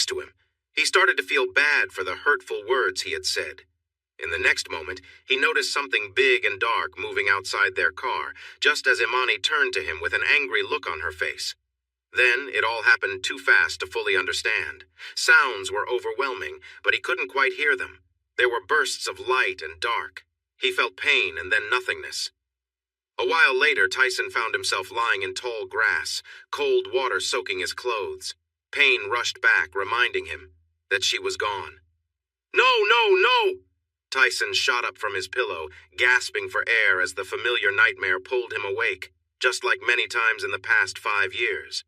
next to him. He started to feel bad for the hurtful words he had said. In the next moment, he noticed something big and dark moving outside their car, just as Imani turned to him with an angry look on her face. Then it all happened too fast to fully understand. Sounds were overwhelming, but he couldn't quite hear them. There were bursts of light and dark. He felt pain and then nothingness. A while later, Tyson found himself lying in tall grass, cold water soaking his clothes. Pain rushed back, reminding him that she was gone. "No, no, no!" Tyson shot up from his pillow, gasping for air as the familiar nightmare pulled him awake, just like many times in the past 5 years.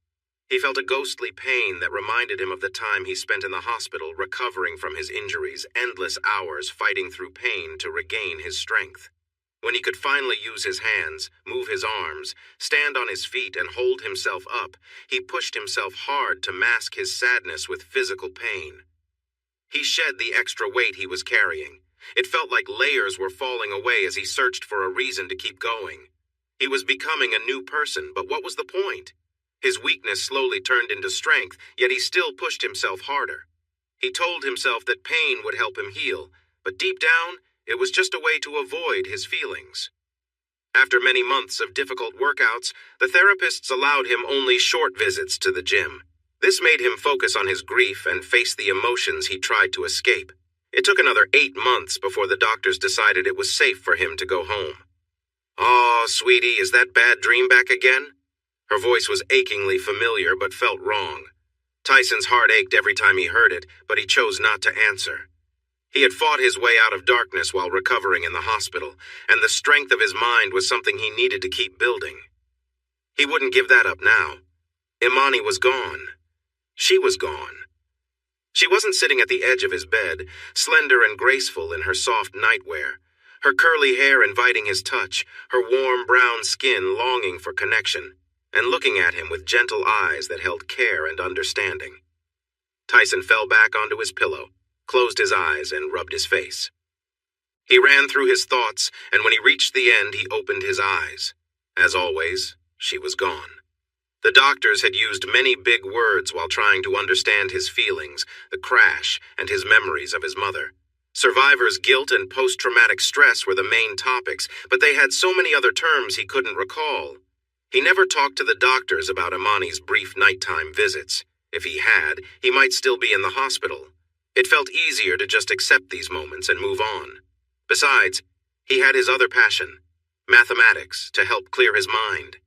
He felt a ghostly pain that reminded him of the time he spent in the hospital recovering from his injuries, endless hours fighting through pain to regain his strength. When he could finally use his hands, move his arms, stand on his feet, and hold himself up, he pushed himself hard to mask his sadness with physical pain. He shed the extra weight he was carrying. It felt like layers were falling away as he searched for a reason to keep going. He was becoming a new person, but what was the point? His weakness slowly turned into strength, yet he still pushed himself harder. He told himself that pain would help him heal, but deep down, it was just a way to avoid his feelings. After many months of difficult workouts, the therapists allowed him only short visits to the gym. This made him focus on his grief and face the emotions he tried to escape. It took another 8 months before the doctors decided it was safe for him to go home. "Aw, sweetie, is that bad dream back again?" Her voice was achingly familiar but felt wrong. Tyson's heart ached every time he heard it, but he chose not to answer. He had fought his way out of darkness while recovering in the hospital, and the strength of his mind was something he needed to keep building. He wouldn't give that up now. Imani was gone. She was gone. She wasn't sitting at the edge of his bed, slender and graceful in her soft nightwear, her curly hair inviting his touch, her warm brown skin longing for connection, and looking at him with gentle eyes that held care and understanding. Tyson fell back onto his pillow, closed his eyes, and rubbed his face. He ran through his thoughts, and when he reached the end, he opened his eyes. As always, she was gone. The doctors had used many big words while trying to understand his feelings, the crash, and his memories of his mother. Survivor's guilt and post-traumatic stress were the main topics, but they had so many other terms he couldn't recall. He never talked to the doctors about Imani's brief nighttime visits. If he had, he might still be in the hospital. It felt easier to just accept these moments and move on. Besides, he had his other passion, mathematics, to help clear his mind.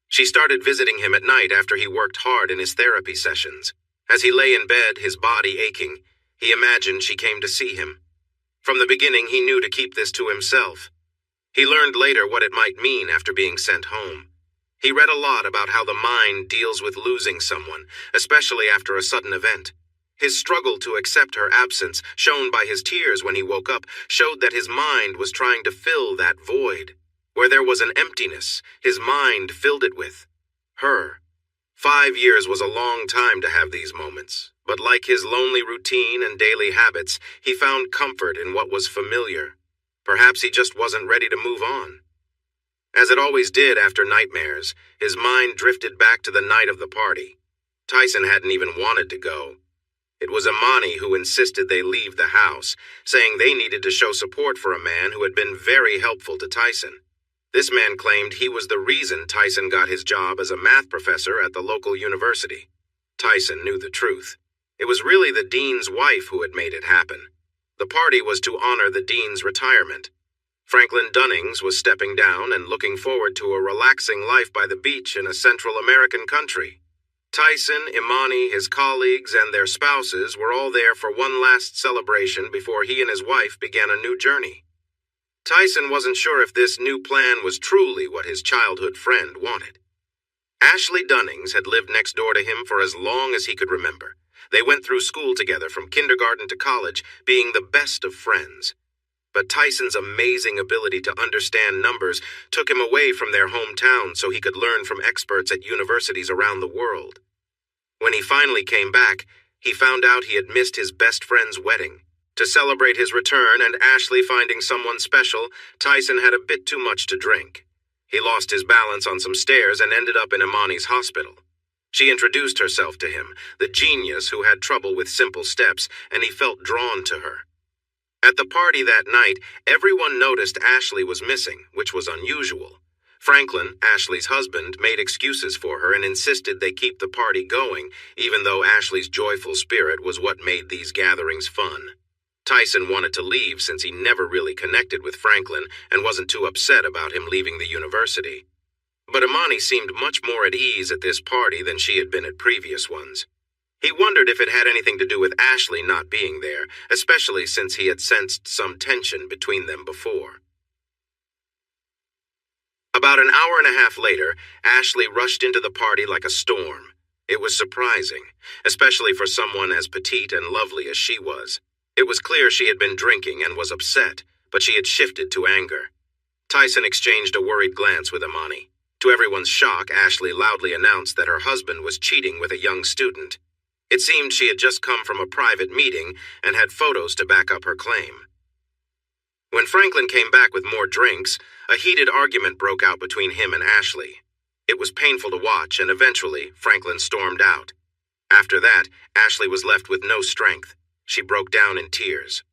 She started visiting him at night after he worked hard in his therapy sessions. As he lay in bed, his body aching, he imagined she came to see him. From the beginning, he knew to keep this to himself. He learned later what it might mean after being sent home. He read a lot about how the mind deals with losing someone, especially after a sudden event. His struggle to accept her absence, shown by his tears when he woke up, showed that his mind was trying to fill that void. Where there was an emptiness, his mind filled it with her. 5 years was a long time to have these moments, but like his lonely routine and daily habits, he found comfort in what was familiar. Perhaps he just wasn't ready to move on. As it always did after nightmares, his mind drifted back to the night of the party. Tyson hadn't even wanted to go. It was Imani who insisted they leave the house, saying they needed to show support for a man who had been very helpful to Tyson. This man claimed he was the reason Tyson got his job as a math professor at the local university. Tyson knew the truth. It was really the dean's wife who had made it happen. The party was to honor the dean's retirement. Franklin Dunnings was stepping down and looking forward to a relaxing life by the beach in a Central American country. Tyson, Imani, his colleagues, and their spouses were all there for one last celebration before he and his wife began a new journey. Tyson wasn't sure if this new plan was truly what his childhood friend wanted. Ashley Dunnings had lived next door to him for as long as he could remember. They went through school together from kindergarten to college, being the best of friends. But Tyson's amazing ability to understand numbers took him away from their hometown so he could learn from experts at universities around the world. When he finally came back, he found out he had missed his best friend's wedding. To celebrate his return and Ashley finding someone special, Tyson had a bit too much to drink. He lost his balance on some stairs and ended up in Imani's hospital. She introduced herself to him, the genius who had trouble with simple steps, and he felt drawn to her. At the party that night, everyone noticed Ashley was missing, which was unusual. Franklin, Ashley's husband, made excuses for her and insisted they keep the party going, even though Ashley's joyful spirit was what made these gatherings fun. Tyson wanted to leave since he never really connected with Franklin and wasn't too upset about him leaving the university. But Imani seemed much more at ease at this party than she had been at previous ones. He wondered if it had anything to do with Ashley not being there, especially since he had sensed some tension between them before. About an hour and a half later, Ashley rushed into the party like a storm. It was surprising, especially for someone as petite and lovely as she was. It was clear she had been drinking and was upset, but she had shifted to anger. Tyson exchanged a worried glance with Imani. To everyone's shock, Ashley loudly announced that her husband was cheating with a young student. It seemed she had just come from a private meeting and had photos to back up her claim. When Franklin came back with more drinks, a heated argument broke out between him and Ashley. It was painful to watch, and eventually, Franklin stormed out. After that, Ashley was left with no strength. She broke down in tears.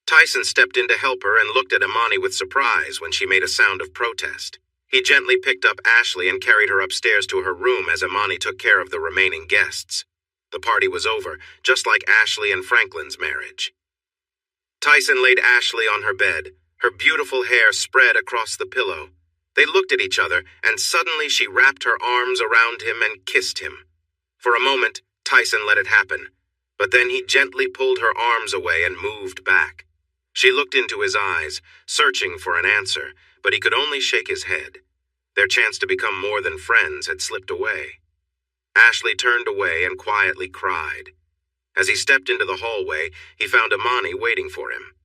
Tyson stepped in to help her and looked at Imani with surprise when she made a sound of protest. He gently picked up Ashley and carried her upstairs to her room as Imani took care of the remaining guests. The party was over, just like Ashley and Franklin's marriage. Tyson laid Ashley on her bed, her beautiful hair spread across the pillow. They looked at each other, and suddenly she wrapped her arms around him and kissed him. For a moment, Tyson let it happen, but then he gently pulled her arms away and moved back. She looked into his eyes, searching for an answer, but he could only shake his head. Their chance to become more than friends had slipped away. Ashley turned away and quietly cried. As he stepped into the hallway, he found Imani waiting for him.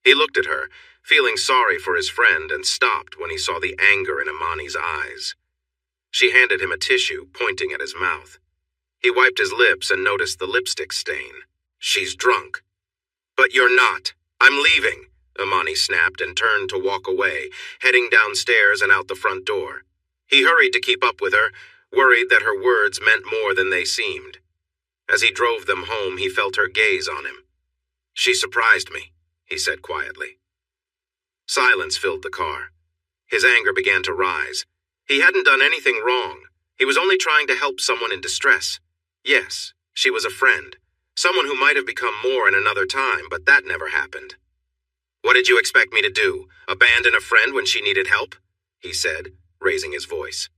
He looked at her, feeling sorry for his friend, and stopped when he saw the anger in Imani's eyes. She handed him a tissue, pointing at his mouth. He wiped his lips and noticed the lipstick stain. "She's drunk." "But you're not. I'm leaving," Imani snapped and turned to walk away, heading downstairs and out the front door. He hurried to keep up with her, worried that her words meant more than they seemed. As he drove them home, he felt her gaze on him. "She surprised me," he said quietly. Silence filled the car. His anger began to rise. He hadn't done anything wrong. He was only trying to help someone in distress. Yes, she was a friend, someone who might have become more in another time, but that never happened. "What did you expect me to do, abandon a friend when she needed help?" he said, raising his voice.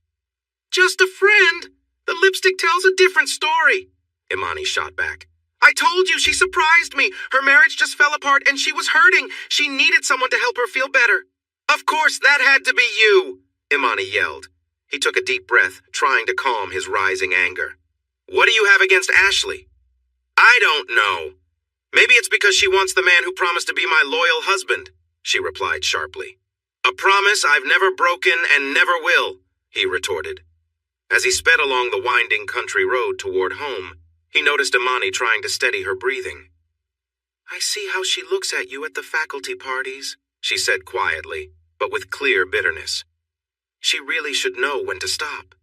"Just a friend. The lipstick tells a different story," Imani shot back. "I told you she surprised me. Her marriage just fell apart and she was hurting. She needed someone to help her feel better." "Of course that had to be you," Imani yelled. He took a deep breath, trying to calm his rising anger. "What do you have against Ashley?" "I don't know. Maybe it's because she wants the man who promised to be my loyal husband," she replied sharply. "A promise I've never broken and never will," he retorted. As he sped along the winding country road toward home, he noticed Imani trying to steady her breathing. "I see how she looks at you at the faculty parties," she said quietly, but with clear bitterness. She really should know when to stop.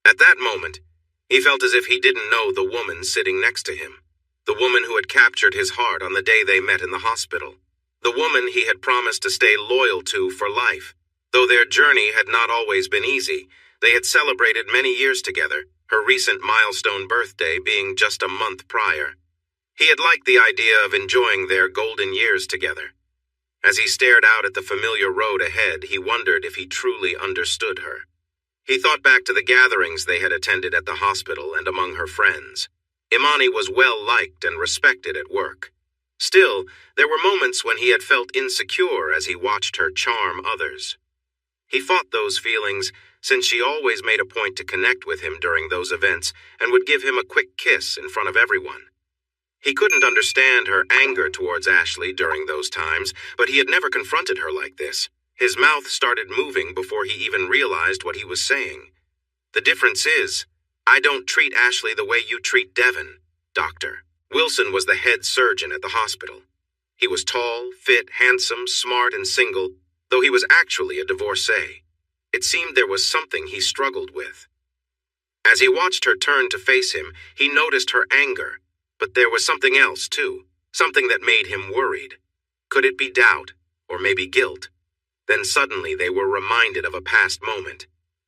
At that moment, he felt as if he didn't know the woman sitting next to him, the woman who had captured his heart on the day they met in the hospital, the woman he had promised to stay loyal to for life. Though their journey had not always been easy, they had celebrated many years together, her recent milestone birthday being just a month prior. He had liked the idea of enjoying their golden years together. As he stared out at the familiar road ahead, he wondered if he truly understood her. He thought back to the gatherings they had attended at the hospital and among her friends. Imani was well liked and respected at work. Still, there were moments when he had felt insecure as he watched her charm others. He fought those feelings, since she always made a point to connect with him during those events and would give him a quick kiss in front of everyone. He couldn't understand her anger towards Ashley during those times, but he had never confronted her like this. His mouth started moving before he even realized what he was saying. "The difference is, I don't treat Ashley the way you treat Devin, Doctor." Wilson was the head surgeon at the hospital. He was tall, fit, handsome, smart, and single, though he was actually a divorcee. It seemed there was something he struggled with. As he watched her turn to face him, he noticed her anger. But there was something else, too. Something that made him worried. Could it be doubt? Or maybe guilt? Then suddenly they were reminded of a past moment.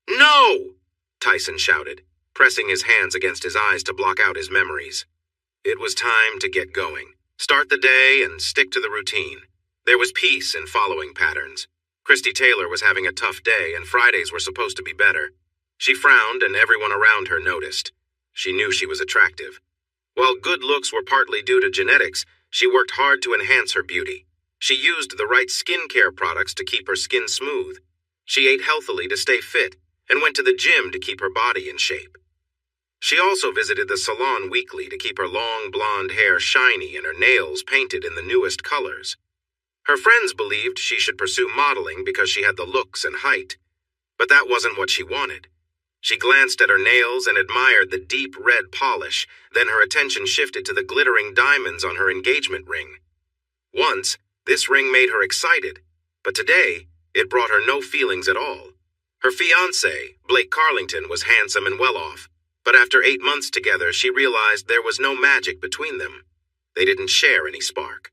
"No!" Tyson shouted, pressing his hands against his eyes to block out his memories. It was time to get going. Start the day and stick to the routine. There was peace in following patterns. Christy Taylor was having a tough day, and Fridays were supposed to be better. She frowned, and everyone around her noticed. She knew she was attractive. While good looks were partly due to genetics, she worked hard to enhance her beauty. She used the right skincare products to keep her skin smooth. She ate healthily to stay fit, and went to the gym to keep her body in shape. She also visited the salon weekly to keep her long blonde hair shiny and her nails painted in the newest colors. Her friends believed she should pursue modeling because she had the looks and height. But that wasn't what she wanted. She glanced at her nails and admired the deep red polish, then her attention shifted to the glittering diamonds on her engagement ring. Once, this ring made her excited, but today, it brought her no feelings at all. Her fiancé, Blake Carlington, was handsome and well-off, but after 8 months together, she realized there was no magic between them. They didn't share any spark.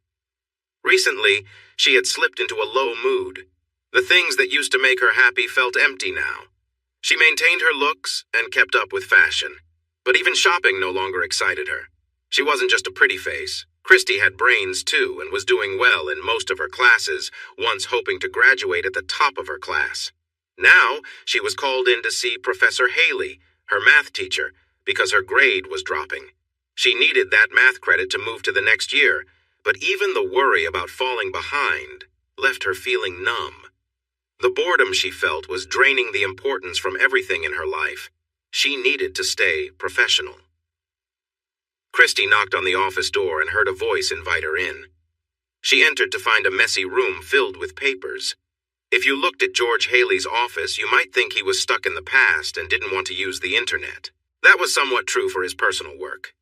Recently, she had slipped into a low mood. The things that used to make her happy felt empty now. She maintained her looks and kept up with fashion, but even shopping no longer excited her. She wasn't just a pretty face. Christy had brains too and was doing well in most of her classes, once hoping to graduate at the top of her class. Now, she was called in to see Professor Haley, her math teacher, because her grade was dropping. She needed that math credit to move to the next year, but even the worry about falling behind left her feeling numb. The boredom she felt was draining the importance from everything in her life. She needed to stay professional. Christy knocked on the office door and heard a voice invite her in. She entered to find a messy room filled with papers. If you looked at George Haley's office, you might think he was stuck in the past and didn't want to use the internet. That was somewhat true for his personal work.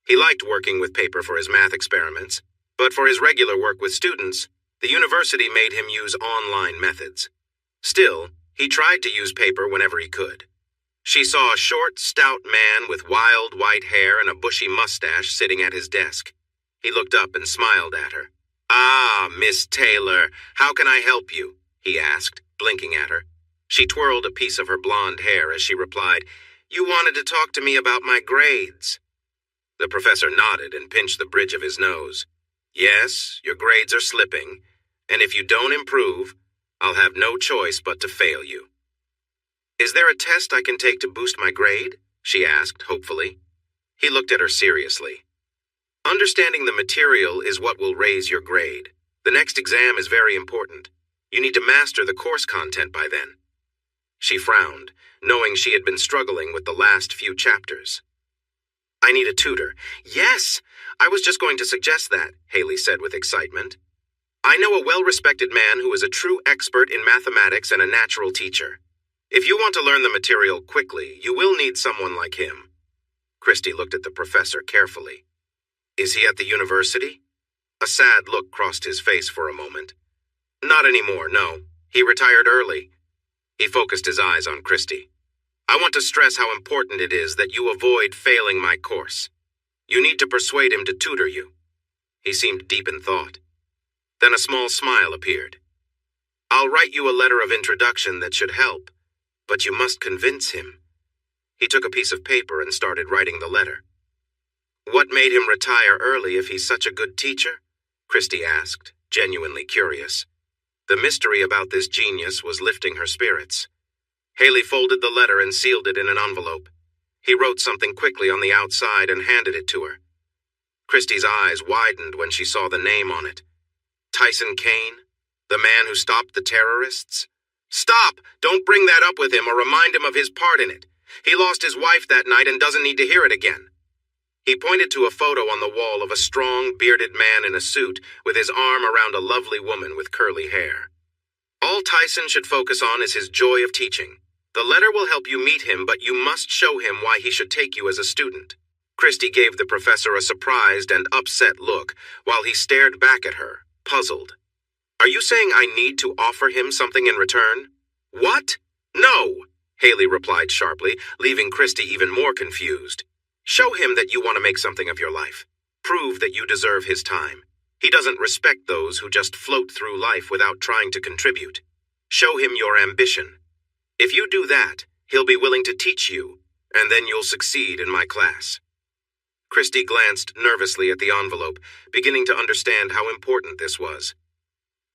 He liked working with paper for his math experiments, but for his regular work with students, the university made him use online methods. Still, he tried to use paper whenever he could. She saw a short, stout man with wild white hair and a bushy mustache sitting at his desk. He looked up and smiled at her. "Ah, Miss Taylor, how can I help you?" he asked, blinking at her. She twirled a piece of her blonde hair as she replied, "You wanted to talk to me about my grades." The professor nodded and pinched the bridge of his nose. "Yes, your grades are slipping, and if you don't improve, I'll have no choice but to fail you." "Is there a test I can take to boost my grade?" she asked, hopefully. He looked at her seriously. "Understanding the material is what will raise your grade. The next exam is very important. You need to master the course content by then." She frowned, knowing she had been struggling with the last few chapters. "I need a tutor." "Yes, I was just going to suggest that," Haley said with excitement. "I know a well-respected man who is a true expert in mathematics and a natural teacher. If you want to learn the material quickly, you will need someone like him." Christy looked at the professor carefully. "Is he at the university?" A sad look crossed his face for a moment. "Not anymore, no. He retired early." He focused his eyes on Christy. "I want to stress how important it is that you avoid failing my course. You need to persuade him to tutor you." He seemed deep in thought. Then a small smile appeared. "I'll write you a letter of introduction that should help, but you must convince him." He took a piece of paper and started writing the letter. "What made him retire early if he's such a good teacher?" Christy asked, genuinely curious. The mystery about this genius was lifting her spirits. Haley folded the letter and sealed it in an envelope. He wrote something quickly on the outside and handed it to her. Christy's eyes widened when she saw the name on it. Tyson Kane, the man who stopped the terrorists? "Stop! Don't bring that up with him or remind him of his part in it. He lost his wife that night and doesn't need to hear it again." He pointed to a photo on the wall of a strong, bearded man in a suit with his arm around a lovely woman with curly hair. "All Tyson should focus on is his joy of teaching. The letter will help you meet him, but you must show him why he should take you as a student." Christy gave the professor a surprised and upset look while he stared back at her, puzzled. "Are you saying I need to offer him something in return?" "What? No!" Haley replied sharply, leaving Christy even more confused. Show him that you want to make something of your life. Prove that you deserve his time. He doesn't respect those who just float through life without trying to contribute. Show him your ambition. If you do that, he'll be willing to teach you, and then you'll succeed in my class. Christy glanced nervously at the envelope, beginning to understand how important this was.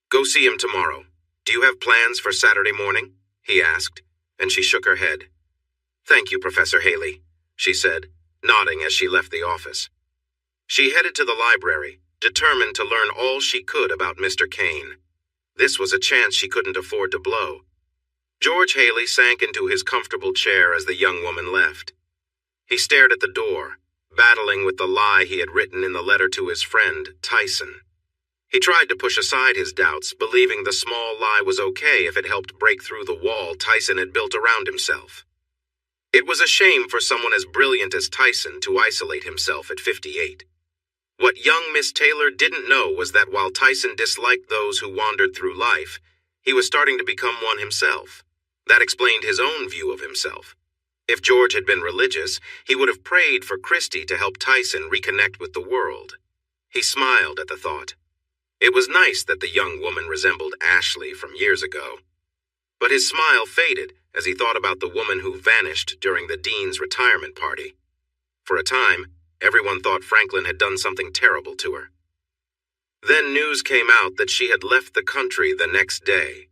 Go see him tomorrow. Do you have plans for Saturday morning? He asked, and she shook her head. Thank you, Professor Haley, she said, nodding as she left the office. She headed to the library, determined to learn all she could about Mr. Kane. This was a chance she couldn't afford to blow. George Haley sank into his comfortable chair as the young woman left. He stared at the door, battling with the lie he had written in the letter to his friend, Tyson. He tried to push aside his doubts, believing the small lie was okay if it helped break through the wall Tyson had built around himself. It was a shame for someone as brilliant as Tyson to isolate himself at 58. What young Miss Taylor didn't know was that while Tyson disliked those who wandered through life, he was starting to become one himself. That explained his own view of himself. If George had been religious, he would have prayed for Christy to help Tyson reconnect with the world. He smiled at the thought. It was nice that the young woman resembled Ashley from years ago. But his smile faded as he thought about the woman who vanished during the dean's retirement party. For a time, everyone thought Franklin had done something terrible to her. Then news came out that she had left the country the next day.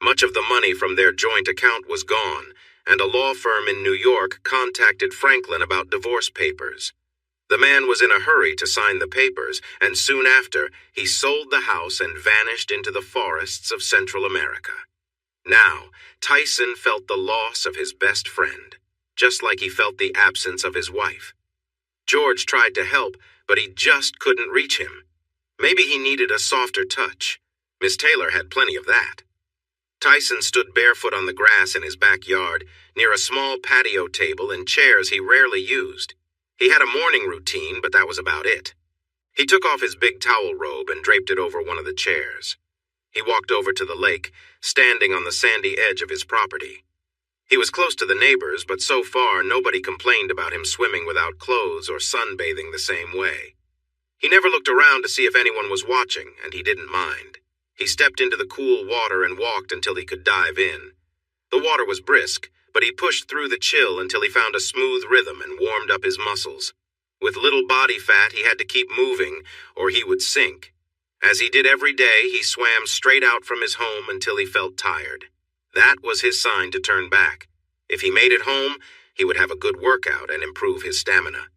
Much of the money from their joint account was gone, and a law firm in New York contacted Franklin about divorce papers. The man was in a hurry to sign the papers, and soon after, he sold the house and vanished into the forests of Central America. Now, Tyson felt the loss of his best friend, just like he felt the absence of his wife. George tried to help, but he just couldn't reach him. Maybe he needed a softer touch. Miss Taylor had plenty of that. Tyson stood barefoot on the grass in his backyard, near a small patio table and chairs he rarely used. He had a morning routine, but that was about it. He took off his big towel robe and draped it over one of the chairs. He walked over to the lake, standing on the sandy edge of his property. He was close to the neighbors, but so far nobody complained about him swimming without clothes or sunbathing the same way. He never looked around to see if anyone was watching, and he didn't mind. He stepped into the cool water and walked until he could dive in. The water was brisk, but he pushed through the chill until he found a smooth rhythm and warmed up his muscles. With little body fat, he had to keep moving, or he would sink. As he did every day, he swam straight out from his home until he felt tired. That was his sign to turn back. If he made it home, he would have a good workout and improve his stamina.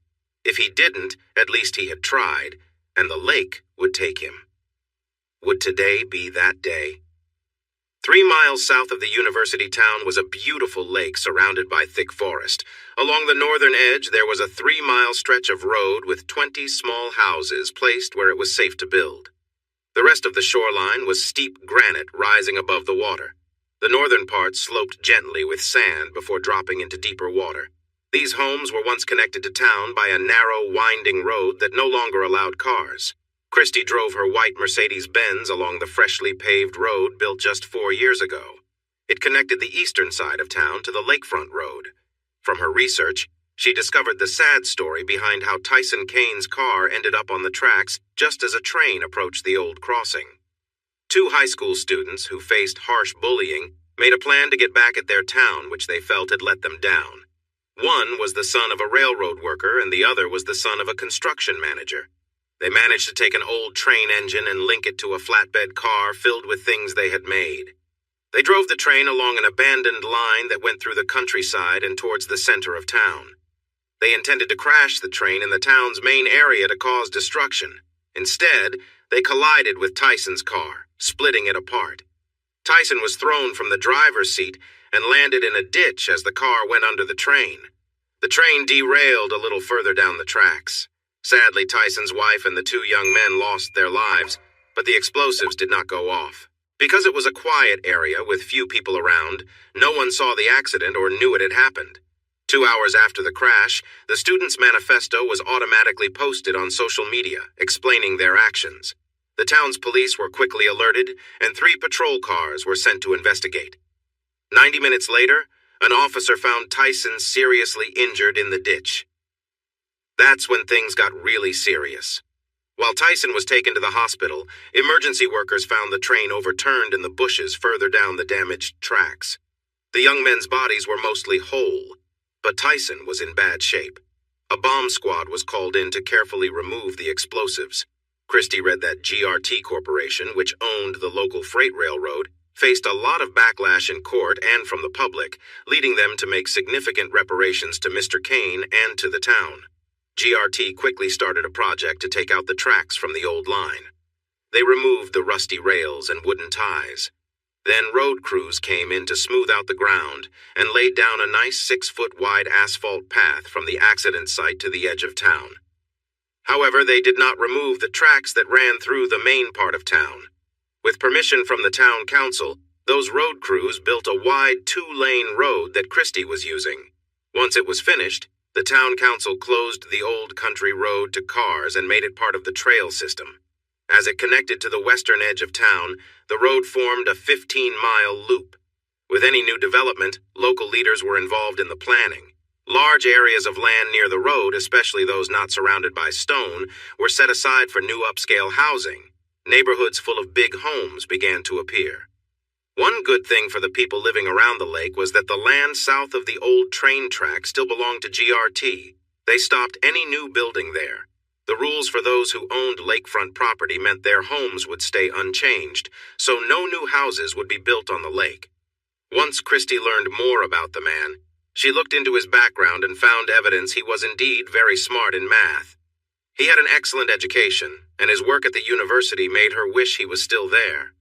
If he didn't, at least he had tried, and the lake would take him. Would today be that day? 3 miles south of the university town was a beautiful lake surrounded by thick forest. Along the northern edge, there was a 3-mile stretch of road with 20 small houses placed where it was safe to build. The rest of the shoreline was steep granite rising above the water. The northern part sloped gently with sand before dropping into deeper water. These homes were once connected to town by a narrow, winding road that no longer allowed cars. Christy drove her white Mercedes-Benz along the freshly paved road built just 4 years ago. It connected the eastern side of town to the lakefront road. From her research, she discovered the sad story behind how Tyson Kane's car ended up on the tracks just as a train approached the old crossing. 2 high school students who faced harsh bullying made a plan to get back at their town, which they felt had let them down. One was the son of a railroad worker, and the other was the son of a construction manager. They managed to take an old train engine and link it to a flatbed car filled with things they had made. They drove the train along an abandoned line that went through the countryside and towards the center of town. They intended to crash the train in the town's main area to cause destruction. Instead, they collided with Tyson's car, splitting it apart. Tyson was thrown from the driver's seat and landed in a ditch as the car went under the train. The train derailed a little further down the tracks. Sadly, Tyson's wife and the 2 young men lost their lives, but the explosives did not go off. Because it was a quiet area with few people around, no one saw the accident or knew it had happened. 2 hours after the crash, the students' manifesto was automatically posted on social media, explaining their actions. The town's police were quickly alerted, and 3 patrol cars were sent to investigate. 90 minutes later, An officer found Tyson seriously injured in the ditch. That's when things got really serious. While Tyson was taken to the hospital, emergency workers found the train overturned in the bushes further down the damaged tracks. The young men's bodies were mostly whole, but Tyson was in bad shape. A bomb squad was called in to carefully remove the explosives. Christie read that GRT Corporation, which owned the local freight railroad, faced a lot of backlash in court and from the public, leading them to make significant reparations to Mr. Kane and to the town. GRT quickly started a project to take out the tracks from the old line. They removed the rusty rails and wooden ties. Then road crews came in to smooth out the ground and laid down a nice 6-foot-wide asphalt path from the accident site to the edge of town. However, they did not remove the tracks that ran through the main part of town. With permission from the town council, those road crews built a wide 2-lane road that Christie was using. Once it was finished, the town council closed the old country road to cars and made it part of the trail system. As it connected to the western edge of town, the road formed a 15-mile loop. With any new development, local leaders were involved in the planning. Large areas of land near the road, especially those not surrounded by stone, were set aside for new upscale housing. Neighborhoods full of big homes began to appear. One good thing for the people living around the lake was that the land south of the old train track still belonged to GRT. They stopped any new building there. The rules for those who owned lakefront property meant their homes would stay unchanged, so no new houses would be built on the lake. Once Christie learned more about the man, she looked into his background and found evidence he was indeed very smart in math. He had an excellent education, and his work at the university made her wish he was still there.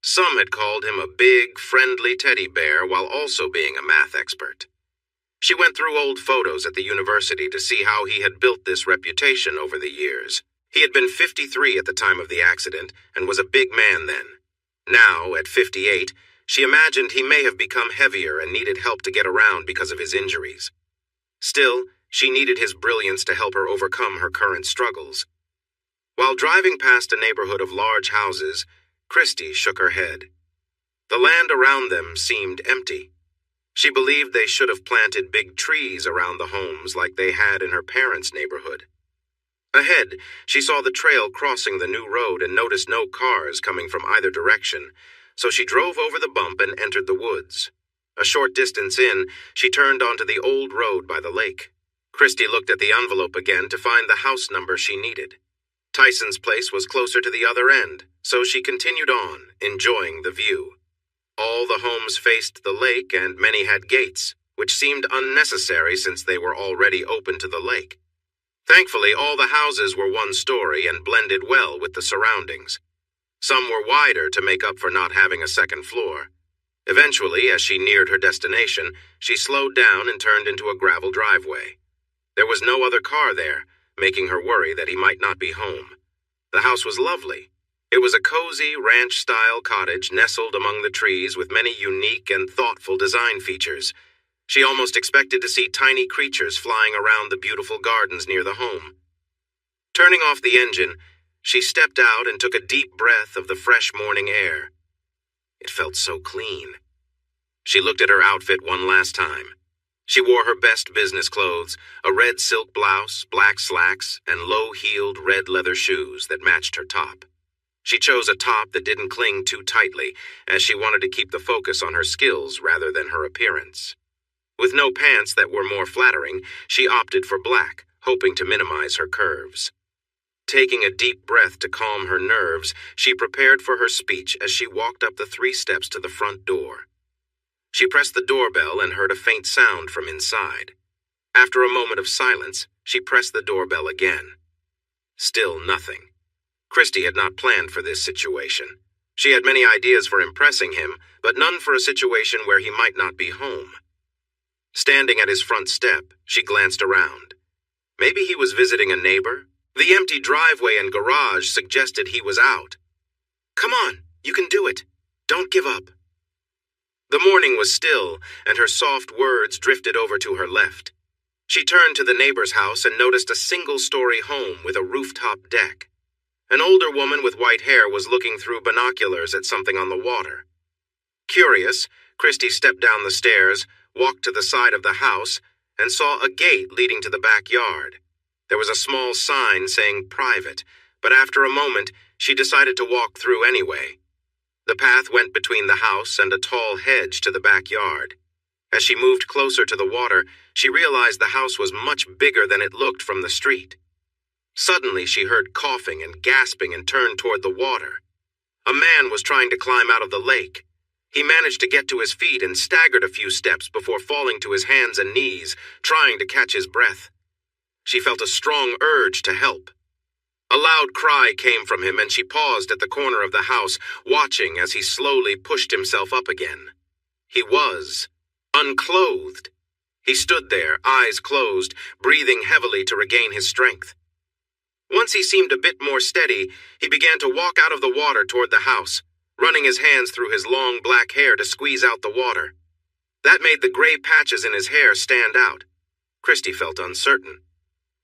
Some had called him a big, friendly teddy bear while also being a math expert. She went through old photos at the university to see how he had built this reputation over the years. He had been 53 at the time of the accident and was a big man then. Now, at 58, she imagined he may have become heavier and needed help to get around because of his injuries. Still, she needed his brilliance to help her overcome her current struggles. While driving past a neighborhood of large houses, Christie shook her head. The land around them seemed empty. She believed they should have planted big trees around the homes like they had in her parents' neighborhood. Ahead, she saw the trail crossing the new road and noticed no cars coming from either direction, so she drove over the bump and entered the woods. A short distance in, she turned onto the old road by the lake. Christie looked at the envelope again to find the house number she needed. Tyson's place was closer to the other end, so she continued on, enjoying the view. All the homes faced the lake and many had gates, which seemed unnecessary since they were already open to the lake. Thankfully, all the houses were one story and blended well with the surroundings. Some were wider to make up for not having a second floor. Eventually, as she neared her destination, she slowed down and turned into a gravel driveway. There was no other car there, making her worry that he might not be home. The house was lovely. It was a cozy, ranch-style cottage nestled among the trees with many unique and thoughtful design features. She almost expected to see tiny creatures flying around the beautiful gardens near the home. Turning off the engine, she stepped out and took a deep breath of the fresh morning air. It felt so clean. She looked at her outfit one last time. She wore her best business clothes, a red silk blouse, black slacks, and low-heeled red leather shoes that matched her top. She chose a top that didn't cling too tightly, as she wanted to keep the focus on her skills rather than her appearance. With no pants that were more flattering, she opted for black, hoping to minimize her curves. Taking a deep breath to calm her nerves, she prepared for her speech as she walked up the 3 steps to the front door. She pressed the doorbell and heard a faint sound from inside. After a moment of silence, she pressed the doorbell again. Still nothing. Christie had not planned for this situation. She had many ideas for impressing him, but none for a situation where he might not be home. Standing at his front step, she glanced around. Maybe he was visiting a neighbor? The empty driveway and garage suggested he was out. "Come on, you can do it. Don't give up." The morning was still, and her soft words drifted over to her left. She turned to the neighbor's house and noticed a single-story home with a rooftop deck. An older woman with white hair was looking through binoculars at something on the water. Curious, Christie stepped down the stairs, walked to the side of the house, and saw a gate leading to the backyard. There was a small sign saying private, but after a moment, she decided to walk through anyway. The path went between the house and a tall hedge to the backyard. As she moved closer to the water, she realized the house was much bigger than it looked from the street. Suddenly, she heard coughing and gasping and turned toward the water. A man was trying to climb out of the lake. He managed to get to his feet and staggered a few steps before falling to his hands and knees, trying to catch his breath. She felt a strong urge to help. A loud cry came from him, and she paused at the corner of the house, watching as he slowly pushed himself up again. He was unclothed. He stood there, eyes closed, breathing heavily to regain his strength. Once he seemed a bit more steady, he began to walk out of the water toward the house, running his hands through his long black hair to squeeze out the water. That made the gray patches in his hair stand out. Christy felt uncertain.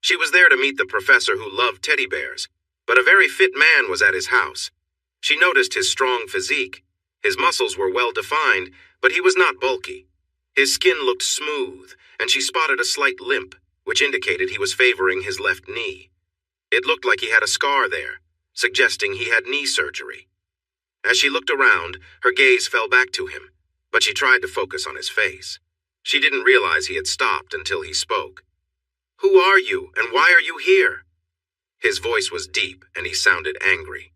She was there to meet the professor who loved teddy bears, but a very fit man was at his house. She noticed his strong physique. His muscles were well defined, but he was not bulky. His skin looked smooth, and she spotted a slight limp, which indicated he was favoring his left knee. It looked like he had a scar there, suggesting he had knee surgery. As she looked around, her gaze fell back to him, but she tried to focus on his face. She didn't realize he had stopped until he spoke. "Who are you, and why are you here?" His voice was deep, and he sounded angry.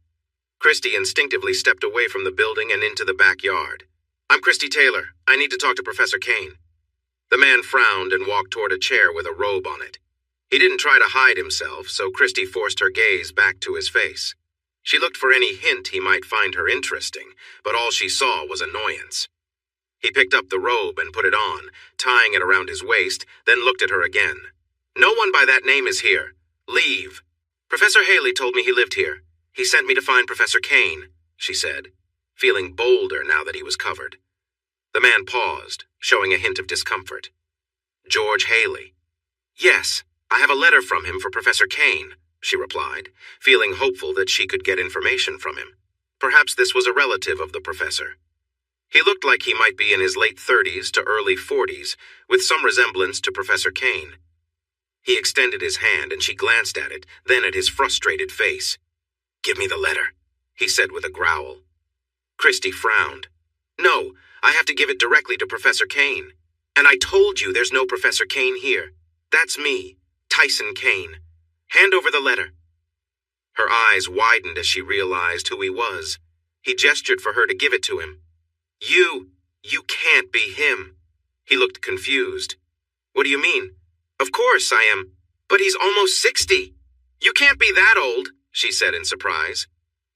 Christy instinctively stepped away from the building and into the backyard. "I'm Christy Taylor. I need to talk to Professor Kane." The man frowned and walked toward a chair with a robe on it. He didn't try to hide himself, so Christy forced her gaze back to his face. She looked for any hint he might find her interesting, but all she saw was annoyance. He picked up the robe and put it on, tying it around his waist, then looked at her again. "No one by that name is here. Leave." "Professor Haley told me he lived here. He sent me to find Professor Kane," she said, feeling bolder now that he was covered. The man paused, showing a hint of discomfort. "George Haley." "Yes, I have a letter from him for Professor Kane," she replied, feeling hopeful that she could get information from him. Perhaps this was a relative of the professor. He looked like he might be in his late 30s to early 40s, with some resemblance to Professor Kane. He extended his hand and she glanced at it, then at his frustrated face. "Give me the letter," he said with a growl. Christy frowned. "No, I have to give it directly to Professor Kane. And I told you there's no Professor Kane here. That's me, Tyson Kane. Hand over the letter." Her eyes widened as she realized who he was. He gestured for her to give it to him. You can't be him." He looked confused. "What do you mean?" "Of course I am. But he's almost 60. You can't be that old," she said in surprise.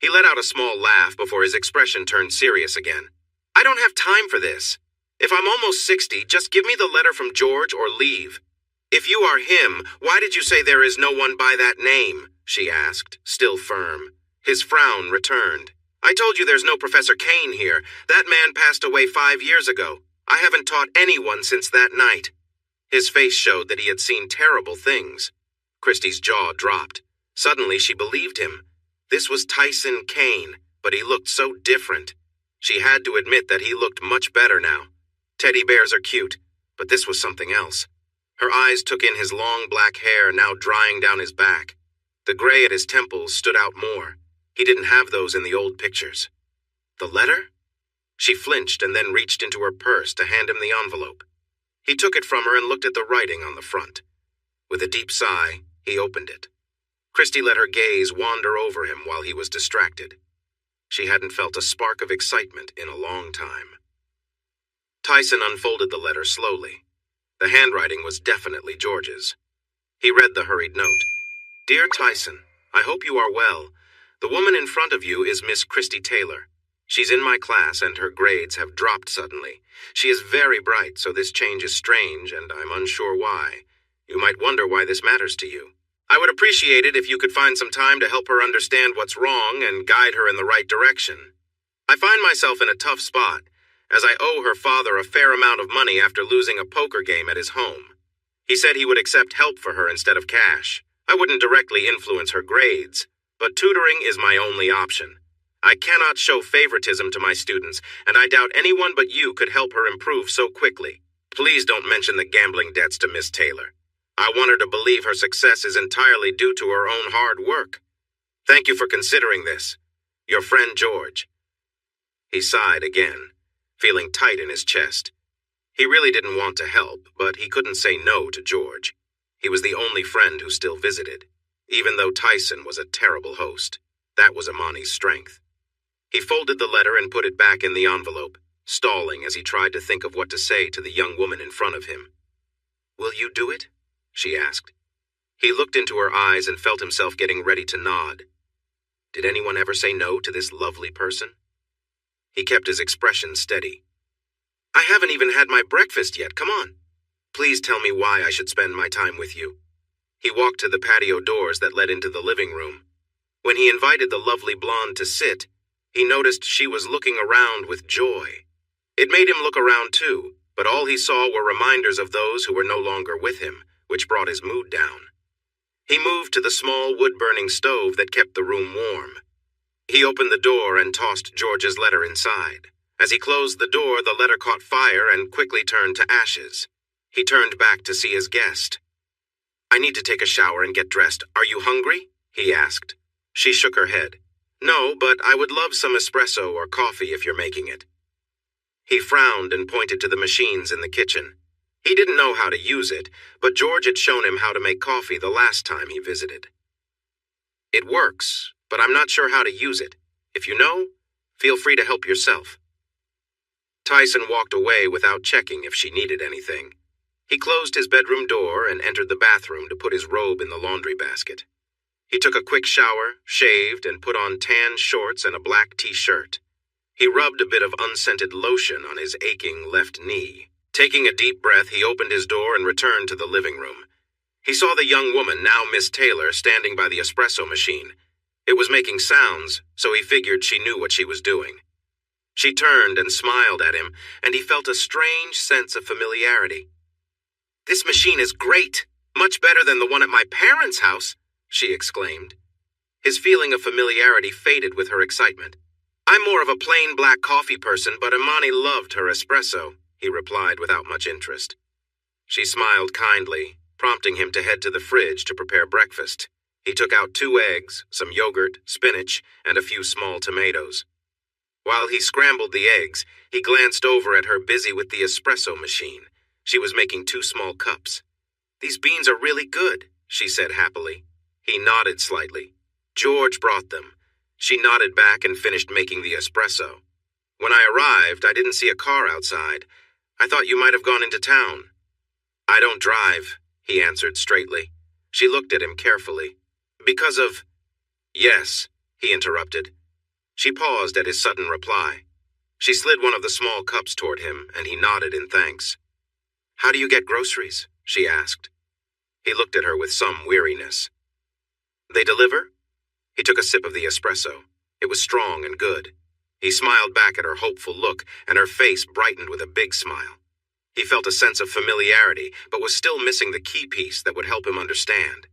He let out a small laugh before his expression turned serious again. "I don't have time for this. If I'm almost 60, just give me the letter from George or leave." "If you are him, why did you say there is no one by that name?" she asked, still firm. His frown returned. "I told you there's no Professor Kane here. That man passed away 5 years ago. I haven't taught anyone since that night." His face showed that he had seen terrible things. Christy's jaw dropped. Suddenly she believed him. This was Tyson Kane, but he looked so different. She had to admit that he looked much better now. Teddy bears are cute, but this was something else. Her eyes took in his long black hair now drying down his back. The gray at his temples stood out more. He didn't have those in the old pictures. The letter? She flinched and then reached into her purse to hand him the envelope. He took it from her and looked at the writing on the front. With a deep sigh, he opened it. Christy let her gaze wander over him while he was distracted. She hadn't felt a spark of excitement in a long time. Tyson unfolded the letter slowly. The handwriting was definitely George's. He read the hurried note. "Dear Tyson, I hope you are well. The woman in front of you is Miss Christy Taylor. She's in my class and her grades have dropped suddenly. She is very bright, so this change is strange and I'm unsure why. You might wonder why this matters to you. I would appreciate it if you could find some time to help her understand what's wrong and guide her in the right direction. I find myself in a tough spot, as I owe her father a fair amount of money after losing a poker game at his home. He said he would accept help for her instead of cash. I wouldn't directly influence her grades, but tutoring is my only option. I cannot show favoritism to my students, and I doubt anyone but you could help her improve so quickly. Please don't mention the gambling debts to Miss Taylor. I want her to believe her success is entirely due to her own hard work. Thank you for considering this. Your friend George." He sighed again, feeling tight in his chest. He really didn't want to help, but he couldn't say no to George. He was the only friend who still visited, even though Tyson was a terrible host. That was Imani's strength. He folded the letter and put it back in the envelope, stalling as he tried to think of what to say to the young woman in front of him. "Will you do it?" she asked. He looked into her eyes and felt himself getting ready to nod. Did anyone ever say no to this lovely person? He kept his expression steady. "I haven't even had my breakfast yet. Come on. Please tell me why I should spend my time with you." He walked to the patio doors that led into the living room. When he invited the lovely blonde to sit, he noticed she was looking around with joy. It made him look around too, but all he saw were reminders of those who were no longer with him, which brought his mood down. He moved to the small wood-burning stove that kept the room warm. He opened the door and tossed George's letter inside. As he closed the door, the letter caught fire and quickly turned to ashes. He turned back to see his guest. "I need to take a shower and get dressed. Are you hungry?" he asked. She shook her head. "No, but I would love some espresso or coffee if you're making it." He frowned and pointed to the machines in the kitchen. He didn't know how to use it, but George had shown him how to make coffee the last time he visited. "It works, but I'm not sure how to use it. If you know, feel free to help yourself." Tyson walked away without checking if she needed anything. He closed his bedroom door and entered the bathroom to put his robe in the laundry basket. He took a quick shower, shaved, and put on tan shorts and a black t-shirt. He rubbed a bit of unscented lotion on his aching left knee. Taking a deep breath, he opened his door and returned to the living room. He saw the young woman, now Miss Taylor, standing by the espresso machine. It was making sounds, so he figured she knew what she was doing. She turned and smiled at him, and he felt a strange sense of familiarity. "This machine is great, much better than the one at my parents' house," she exclaimed. His feeling of familiarity faded with her excitement. "I'm more of a plain black coffee person, but Imani loved her espresso," he replied without much interest. She smiled kindly, prompting him to head to the fridge to prepare breakfast. He took out 2 eggs, some yogurt, spinach, and a few small tomatoes. While he scrambled the eggs, he glanced over at her busy with the espresso machine. She was making 2 small cups. "These beans are really good," she said happily. He nodded slightly. "George brought them." She nodded back and finished making the espresso. "When I arrived, I didn't see a car outside. I thought you might have gone into town." "I don't drive," he answered straightly. She looked at him carefully. "Because of—" "Yes," he interrupted. She paused at his sudden reply. She slid one of the small cups toward him, and he nodded in thanks. "How do you get groceries?" she asked. He looked at her with some weariness. "They deliver?" He took a sip of the espresso. It was strong and good. He smiled back at her hopeful look, and her face brightened with a big smile. He felt a sense of familiarity, but was still missing the key piece that would help him understand.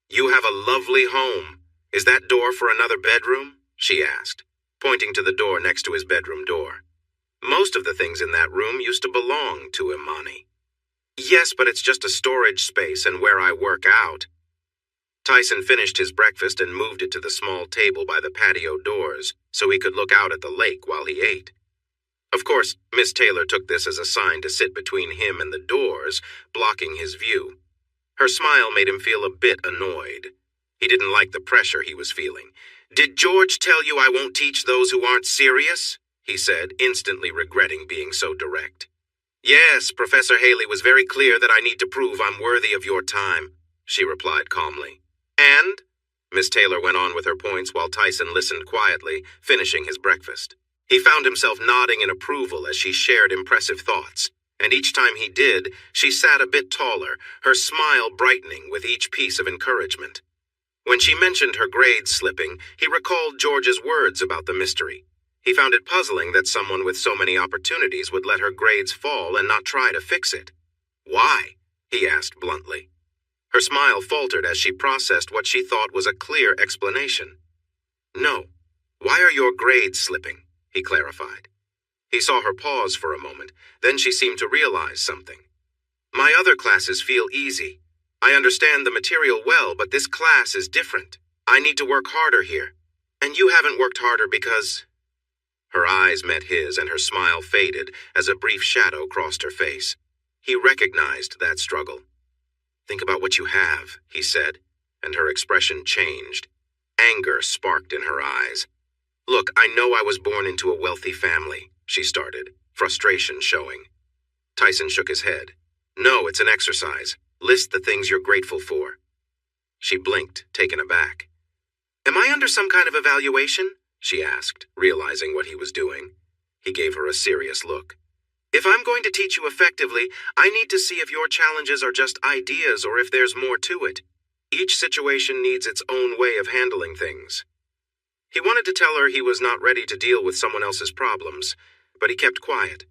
"You have a lovely home. Is that door for another bedroom?" she asked, pointing to the door next to his bedroom door. "Most of the things in that room used to belong to Imani." "Yes, but it's just a storage space and where I work out." Tyson finished his breakfast and moved it to the small table by the patio doors so he could look out at the lake while he ate. Of course, Miss Taylor took this as a sign to sit between him and the doors, blocking his view. Her smile made him feel a bit annoyed. He didn't like the pressure he was feeling. "Did George tell you I won't teach those who aren't serious?" he said, instantly regretting being so direct. "Yes, Professor Haley was very clear that I need to prove I'm worthy of your time," she replied calmly. "And?" Miss Taylor went on with her points while Tyson listened quietly, finishing his breakfast. He found himself nodding in approval as she shared impressive thoughts, and each time he did, she sat a bit taller, her smile brightening with each piece of encouragement. When she mentioned her grades slipping, he recalled George's words about the mystery. He found it puzzling that someone with so many opportunities would let her grades fall and not try to fix it. "Why?" he asked bluntly. Her smile faltered as she processed what she thought was a clear explanation. "No. Why are your grades slipping?" he clarified. He saw her pause for a moment, then she seemed to realize something. My other classes feel easy. I understand the material well, but this class is different. I need to work harder here. And you haven't worked harder because... Her eyes met his and her smile faded as a brief shadow crossed her face. He recognized that struggle. Think about what you have, he said, and her expression changed. Anger sparked in her eyes. Look, I know I was born into a wealthy family, she started, frustration showing. Tyson shook his head. No, it's an exercise. List the things you're grateful for. She blinked, taken aback. Am I under some kind of evaluation? She asked, realizing what he was doing. He gave her a serious look. If I'm going to teach you effectively, I need to see if your challenges are just ideas or if there's more to it. Each situation needs its own way of handling things. He wanted to tell her he was not ready to deal with someone else's problems, but he kept quiet.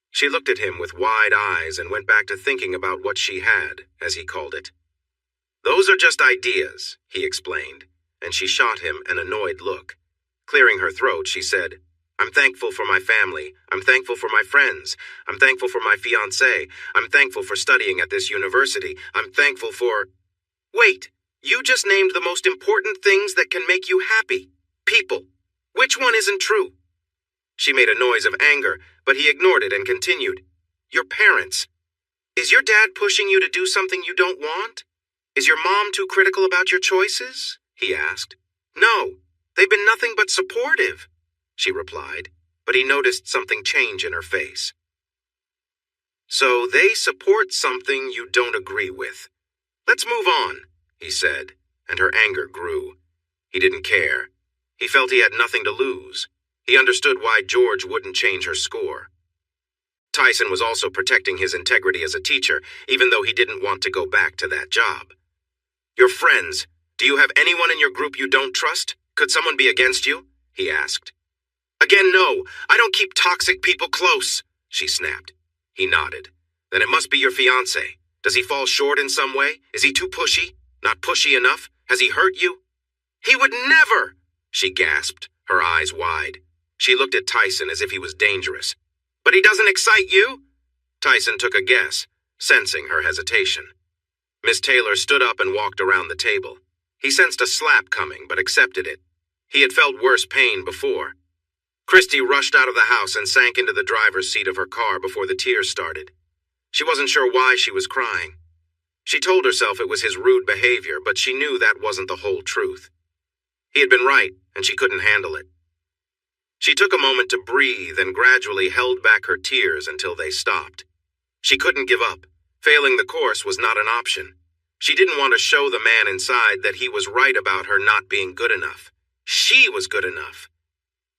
She looked at him with wide eyes and went back to thinking about what she had, as he called it. Those are just ideas, he explained, and she shot him an annoyed look. Clearing her throat, she said, I'm thankful for my family. I'm thankful for my friends. I'm thankful for my fiancé. I'm thankful for studying at this university. I'm thankful for... Wait, you just named the most important things that can make you happy. People. Which one isn't true? She made a noise of anger, but he ignored it and continued. Your parents. Is your dad pushing you to do something you don't want? Is your mom too critical about your choices? He asked. No, they've been nothing but supportive, she replied, but he noticed something change in her face. So they support something you don't agree with. Let's move on, he said, and her anger grew. He didn't care. He felt he had nothing to lose. He understood why George wouldn't change her score. Tyson was also protecting his integrity as a teacher, even though he didn't want to go back to that job. Your friends, do you have anyone in your group you don't trust? Could someone be against you? He asked. Again, no. I don't keep toxic people close, she snapped. He nodded. Then it must be your fiancé. Does he fall short in some way? Is he too pushy? Not pushy enough? Has he hurt you? He would never, she gasped, her eyes wide. She looked at Tyson as if he was dangerous. But he doesn't excite you? Tyson took a guess, sensing her hesitation. Miss Taylor stood up and walked around the table. He sensed a slap coming, but accepted it. He had felt worse pain before. Christy rushed out of the house and sank into the driver's seat of her car before the tears started. She wasn't sure why she was crying. She told herself it was his rude behavior, but she knew that wasn't the whole truth. He had been right, and she couldn't handle it. She took a moment to breathe and gradually held back her tears until they stopped. She couldn't give up. Failing the course was not an option. She didn't want to show the man inside that he was right about her not being good enough. She was good enough.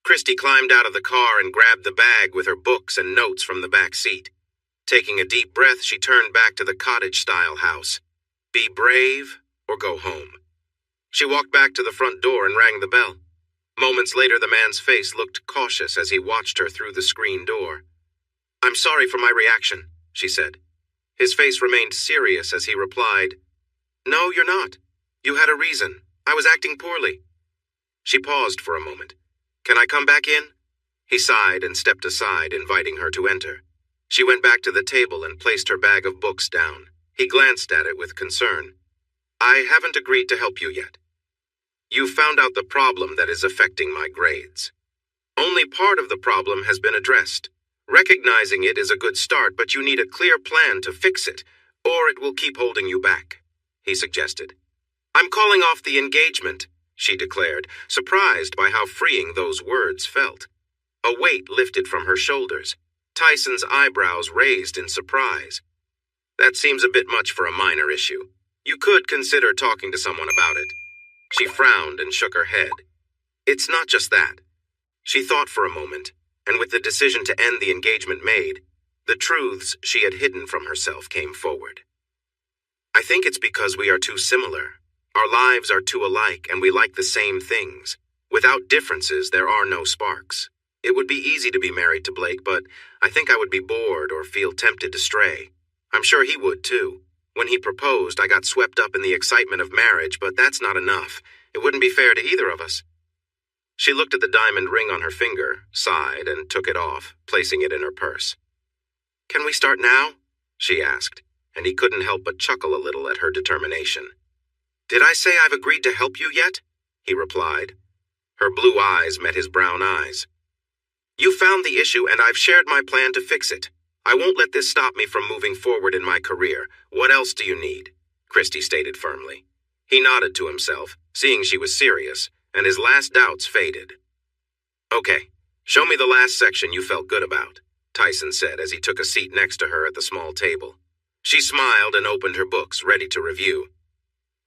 Christy climbed out of the car and grabbed the bag with her books and notes from the back seat. Taking a deep breath, she turned back to the cottage-style house. Be brave or go home. She walked back to the front door and rang the bell. Moments later, the man's face looked cautious as he watched her through the screen door. I'm sorry for my reaction, she said. His face remained serious as he replied, No, you're not. You had a reason. I was acting poorly. She paused for a moment. Can I come back in? He sighed and stepped aside, inviting her to enter. She went back to the table and placed her bag of books down. He glanced at it with concern. I haven't agreed to help you yet. You found out the problem that is affecting my grades. Only part of the problem has been addressed. Recognizing it is a good start, but you need a clear plan to fix it, or it will keep holding you back, he suggested. I'm calling off the engagement, she declared, surprised by how freeing those words felt. A weight lifted from her shoulders. Tyson's eyebrows raised in surprise. That seems a bit much for a minor issue. You could consider talking to someone about it. She frowned and shook her head. It's not just that. She thought for a moment, and with the decision to end the engagement made, the truths she had hidden from herself came forward. I think it's because we are too similar. Our lives are too alike, and we like the same things. Without differences, there are no sparks. It would be easy to be married to Blake, but I think I would be bored or feel tempted to stray. I'm sure he would, too. When he proposed, I got swept up in the excitement of marriage, but that's not enough. It wouldn't be fair to either of us. She looked at the diamond ring on her finger, sighed, and took it off, placing it in her purse. Can we start now? She asked. and he couldn't help but chuckle a little at her determination. "Did I say I've agreed to help you yet?" he replied. Her blue eyes met his brown eyes. "You found the issue, and I've shared my plan to fix it. I won't let this stop me from moving forward in my career. What else do you need?" Christy stated firmly. He nodded to himself, seeing she was serious, and his last doubts faded. "Okay, show me the last section you felt good about," Tyson said as he took a seat next to her at the small table. She smiled and opened her books, ready to review.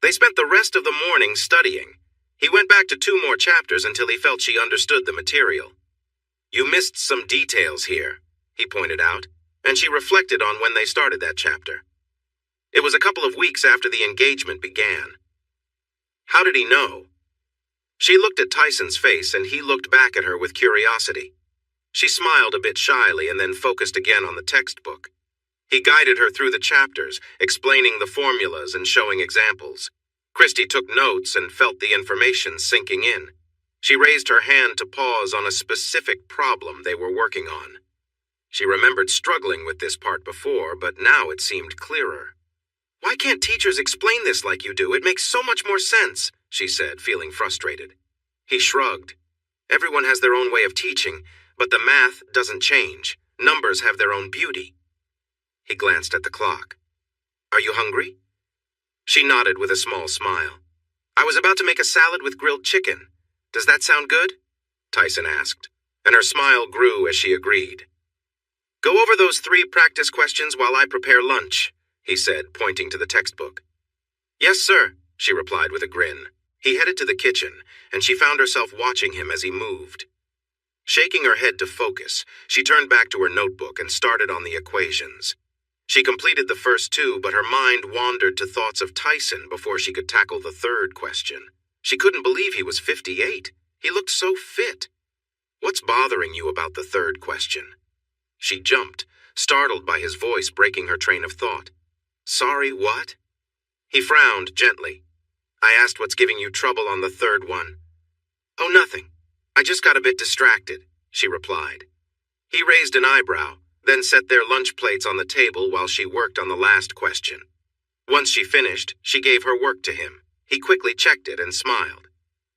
They spent the rest of the morning studying. He went back to 2 more chapters until he felt she understood the material. "You missed some details here," he pointed out, and she reflected on when they started that chapter. It was a couple of weeks after the engagement began. How did he know? She looked at Tyson's face, and he looked back at her with curiosity. She smiled a bit shyly and then focused again on the textbook. He guided her through the chapters, explaining the formulas and showing examples. Christy took notes and felt the information sinking in. She raised her hand to pause on a specific problem they were working on. She remembered struggling with this part before, but now it seemed clearer. "Why can't teachers explain this like you do? It makes so much more sense," she said, feeling frustrated. He shrugged. "Everyone has their own way of teaching, but the math doesn't change. Numbers have their own beauty." He glanced at the clock. "Are you hungry?" She nodded with a small smile. "I was about to make a salad with grilled chicken. Does that sound good?" Tyson asked, and her smile grew as she agreed. "Go over those 3 practice questions while I prepare lunch," he said, pointing to the textbook. "Yes, sir," she replied with a grin. He headed to the kitchen, and she found herself watching him as he moved. Shaking her head to focus, she turned back to her notebook and started on the equations. She completed the first 2, but her mind wandered to thoughts of Tyson before she could tackle the 3rd question. She couldn't believe he was 58. He looked so fit. "What's bothering you about the 3rd question?" She jumped, startled by his voice breaking her train of thought. "Sorry, what?" He frowned gently. "I asked what's giving you trouble on the 3rd one." "Oh, nothing. I just got a bit distracted," she replied. He raised an eyebrow, then set their lunch plates on the table while she worked on the last question. Once she finished, she gave her work to him. He quickly checked it and smiled.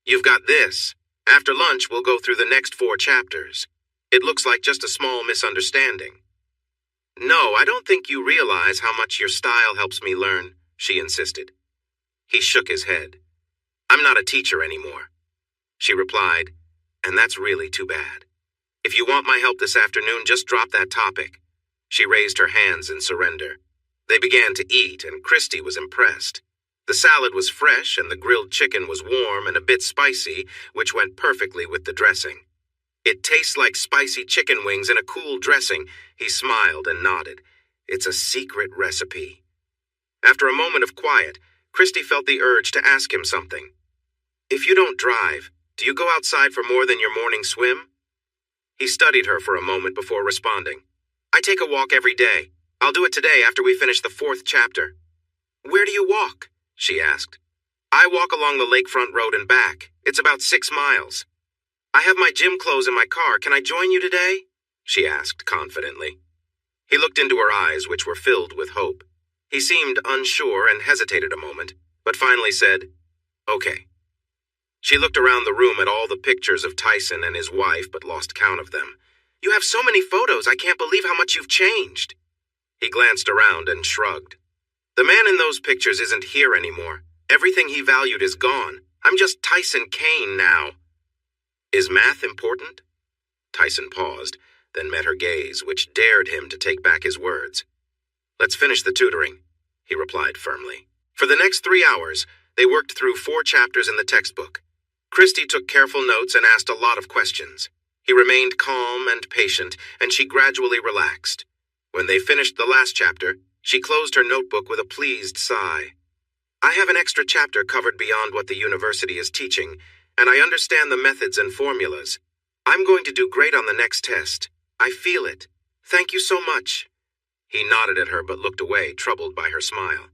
"You've got this. After lunch, we'll go through the next 4 chapters. It looks like just a small misunderstanding." "No, I don't think you realize how much your style helps me learn," she insisted. He shook his head. "I'm not a teacher anymore," she replied, "and that's really too bad. If you want my help this afternoon, just drop that topic." She raised her hands in surrender. They began to eat, and Christy was impressed. The salad was fresh, and the grilled chicken was warm and a bit spicy, which went perfectly with the dressing. "It tastes like spicy chicken wings in a cool dressing," he smiled and nodded. "It's a secret recipe." After a moment of quiet, Christy felt the urge to ask him something. "If you don't drive, do you go outside for more than your morning swim?" He studied her for a moment before responding. "I take a walk every day. I'll do it today after we finish the 4th chapter." "Where do you walk?" she asked. "I walk along the lakefront road and back. It's about 6 miles. I have my gym clothes in my car. Can I join you today?" she asked confidently. He looked into her eyes, which were filled with hope. He seemed unsure and hesitated a moment, but finally said, "Okay." She looked around the room at all the pictures of Tyson and his wife, but lost count of them. "You have so many photos, I can't believe how much you've changed." He glanced around and shrugged. "The man in those pictures isn't here anymore. Everything he valued is gone. I'm just Tyson Kane now." "Is math important?" Tyson paused, then met her gaze, which dared him to take back his words. "Let's finish the tutoring," he replied firmly. For the next 3 hours, they worked through 4 chapters in the textbook. Christy took careful notes and asked a lot of questions. He remained calm and patient, and she gradually relaxed. When they finished the last chapter, she closed her notebook with a pleased sigh. "I have an extra chapter covered beyond what the university is teaching, and I understand the methods and formulas. I'm going to do great on the next test. I feel it. Thank you so much." He nodded at her but looked away, troubled by her smile.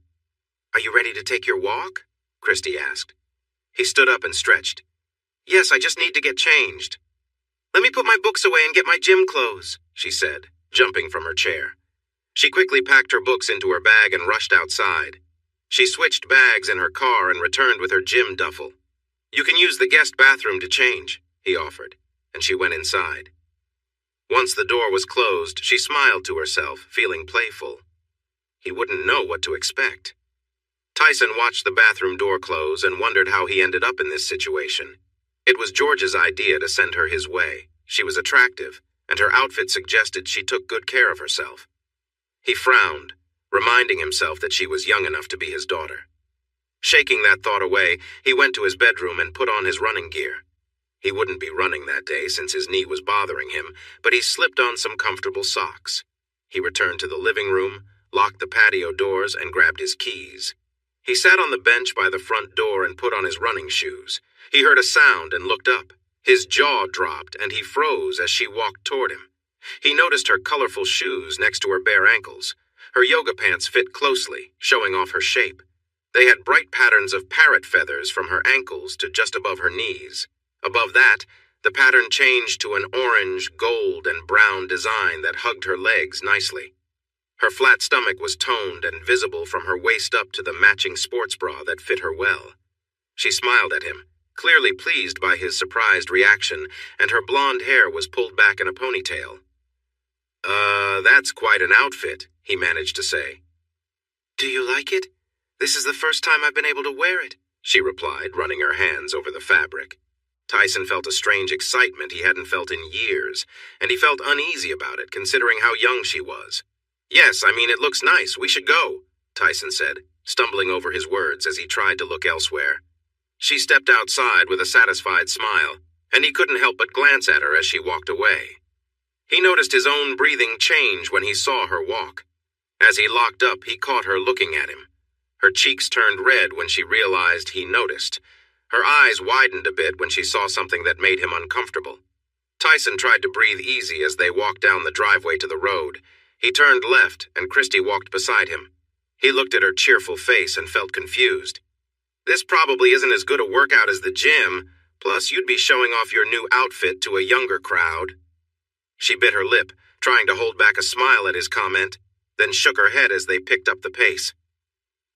"Are you ready to take your walk?" Christy asked. He stood up and stretched. "Yes, I just need to get changed." "Let me put my books away and get my gym clothes," she said, jumping from her chair. She quickly packed her books into her bag and rushed outside. She switched bags in her car and returned with her gym duffel. "You can use the guest bathroom to change," he offered, and she went inside. Once the door was closed, she smiled to herself, feeling playful. He wouldn't know what to expect. Tyson watched the bathroom door close and wondered how he ended up in this situation. It was George's idea to send her his way. She was attractive, and her outfit suggested she took good care of herself. He frowned, reminding himself that she was young enough to be his daughter. Shaking that thought away, he went to his bedroom and put on his running gear. He wouldn't be running that day since his knee was bothering him, but he slipped on some comfortable socks. He returned to the living room, locked the patio doors, and grabbed his keys. He sat on the bench by the front door and put on his running shoes. He heard a sound and looked up. His jaw dropped, and he froze as she walked toward him. He noticed her colorful shoes next to her bare ankles. Her yoga pants fit closely, showing off her shape. They had bright patterns of parrot feathers from her ankles to just above her knees. Above that, the pattern changed to an orange, gold, and brown design that hugged her legs nicely. Her flat stomach was toned and visible from her waist up to the matching sports bra that fit her well. She smiled at him, clearly pleased by his surprised reaction, and her blonde hair was pulled back in a ponytail. That's quite an outfit," he managed to say. "Do you like it? This is the first time I've been able to wear it," she replied, running her hands over the fabric. Tyson felt a strange excitement he hadn't felt in years, and he felt uneasy about it, considering how young she was. "Yes, I mean, it looks nice. We should go," Tyson said, stumbling over his words as he tried to look elsewhere. She stepped outside with a satisfied smile, and he couldn't help but glance at her as she walked away. He noticed his own breathing change when he saw her walk. As he locked up, he caught her looking at him. Her cheeks turned red when she realized he noticed. Her eyes widened a bit when she saw something that made him uncomfortable. Tyson tried to breathe easy as they walked down the driveway to the road. He turned left, and Christy walked beside him. He looked at her cheerful face and felt confused. "This probably isn't as good a workout as the gym, plus you'd be showing off your new outfit to a younger crowd." She bit her lip, trying to hold back a smile at his comment, then shook her head as they picked up the pace.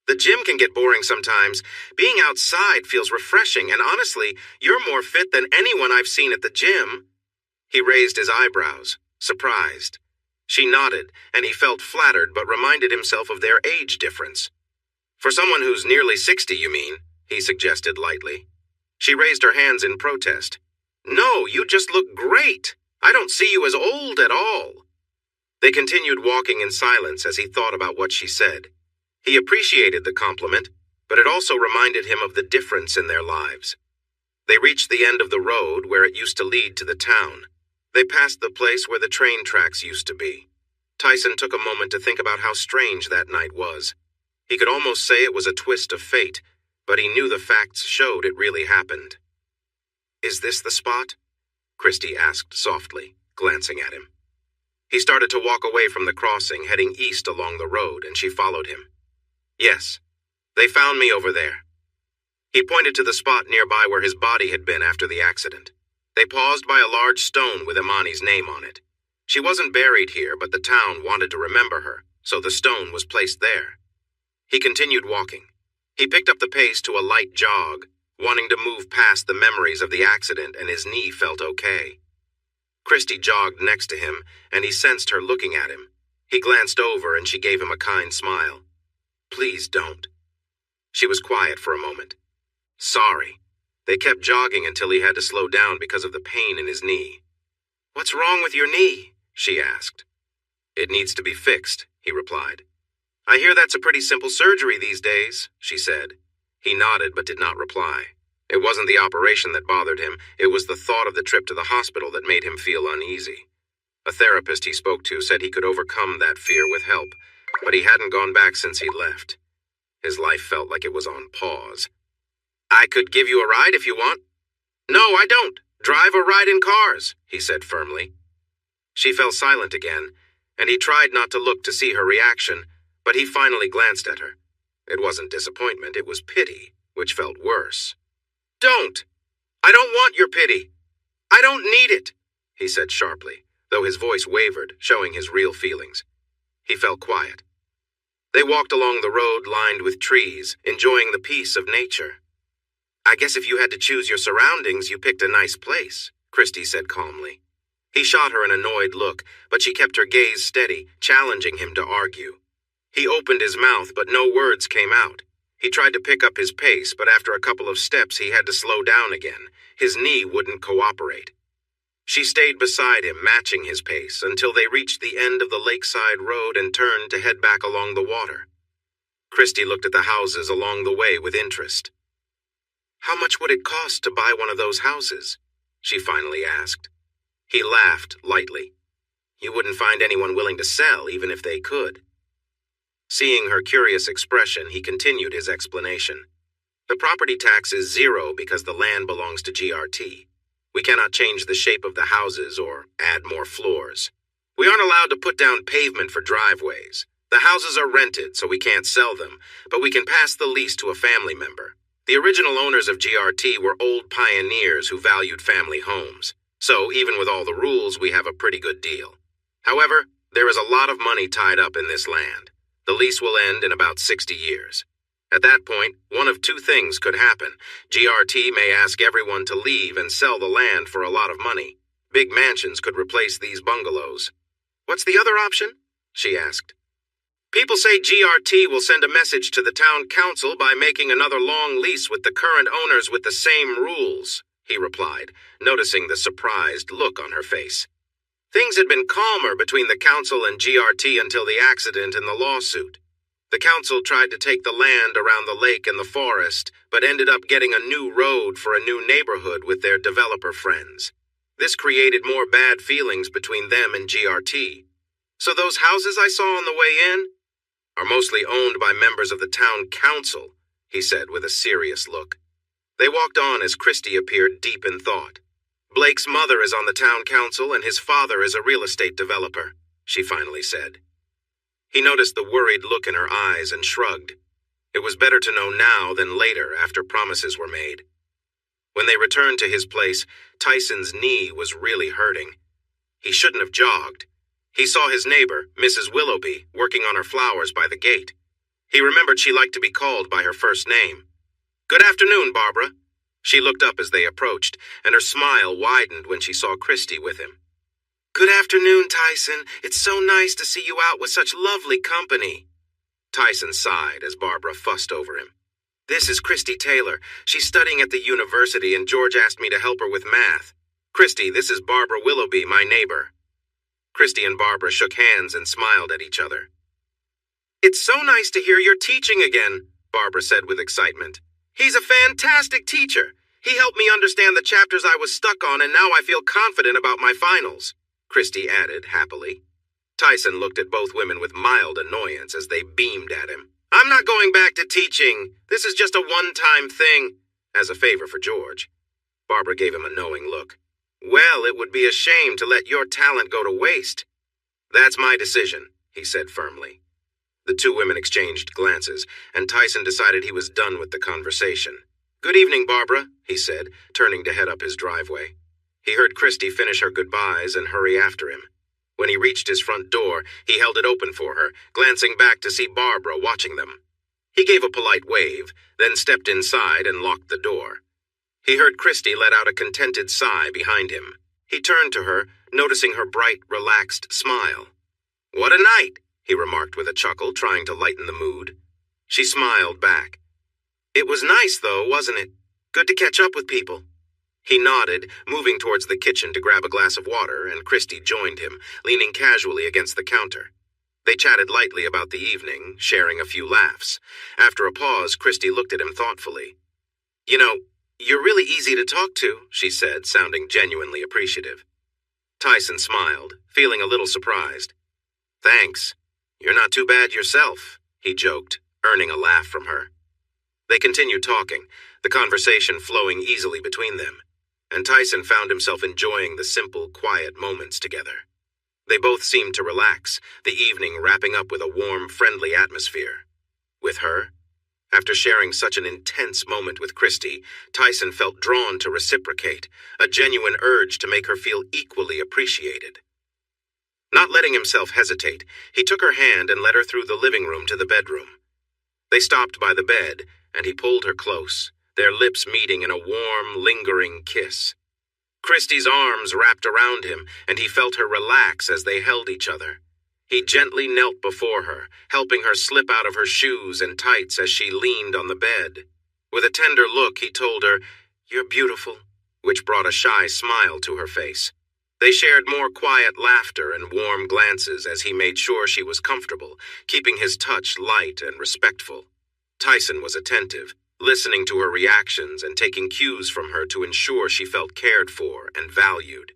"The gym can get boring sometimes. Being outside feels refreshing, and honestly, you're more fit than anyone I've seen at the gym." He raised his eyebrows, surprised. She nodded, and he felt flattered but reminded himself of their age difference. "For someone who's nearly 60, you mean?" he suggested lightly. She raised her hands in protest. "No, you just look great. I don't see you as old at all." They continued walking in silence as he thought about what she said. He appreciated the compliment, but it also reminded him of the difference in their lives. They reached the end of the road where it used to lead to the town. They passed the place where the train tracks used to be. Tyson took a moment to think about how strange that night was. He could almost say it was a twist of fate, but he knew the facts showed it really happened. "Is this the spot?" Christy asked softly, glancing at him. He started to walk away from the crossing, heading east along the road, and she followed him. "Yes, they found me over there." He pointed to the spot nearby where his body had been after the accident. They paused by a large stone with Imani's name on it. She wasn't buried here, but the town wanted to remember her, so the stone was placed there. He continued walking. He picked up the pace to a light jog, wanting to move past the memories of the accident, and his knee felt okay. Christy jogged next to him, and he sensed her looking at him. He glanced over, and she gave him a kind smile. "Please don't." She was quiet for a moment. "Sorry." They kept jogging until he had to slow down because of the pain in his knee. "What's wrong with your knee?" she asked. "It needs to be fixed," he replied. "I hear that's a pretty simple surgery these days," she said. He nodded but did not reply. It wasn't the operation that bothered him, it was the thought of the trip to the hospital that made him feel uneasy. A therapist he spoke to said he could overcome that fear with help, but he hadn't gone back since he'd left. His life felt like it was on pause. "I could give you a ride if you want." "No, I don't. Drive or ride in cars," he said firmly. She fell silent again, and he tried not to look to see her reaction, but he finally glanced at her. It wasn't disappointment, it was pity, which felt worse. "Don't! I don't want your pity. I don't need it," he said sharply, though his voice wavered, showing his real feelings. He felt quiet. They walked along the road lined with trees, enjoying the peace of nature. "I guess if you had to choose your surroundings, you picked a nice place," Christy said calmly. He shot her an annoyed look, but she kept her gaze steady, challenging him to argue. He opened his mouth, but no words came out. He tried to pick up his pace, but after a couple of steps he had to slow down again. His knee wouldn't cooperate. She stayed beside him, matching his pace, until they reached the end of the lakeside road and turned to head back along the water. Christy looked at the houses along the way with interest. "How much would it cost to buy one of those houses?" she finally asked. He laughed lightly. "You wouldn't find anyone willing to sell, even if they could." Seeing her curious expression, he continued his explanation. "The property tax is 0 because the land belongs to GRT. We cannot change the shape of the houses or add more floors. We aren't allowed to put down pavement for driveways. The houses are rented, so we can't sell them, but we can pass the lease to a family member. The original owners of GRT were old pioneers who valued family homes. So even with all the rules, we have a pretty good deal. However, there is a lot of money tied up in this land. The lease will end in about 60 years. At that point, one of two things could happen. GRT may ask everyone to leave and sell the land for a lot of money. Big mansions could replace these bungalows." "What's the other option?" she asked. "People say GRT will send a message to the town council by making another long lease with the current owners with the same rules," he replied, noticing the surprised look on her face. Things had been calmer between the council and GRT until the accident and the lawsuit. The council tried to take the land around the lake and the forest, but ended up getting a new road for a new neighborhood with their developer friends. This created more bad feelings between them and GRT. "So those houses I saw on the way in are mostly owned by members of the town council," he said with a serious look. They walked on as Christy appeared deep in thought. "Blake's mother is on the town council and his father is a real estate developer," she finally said. He noticed the worried look in her eyes and shrugged. It was better to know now than later after promises were made. When they returned to his place, Tyson's knee was really hurting. He shouldn't have jogged. He saw his neighbor, Mrs. Willoughby, working on her flowers by the gate. He remembered she liked to be called by her first name. "Good afternoon, Barbara." She looked up as they approached, and her smile widened when she saw Christy with him. "Good afternoon, Tyson. It's so nice to see you out with such lovely company." Tyson sighed as Barbara fussed over him. "This is Christy Taylor. She's studying at the university, and George asked me to help her with math. Christy, this is Barbara Willoughby, my neighbor." Christy and Barbara shook hands and smiled at each other. "It's so nice to hear you're teaching again," Barbara said with excitement. "He's a fantastic teacher. He helped me understand the chapters I was stuck on, and now I feel confident about my finals," Christy added happily. Tyson looked at both women with mild annoyance as they beamed at him. "I'm not going back to teaching. This is just a one-time thing," as a favor for George. Barbara gave him a knowing look. "Well, it would be a shame to let your talent go to waste." "That's my decision," he said firmly. The two women exchanged glances, and Tyson decided he was done with the conversation. "Good evening, Barbara," he said, turning to head up his driveway. He heard Christy finish her goodbyes and hurry after him. When he reached his front door, he held it open for her, glancing back to see Barbara watching them. He gave a polite wave, then stepped inside and locked the door. He heard Christy let out a contented sigh behind him. He turned to her, noticing her bright, relaxed smile. "What a night," he remarked with a chuckle, trying to lighten the mood. She smiled back. "It was nice, though, wasn't it? Good to catch up with people." He nodded, moving towards the kitchen to grab a glass of water, and Christy joined him, leaning casually against the counter. They chatted lightly about the evening, sharing a few laughs. After a pause, Christy looked at him thoughtfully. "You know, you're really easy to talk to," she said, sounding genuinely appreciative. Tyson smiled, feeling a little surprised. "Thanks. You're not too bad yourself," he joked, earning a laugh from her. They continued talking, the conversation flowing easily between them, and Tyson found himself enjoying the simple, quiet moments together. They both seemed to relax, the evening wrapping up with a warm, friendly atmosphere. With her, after sharing such an intense moment with Christy, Tyson felt drawn to reciprocate, a genuine urge to make her feel equally appreciated. Not letting himself hesitate, he took her hand and led her through the living room to the bedroom. They stopped by the bed, and he pulled her close, their lips meeting in a warm, lingering kiss. Christie's arms wrapped around him, and he felt her relax as they held each other. He gently knelt before her, helping her slip out of her shoes and tights as she leaned on the bed. With a tender look, he told her, "You're beautiful," which brought a shy smile to her face. They shared more quiet laughter and warm glances as he made sure she was comfortable, keeping his touch light and respectful. Tyson was attentive, listening to her reactions and taking cues from her to ensure she felt cared for and valued.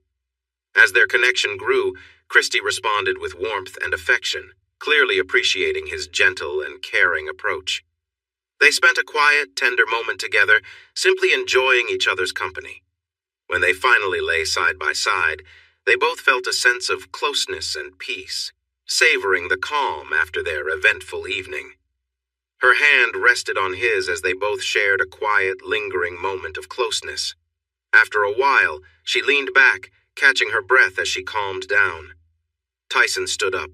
As their connection grew, Christie responded with warmth and affection, clearly appreciating his gentle and caring approach. They spent a quiet, tender moment together, simply enjoying each other's company. When they finally lay side by side, they both felt a sense of closeness and peace, savoring the calm after their eventful evening. Her hand rested on his as they both shared a quiet, lingering moment of closeness. After a while, she leaned back, catching her breath as she calmed down. Tyson stood up,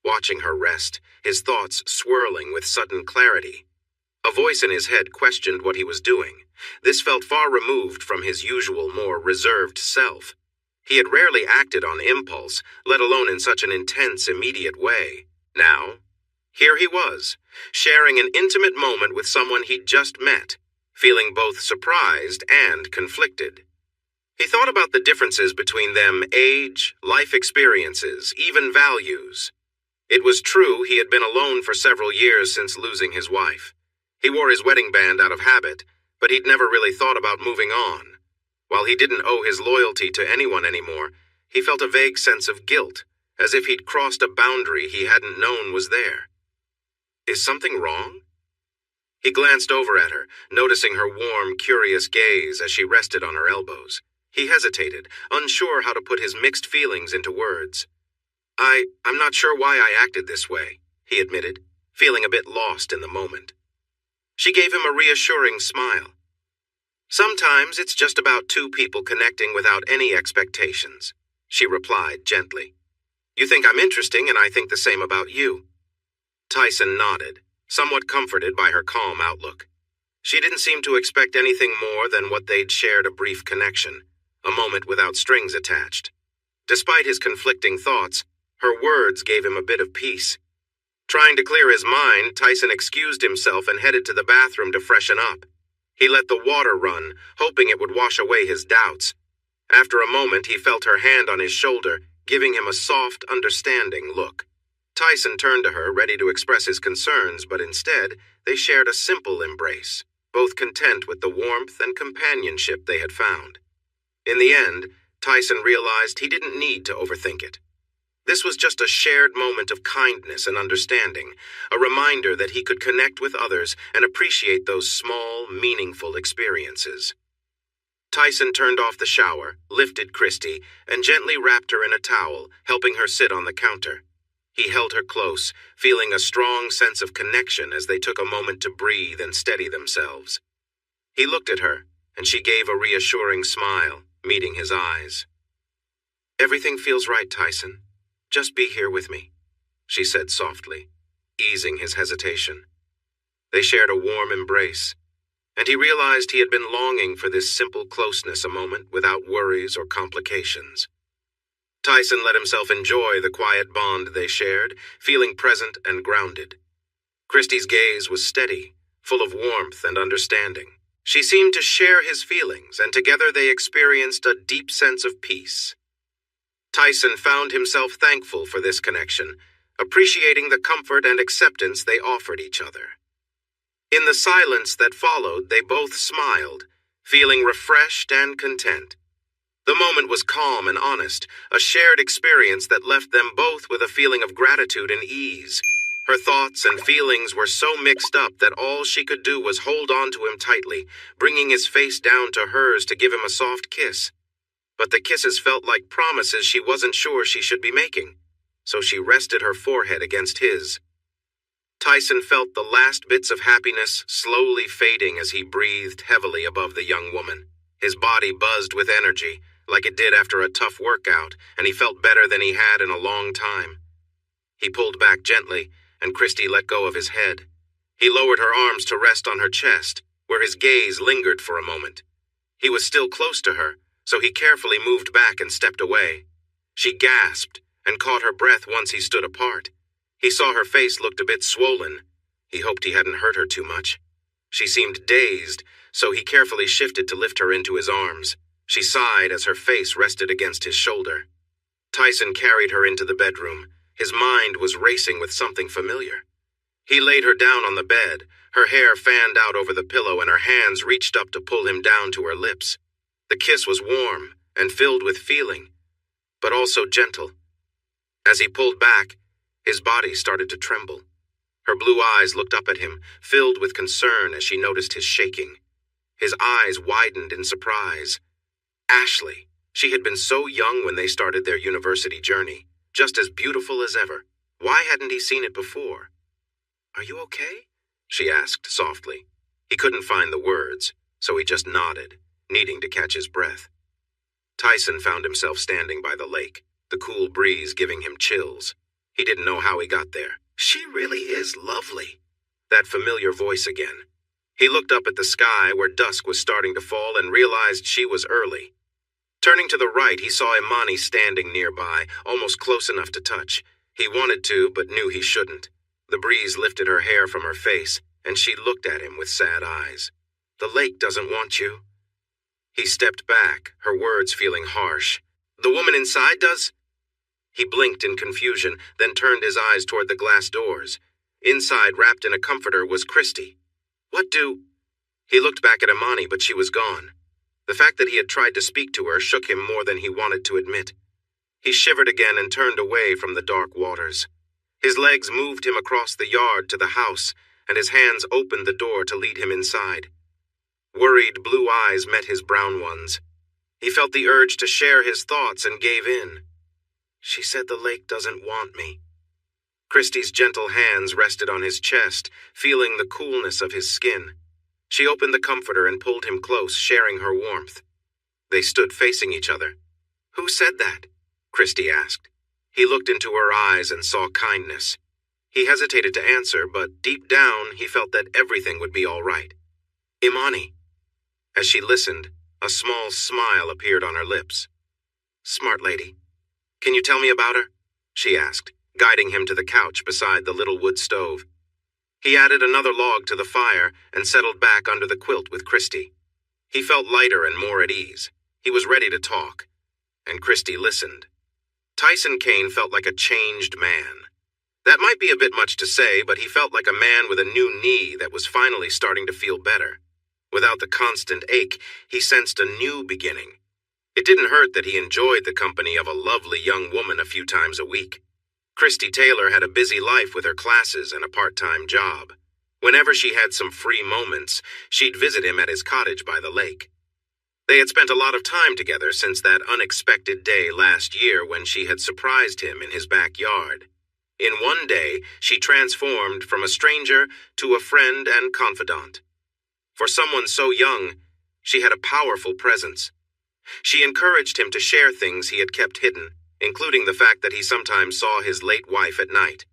watching her rest, his thoughts swirling with sudden clarity. A voice in his head questioned what he was doing. This felt far removed from his usual, more reserved self. He had rarely acted on impulse, let alone in such an intense, immediate way. Now, here he was, sharing an intimate moment with someone he'd just met, feeling both surprised and conflicted. He thought about the differences between them: age, life experiences, even values. It was true he had been alone for several years since losing his wife. He wore his wedding band out of habit, but he'd never really thought about moving on. While he didn't owe his loyalty to anyone anymore, he felt a vague sense of guilt, as if he'd crossed a boundary he hadn't known was there. Is something wrong? He glanced over at her, noticing her warm, curious gaze as she rested on her elbows. He hesitated, unsure how to put his mixed feelings into words. I'm not sure why I acted this way," he admitted, feeling a bit lost in the moment. She gave him a reassuring smile. "Sometimes it's just about two people connecting without any expectations," she replied gently. "You think I'm interesting, and I think the same about you." Tyson nodded, somewhat comforted by her calm outlook. She didn't seem to expect anything more than what they'd shared: a brief connection, a moment without strings attached. Despite his conflicting thoughts, her words gave him a bit of peace. Trying to clear his mind, Tyson excused himself and headed to the bathroom to freshen up. He let the water run, hoping it would wash away his doubts. After a moment, he felt her hand on his shoulder, giving him a soft, understanding look. Tyson turned to her, ready to express his concerns, but instead, they shared a simple embrace, both content with the warmth and companionship they had found. In the end, Tyson realized he didn't need to overthink it. This was just a shared moment of kindness and understanding, a reminder that he could connect with others and appreciate those small, meaningful experiences. Tyson turned off the shower, lifted Christie, and gently wrapped her in a towel, helping her sit on the counter. He held her close, feeling a strong sense of connection as they took a moment to breathe and steady themselves. He looked at her, and she gave a reassuring smile, meeting his eyes. "Everything feels right, Tyson. Just be here with me," she said softly, easing his hesitation. They shared a warm embrace, and he realized he had been longing for this simple closeness, a moment without worries or complications. Tyson let himself enjoy the quiet bond they shared, feeling present and grounded. Christie's gaze was steady, full of warmth and understanding. She seemed to share his feelings, and together they experienced a deep sense of peace. Tyson found himself thankful for this connection, appreciating the comfort and acceptance they offered each other. In the silence that followed, they both smiled, feeling refreshed and content. The moment was calm and honest, a shared experience that left them both with a feeling of gratitude and ease. Her thoughts and feelings were so mixed up that all she could do was hold on to him tightly, bringing his face down to hers to give him a soft kiss. But the kisses felt like promises she wasn't sure she should be making, so she rested her forehead against his. Tyson felt the last bits of happiness slowly fading as he breathed heavily above the young woman. His body buzzed with energy, like it did after a tough workout, and he felt better than he had in a long time. He pulled back gently, and Christy let go of his head. He lowered her arms to rest on her chest, where his gaze lingered for a moment. He was still close to her, so he carefully moved back and stepped away. She gasped and caught her breath once he stood apart. He saw her face looked a bit swollen. He hoped he hadn't hurt her too much. She seemed dazed, so he carefully shifted to lift her into his arms. She sighed as her face rested against his shoulder. Tyson carried her into the bedroom. His mind was racing with something familiar. He laid her down on the bed, her hair fanned out over the pillow and her hands reached up to pull him down to her lips. The kiss was warm and filled with feeling, but also gentle. As he pulled back, his body started to tremble. Her blue eyes looked up at him, filled with concern as she noticed his shaking. His eyes widened in surprise. Ashley. She had been so young when they started their university journey, just as beautiful as ever. Why hadn't he seen it before? "Are you okay?" she asked softly. He couldn't find the words, so he just nodded, needing to catch his breath. Tyson found himself standing by the lake, the cool breeze giving him chills. He didn't know how he got there. She really is lovely. That familiar voice again. He looked up at the sky where dusk was starting to fall and realized she was early. Turning to the right, he saw Imani standing nearby, almost close enough to touch. He wanted to, but knew he shouldn't. The breeze lifted her hair from her face, and she looked at him with sad eyes. "The lake doesn't want you." He stepped back, her words feeling harsh. "The woman inside does?" He blinked in confusion, then turned his eyes toward the glass doors. Inside, wrapped in a comforter, was Christy. "What do—" He looked back at Imani, but she was gone. The fact that he had tried to speak to her shook him more than he wanted to admit. He shivered again and turned away from the dark waters. His legs moved him across the yard to the house, and his hands opened the door to lead him inside. Worried blue eyes met his brown ones. He felt the urge to share his thoughts and gave in. "She said the lake doesn't want me." Christy's gentle hands rested on his chest, feeling the coolness of his skin. She opened the comforter and pulled him close, sharing her warmth. They stood facing each other. "Who said that?" Christy asked. He looked into her eyes and saw kindness. He hesitated to answer, but deep down he felt that everything would be all right. "Imani." As she listened, a small smile appeared on her lips. "Smart lady. Can you tell me about her?" she asked, guiding him to the couch beside the little wood stove. He added another log to the fire and settled back under the quilt with Christy. He felt lighter and more at ease. He was ready to talk, and Christy listened. Tyson Kane felt like a changed man. That might be a bit much to say, but he felt like a man with a new knee that was finally starting to feel better. Without the constant ache, he sensed a new beginning. It didn't hurt that he enjoyed the company of a lovely young woman a few times a week. Christy Taylor had a busy life with her classes and a part-time job. Whenever she had some free moments, she'd visit him at his cottage by the lake. They had spent a lot of time together since that unexpected day last year when she had surprised him in his backyard. In one day, she transformed from a stranger to a friend and confidant. For someone so young, she had a powerful presence. She encouraged him to share things he had kept hidden, including the fact that he sometimes saw his late wife at night.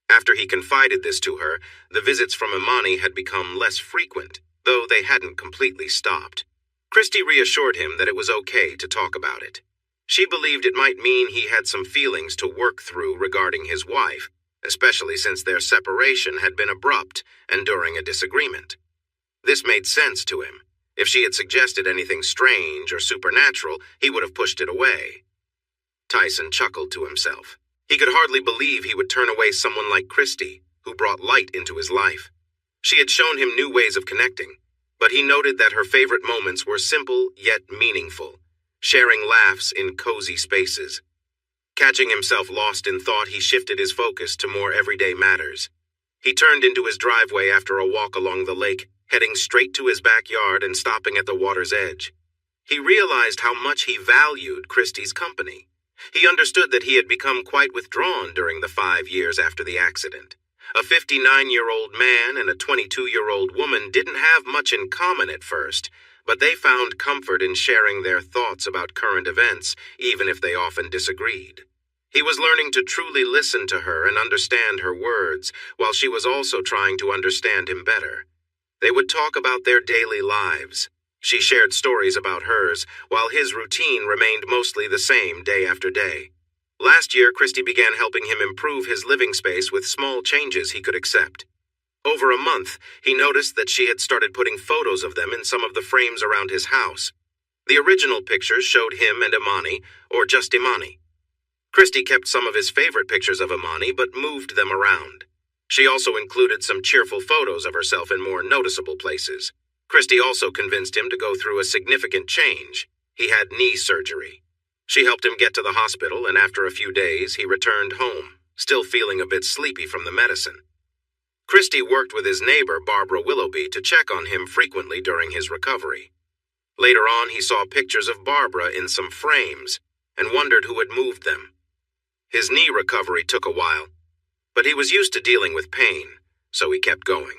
After he confided this to her, the visits from Imani had become less frequent, though they hadn't completely stopped. Christy reassured him that it was okay to talk about it. She believed it might mean he had some feelings to work through regarding his wife, especially since their separation had been abrupt and during a disagreement. This made sense to him. If she had suggested anything strange or supernatural, he would have pushed it away. Tyson chuckled to himself. He could hardly believe he would turn away someone like Christy, who brought light into his life. She had shown him new ways of connecting, but he noted that her favorite moments were simple yet meaningful, sharing laughs in cozy spaces. Catching himself lost in thought, he shifted his focus to more everyday matters. He turned into his driveway after a walk along the lake, heading straight to his backyard and stopping at the water's edge. He realized how much he valued Christy's company. He understood that he had become quite withdrawn during the 5 years after the accident. A 59-year-old man and a 22-year-old woman didn't have much in common at first, but they found comfort in sharing their thoughts about current events, even if they often disagreed. He was learning to truly listen to her and understand her words, while she was also trying to understand him better. They would talk about their daily lives. She shared stories about hers, while his routine remained mostly the same day after day. Last year, Christy began helping him improve his living space with small changes he could accept. Over a month, he noticed that she had started putting photos of them in some of the frames around his house. The original pictures showed him and Imani, or just Imani. Christy kept some of his favorite pictures of Imani, but moved them around. She also included some cheerful photos of herself in more noticeable places. Christy also convinced him to go through a significant change. He had knee surgery. She helped him get to the hospital, and after a few days, he returned home, still feeling a bit sleepy from the medicine. Christy worked with his neighbor, Barbara Willoughby, to check on him frequently during his recovery. Later on, he saw pictures of Barbara in some frames and wondered who had moved them. His knee recovery took a while, but he was used to dealing with pain, so he kept going.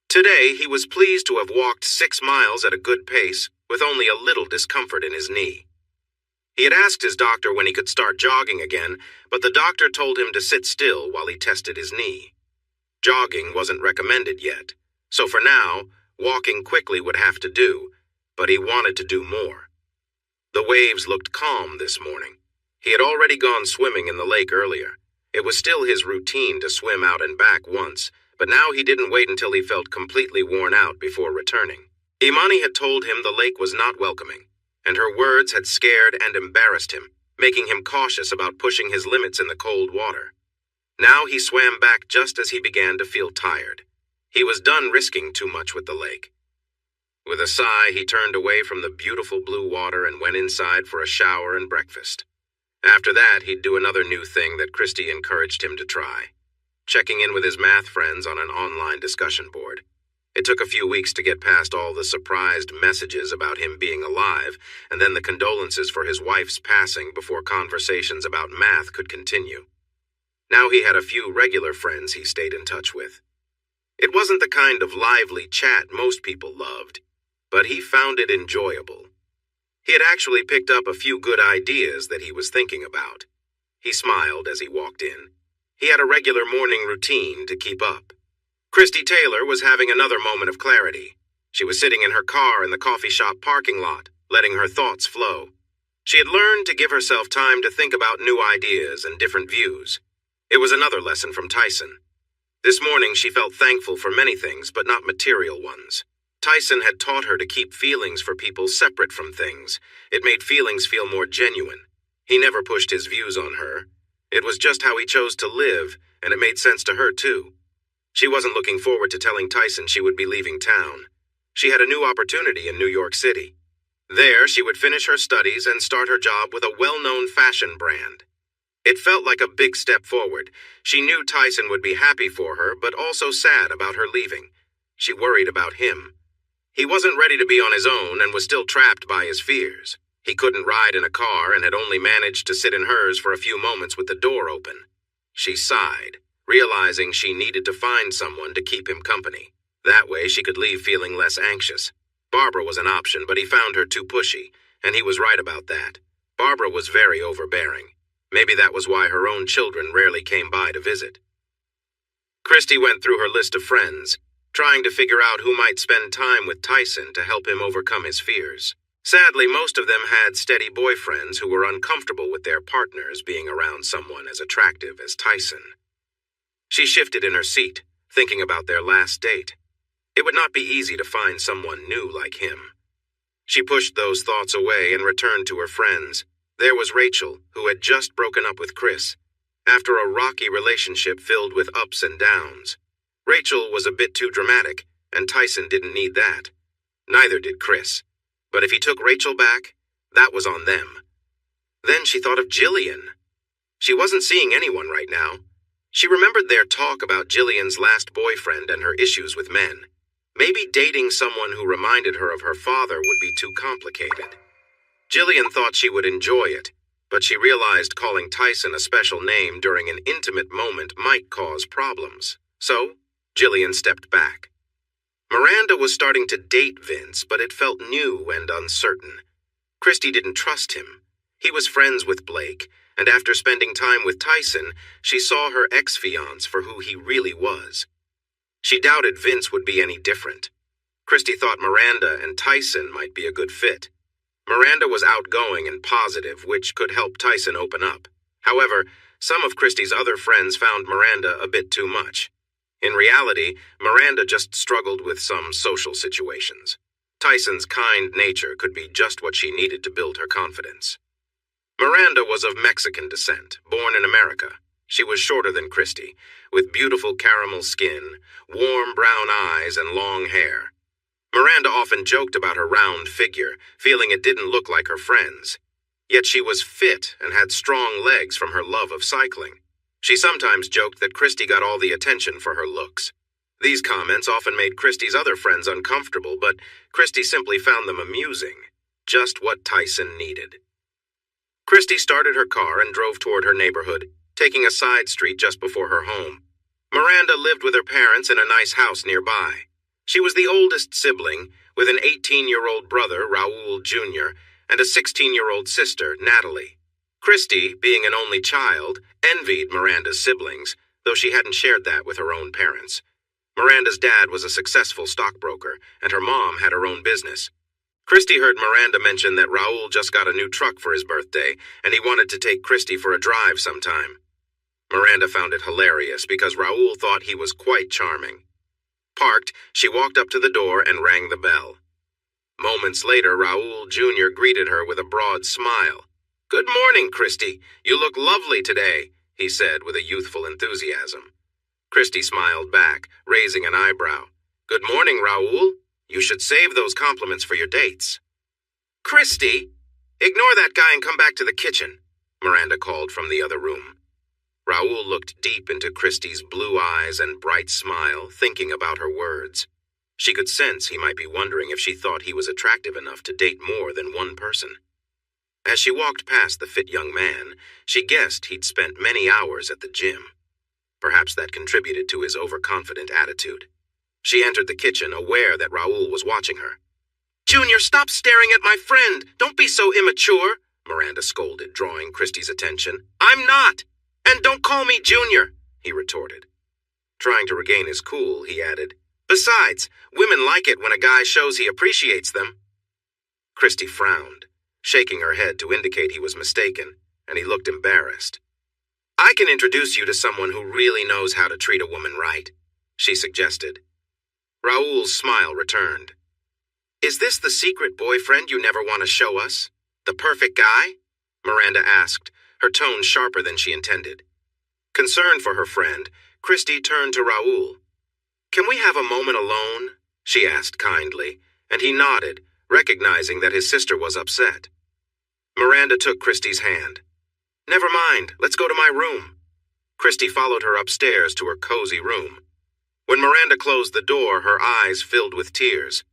Today, he was pleased to have walked 6 miles at a good pace with only a little discomfort in his knee. He had asked his doctor when he could start jogging again, but the doctor told him to sit still while he tested his knee. Jogging wasn't recommended yet, so for now, walking quickly would have to do, but he wanted to do more. The waves looked calm this morning. He had already gone swimming in the lake earlier. It was still his routine to swim out and back once, but now he didn't wait until he felt completely worn out before returning. Imani had told him the lake was not welcoming, and her words had scared and embarrassed him, making him cautious about pushing his limits in the cold water. Now he swam back just as he began to feel tired. He was done risking too much with the lake. With a sigh, he turned away from the beautiful blue water and went inside for a shower and breakfast. After that, he'd do another new thing that Christy encouraged him to try: checking in with his math friends on an online discussion board. It took a few weeks to get past all the surprised messages about him being alive, and then the condolences for his wife's passing before conversations about math could continue. Now he had a few regular friends he stayed in touch with. It wasn't the kind of lively chat most people loved, but he found it enjoyable. He had actually picked up a few good ideas that he was thinking about. He smiled as he walked in. He had a regular morning routine to keep up. Christy Taylor was having another moment of clarity. She was sitting in her car in the coffee shop parking lot, letting her thoughts flow. She had learned to give herself time to think about new ideas and different views. It was another lesson from Tyson. This morning she felt thankful for many things, but not material ones. Tyson had taught her to keep feelings for people separate from things. It made feelings feel more genuine. He never pushed his views on her. It was just how he chose to live, and it made sense to her too. She wasn't looking forward to telling Tyson she would be leaving town. She had a new opportunity in New York City. There, she would finish her studies and start her job with a well-known fashion brand. It felt like a big step forward. She knew Tyson would be happy for her, but also sad about her leaving. She worried about him. He wasn't ready to be on his own and was still trapped by his fears. He couldn't ride in a car and had only managed to sit in hers for a few moments with the door open. She sighed, realizing she needed to find someone to keep him company. That way she could leave feeling less anxious. Barbara was an option, but he found her too pushy, and he was right about that. Barbara was very overbearing. Maybe that was why her own children rarely came by to visit. Christy went through her list of friends, trying to figure out who might spend time with Tyson to help him overcome his fears. Sadly, most of them had steady boyfriends who were uncomfortable with their partners being around someone as attractive as Tyson. She shifted in her seat, thinking about their last date. It would not be easy to find someone new like him. She pushed those thoughts away and returned to her friends. There was Rachel, who had just broken up with Chris, after a rocky relationship filled with ups and downs. Rachel was a bit too dramatic, and Tyson didn't need that. Neither did Chris. But if he took Rachel back, that was on them. Then she thought of Jillian. She wasn't seeing anyone right now. She remembered their talk about Jillian's last boyfriend and her issues with men. Maybe dating someone who reminded her of her father would be too complicated. Jillian thought she would enjoy it, but she realized calling Tyson a special name during an intimate moment might cause problems. So, Jillian stepped back. Miranda was starting to date Vince, but it felt new and uncertain. Christy didn't trust him. He was friends with Blake, and after spending time with Tyson, she saw her ex-fiance for who he really was. She doubted Vince would be any different. Christy thought Miranda and Tyson might be a good fit. Miranda was outgoing and positive, which could help Tyson open up. However, some of Christy's other friends found Miranda a bit too much. In reality, Miranda just struggled with some social situations. Tyson's kind nature could be just what she needed to build her confidence. Miranda was of Mexican descent, born in America. She was shorter than Christy, with beautiful caramel skin, warm brown eyes, and long hair. Miranda often joked about her round figure, feeling it didn't look like her friends. Yet she was fit and had strong legs from her love of cycling. She sometimes joked that Christy got all the attention for her looks. These comments often made Christy's other friends uncomfortable, but Christy simply found them amusing, just what Tyson needed. Christy started her car and drove toward her neighborhood, taking a side street just before her home. Miranda lived with her parents in a nice house nearby. She was the oldest sibling, with an 18-year-old brother, Raul Jr., and a 16-year-old sister, Natalie. Christy, being an only child, envied Miranda's siblings, though she hadn't shared that with her own parents. Miranda's dad was a successful stockbroker, and her mom had her own business. Christy heard Miranda mention that Raul just got a new truck for his birthday, and he wanted to take Christy for a drive sometime. Miranda found it hilarious because Raul thought he was quite charming. Parked, she walked up to the door and rang the bell. Moments later, Raul Jr. greeted her with a broad smile. "Good morning, Christy. You look lovely today," he said with a youthful enthusiasm. Christy smiled back, raising an eyebrow. "Good morning, Raul. You should save those compliments for your dates." "Christy, ignore that guy and come back to the kitchen," Miranda called from the other room. Raul looked deep into Christy's blue eyes and bright smile, thinking about her words. She could sense he might be wondering if she thought he was attractive enough to date more than one person. As she walked past the fit young man, she guessed he'd spent many hours at the gym. Perhaps that contributed to his overconfident attitude. She entered the kitchen, aware that Raul was watching her. "Junior, stop staring at my friend! Don't be so immature!" Miranda scolded, drawing Christy's attention. "I'm not! And don't call me Junior!" he retorted. Trying to regain his cool, he added, "Besides, women like it when a guy shows he appreciates them." Christy frowned, shaking her head to indicate he was mistaken, and he looked embarrassed. "I can introduce you to someone who really knows how to treat a woman right," she suggested. Raul's smile returned. "Is this the secret boyfriend you never want to show us? The perfect guy?" Miranda asked, her tone sharper than she intended. Concerned for her friend, Christy turned to Raul. "Can we have a moment alone?" she asked kindly, and he nodded, recognizing that his sister was upset. Miranda took Christy's hand. "Never mind, let's go to my room." Christy followed her upstairs to her cozy room. When Miranda closed the door, her eyes filled with tears.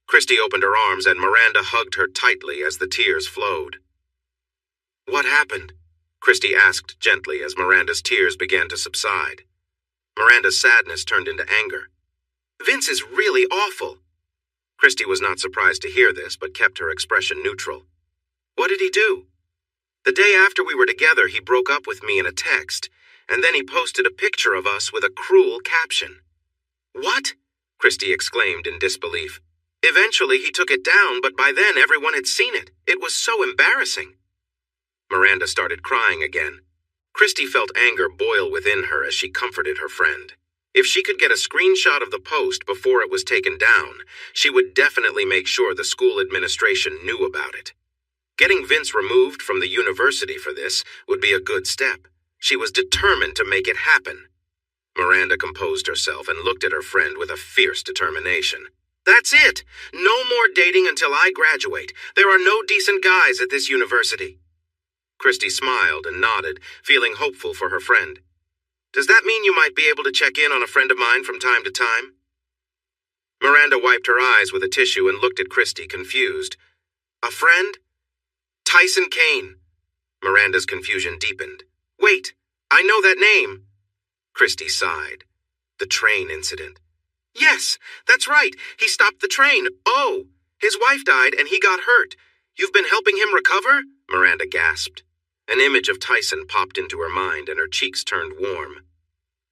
Christy opened her arms and Miranda hugged her tightly as the tears flowed. "What happened?" Christy asked gently as Miranda's tears began to subside. Miranda's sadness turned into anger. "Vince is really awful." Christy was not surprised to hear this, but kept her expression neutral. "What did he do?" "The day after we were together, he broke up with me in a text, and then he posted a picture of us with a cruel caption." "What?" Christy exclaimed in disbelief. "Eventually he took it down, but by then everyone had seen it. It was so embarrassing." Miranda started crying again. Christy felt anger boil within her as she comforted her friend. If she could get a screenshot of the post before it was taken down, she would definitely make sure the school administration knew about it. Getting Vince removed from the university for this would be a good step. She was determined to make it happen. Miranda composed herself and looked at her friend with a fierce determination. "That's it! No more dating until I graduate. There are no decent guys at this university." Christy smiled and nodded, feeling hopeful for her friend. "Does that mean you might be able to check in on a friend of mine from time to time?" Miranda wiped her eyes with a tissue and looked at Christy, confused. "A friend?" "Tyson Kane." Miranda's confusion deepened. "Wait, I know that name." Christy sighed. The train incident. Yes, that's right. He stopped the train. Oh, his wife died and he got hurt. You've been helping him recover? Miranda gasped. An image of Tyson popped into her mind and her cheeks turned warm.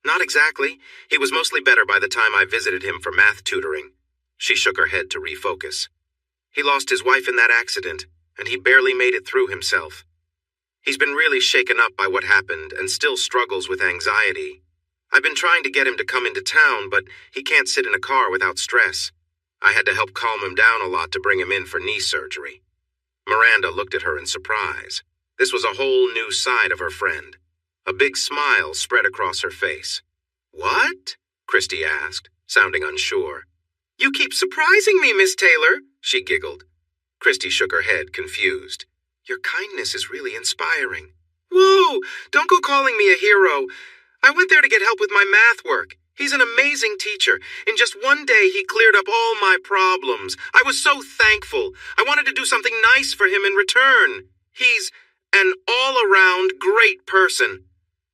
Not exactly. He was mostly better by the time I visited him for math tutoring. She shook her head to refocus. He lost his wife in that accident, and he barely made it through himself. He's been really shaken up by what happened and still struggles with anxiety. I've been trying to get him to come into town, but he can't sit in a car without stress. I had to help calm him down a lot to bring him in for knee surgery. Miranda looked at her in surprise. This was a whole new side of her friend. A big smile spread across her face. What? Christy asked, sounding unsure. You keep surprising me, Miss Taylor, she giggled. Christy shook her head, confused. Your kindness is really inspiring. Whoa, don't go calling me a hero. I went there to get help with my math work. He's an amazing teacher. In just one day, he cleared up all my problems. I was so thankful. I wanted to do something nice for him in return. He's an all-around great person.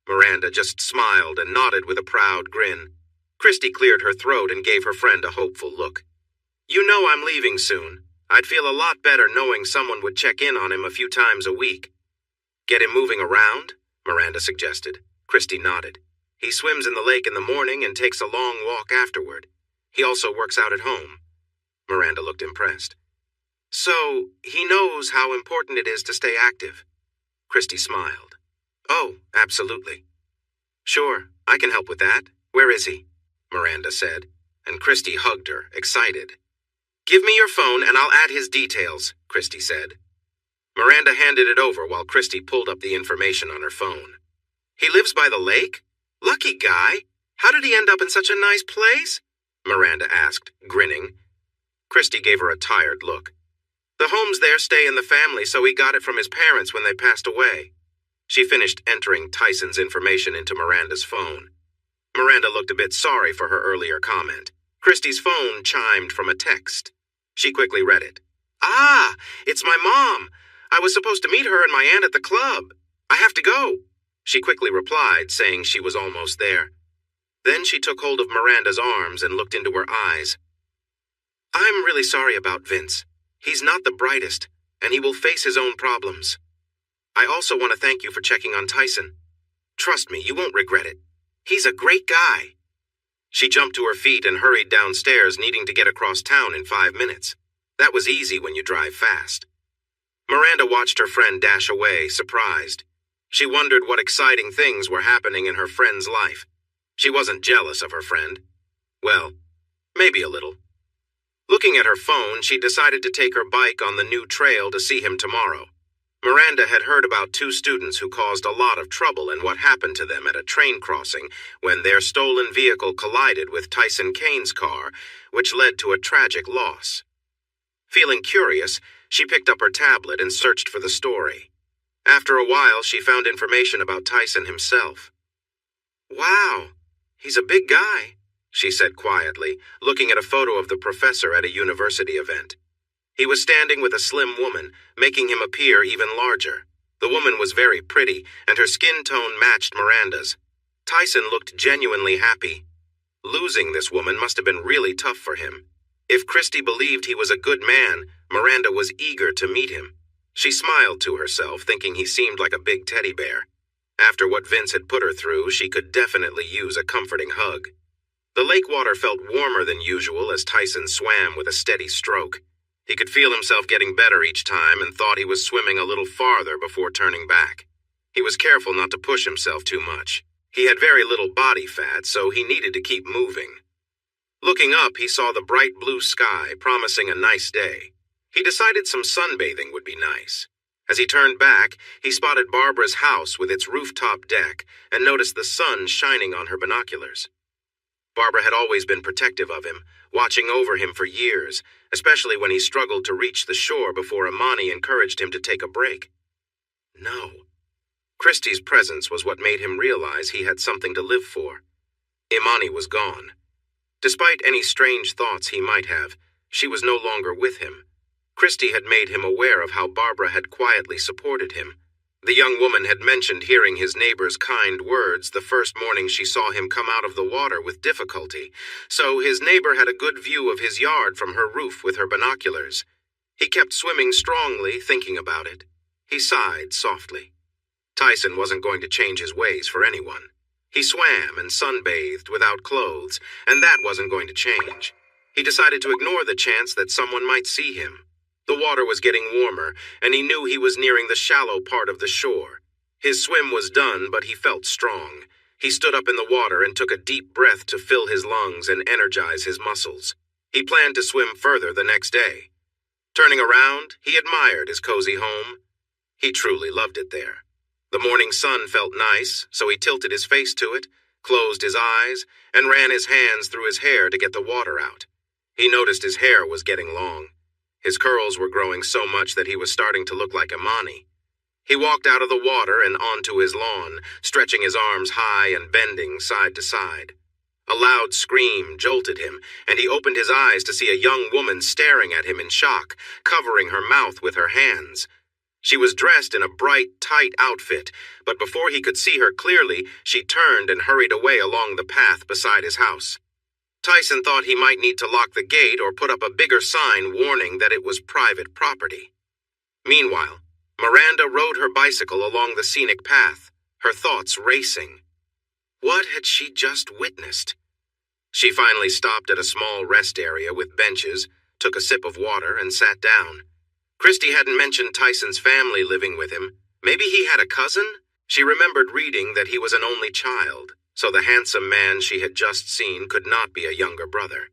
Miranda just smiled and nodded with a proud grin. Christy cleared her throat and gave her friend a hopeful look. You know I'm leaving soon. I'd feel a lot better knowing someone would check in on him a few times a week. Get him moving around? Miranda suggested. Christy nodded. He swims in the lake in the morning and takes a long walk afterward. He also works out at home. Miranda looked impressed. So, he knows how important it is to stay active. Christy smiled. Oh, absolutely. Sure, I can help with that. Where is he? Miranda said, and Christy hugged her, excited. Give me your phone and I'll add his details, Christy said. Miranda handed it over while Christy pulled up the information on her phone. He lives by the lake? Lucky guy. How did he end up in such a nice place? Miranda asked, grinning. Christy gave her a tired look. The homes there stay in the family, so he got it from his parents when they passed away. She finished entering Tyson's information into Miranda's phone. Miranda looked a bit sorry for her earlier comment. Christy's phone chimed from a text. She quickly read it. Ah, it's my mom. I was supposed to meet her and my aunt at the club. I have to go. She quickly replied, saying she was almost there. Then she took hold of Miranda's arms and looked into her eyes. I'm really sorry about Vince. He's not the brightest, and he will face his own problems. I also want to thank you for checking on Tyson. Trust me, you won't regret it. He's a great guy. She jumped to her feet and hurried downstairs, needing to get across town in 5 minutes. That was easy when you drive fast. Miranda watched her friend dash away, surprised. She wondered what exciting things were happening in her friend's life. She wasn't jealous of her friend. Well, maybe a little. Looking at her phone, she decided to take her bike on the new trail to see him tomorrow. Miranda had heard about 2 students who caused a lot of trouble and what happened to them at a train crossing when their stolen vehicle collided with Tyson Kane's car, which led to a tragic loss. Feeling curious, she picked up her tablet and searched for the story. After a while, she found information about Tyson himself. Wow, he's a big guy, she said quietly, looking at a photo of the professor at a university event. He was standing with a slim woman, making him appear even larger. The woman was very pretty, and her skin tone matched Miranda's. Tyson looked genuinely happy. Losing this woman must have been really tough for him. If Christy believed he was a good man, Miranda was eager to meet him. She smiled to herself, thinking he seemed like a big teddy bear. After what Vince had put her through, she could definitely use a comforting hug. The lake water felt warmer than usual as Tyson swam with a steady stroke. He could feel himself getting better each time and thought he was swimming a little farther before turning back. He was careful not to push himself too much. He had very little body fat, so he needed to keep moving. Looking up, he saw the bright blue sky, promising a nice day. He decided some sunbathing would be nice. As he turned back, he spotted Barbara's house with its rooftop deck and noticed the sun shining on her binoculars. Barbara had always been protective of him, watching over him for years, especially when he struggled to reach the shore before Imani encouraged him to take a break. No. Christy's presence was what made him realize he had something to live for. Imani was gone. Despite any strange thoughts he might have, she was no longer with him. Christy had made him aware of how Barbara had quietly supported him. The young woman had mentioned hearing his neighbor's kind words the first morning she saw him come out of the water with difficulty, so his neighbor had a good view of his yard from her roof with her binoculars. He kept swimming strongly, thinking about it. He sighed softly. Tyson wasn't going to change his ways for anyone. He swam and sunbathed without clothes, and that wasn't going to change. He decided to ignore the chance that someone might see him. The water was getting warmer, and he knew he was nearing the shallow part of the shore. His swim was done, but he felt strong. He stood up in the water and took a deep breath to fill his lungs and energize his muscles. He planned to swim further the next day. Turning around, he admired his cozy home. He truly loved it there. The morning sun felt nice, so he tilted his face to it, closed his eyes, and ran his hands through his hair to get the water out. He noticed his hair was getting long. His curls were growing so much that he was starting to look like Imani. He walked out of the water and onto his lawn, stretching his arms high and bending side to side. A loud scream jolted him, and he opened his eyes to see a young woman staring at him in shock, covering her mouth with her hands. She was dressed in a bright, tight outfit, but before he could see her clearly, she turned and hurried away along the path beside his house. Tyson thought he might need to lock the gate or put up a bigger sign warning that it was private property. Meanwhile, Miranda rode her bicycle along the scenic path, her thoughts racing. What had she just witnessed? She finally stopped at a small rest area with benches, took a sip of water, and sat down. Christy hadn't mentioned Tyson's family living with him. Maybe he had a cousin? She remembered reading that he was an only child, so the handsome man she had just seen could not be a younger brother.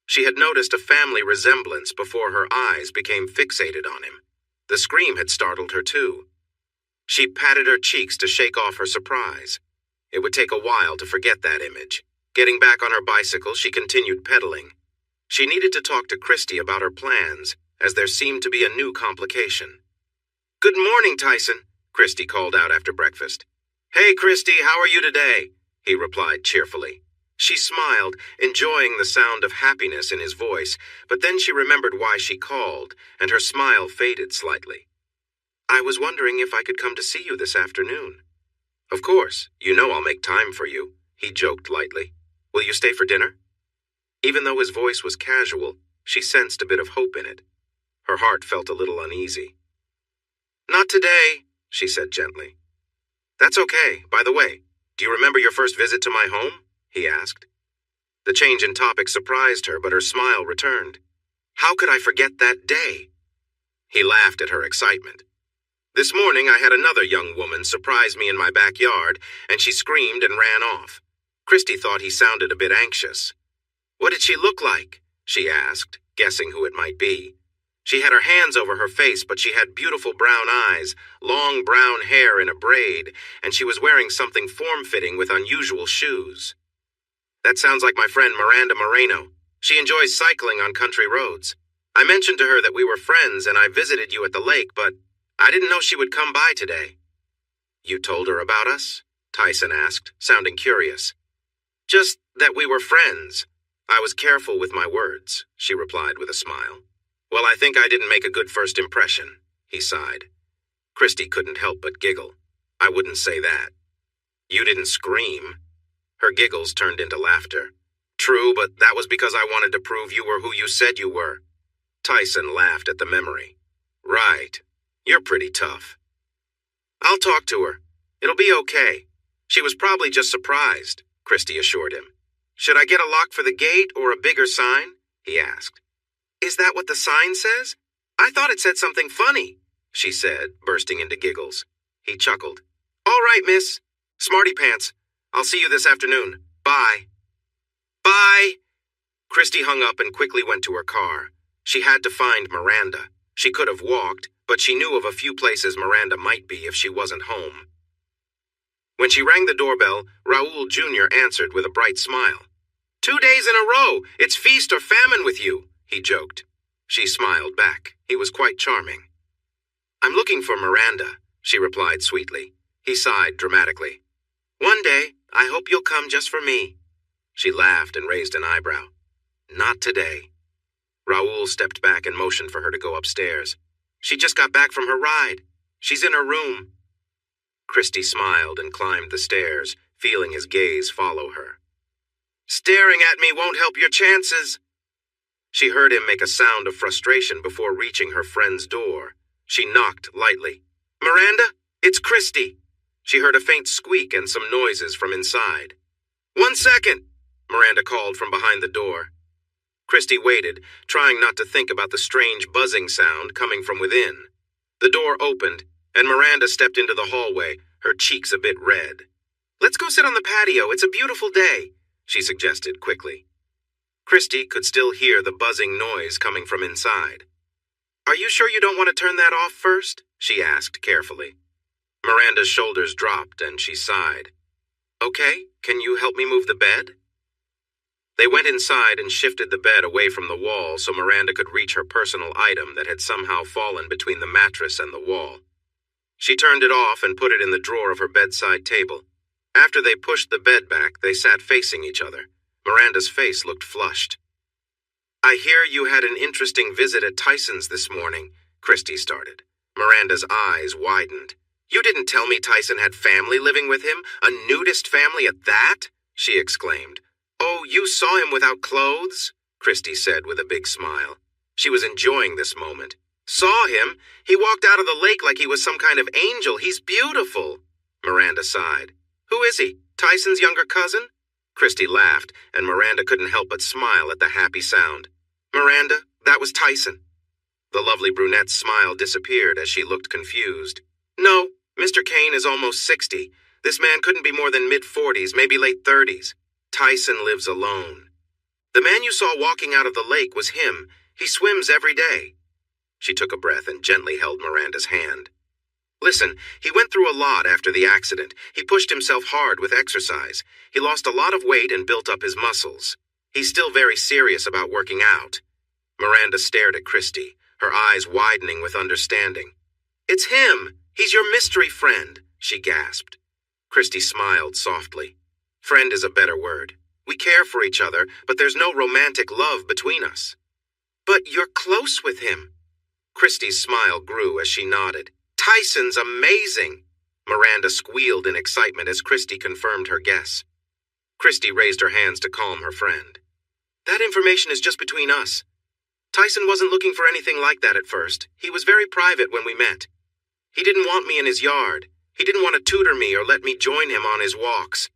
She had noticed a family resemblance before her eyes became fixated on him. The scream had startled her too. She patted her cheeks to shake off her surprise. It would take a while to forget that image. Getting back on her bicycle, she continued pedaling. She needed to talk to Christy about her plans, as there seemed to be a new complication. "Good morning, Tyson," Christy called out after breakfast. "Hey, Christy, how are you today?" he replied cheerfully. She smiled, enjoying the sound of happiness in his voice, but then she remembered why she called, and her smile faded slightly. "I was wondering if I could come to see you this afternoon." "Of course, you know I'll make time for you," he joked lightly. "Will you stay for dinner?" Even though his voice was casual, she sensed a bit of hope in it. Her heart felt a little uneasy. "Not today," she said gently. "That's okay. By the way, do you remember your first visit to my home?" he asked. The change in topic surprised her, but her smile returned. "How could I forget that day?" He laughed at her excitement. "This morning I had another young woman surprise me in my backyard, and she screamed and ran off." Christy thought he sounded a bit anxious. "What did she look like?" she asked, guessing who it might be. She had her hands over her face, but she had beautiful brown eyes, long brown hair in a braid, and she was wearing something form-fitting with unusual shoes. "That sounds like my friend Miranda Moreno. She enjoys cycling on country roads. I mentioned to her that we were friends and I visited you at the lake, but I didn't know she would come by today." "You told her about us?" Tyson asked, sounding curious. "Just that we were friends. I was careful with my words," she replied with a smile. "Well, I think I didn't make a good first impression," he sighed. Christy couldn't help but giggle. "I wouldn't say that." "You didn't scream." Her giggles turned into laughter. "True, but that was because I wanted to prove you were who you said you were." Tyson laughed at the memory. "Right. You're pretty tough." "I'll talk to her. It'll be okay. She was probably just surprised," Christy assured him. "Should I get a lock for the gate or a bigger sign?" he asked. "Is that what the sign says? I thought it said something funny," she said, bursting into giggles. He chuckled. "All right, miss. Smarty pants. I'll see you this afternoon. Bye." "Bye." Christy hung up and quickly went to her car. She had to find Miranda. She could have walked, but she knew of a few places Miranda might be if she wasn't home. When she rang the doorbell, Raoul Jr. answered with a bright smile. "2 days in a row! It's feast or famine with you," he joked. She smiled back. He was quite charming. "I'm looking for Miranda," she replied sweetly. He sighed dramatically. "One day, I hope you'll come just for me." She laughed and raised an eyebrow. "Not today." Raoul stepped back and motioned for her to go upstairs. "She just got back from her ride. She's in her room." Christy smiled and climbed the stairs, feeling his gaze follow her. "Staring at me won't help your chances." She heard him make a sound of frustration before reaching her friend's door. She knocked lightly. "Miranda, it's Christy." She heard a faint squeak and some noises from inside. "1 second," Miranda called from behind the door. Christy waited, trying not to think about the strange buzzing sound coming from within. The door opened, and Miranda stepped into the hallway, her cheeks a bit red. "Let's go sit on the patio. It's a beautiful day," she suggested quickly. Christy could still hear the buzzing noise coming from inside. "Are you sure you don't want to turn that off first?" she asked carefully. Miranda's shoulders dropped and she sighed. "Okay, can you help me move the bed?" They went inside and shifted the bed away from the wall so Miranda could reach her personal item that had somehow fallen between the mattress and the wall. She turned it off and put it in the drawer of her bedside table. After they pushed the bed back, they sat facing each other. Miranda's face looked flushed. "I hear you had an interesting visit at Tyson's this morning," Christy started. Miranda's eyes widened. "You didn't tell me Tyson had family living with him? A nudist family at that?" she exclaimed. "Oh, you saw him without clothes?" Christy said with a big smile. She was enjoying this moment. "Saw him? He walked out of the lake like he was some kind of angel. He's beautiful." Miranda sighed. "Who is he? Tyson's younger cousin?" Christy laughed, and Miranda couldn't help but smile at the happy sound. "Miranda, that was Tyson." The lovely brunette's smile disappeared as she looked confused. "No, Mr. Kane is almost 60. This man couldn't be more than mid-40s, maybe late 30s. Tyson lives alone. The man you saw walking out of the lake was him. He swims every day." She took a breath and gently held Miranda's hand. "Listen, he went through a lot after the accident. He pushed himself hard with exercise. He lost a lot of weight and built up his muscles. He's still very serious about working out." Miranda stared at Christy, her eyes widening with understanding. "It's him! He's your mystery friend," she gasped. Christy smiled softly. "Friend is a better word. We care for each other, but there's no romantic love between us." "But you're close with him." Christy's smile grew as she nodded. "Tyson's amazing." Miranda squealed in excitement as Christy confirmed her guess. Christy raised her hands to calm her friend. "That information is just between us. Tyson wasn't looking for anything like that at first. He was very private when we met. He didn't want me in his yard. He didn't want to tutor me or let me join him on his walks.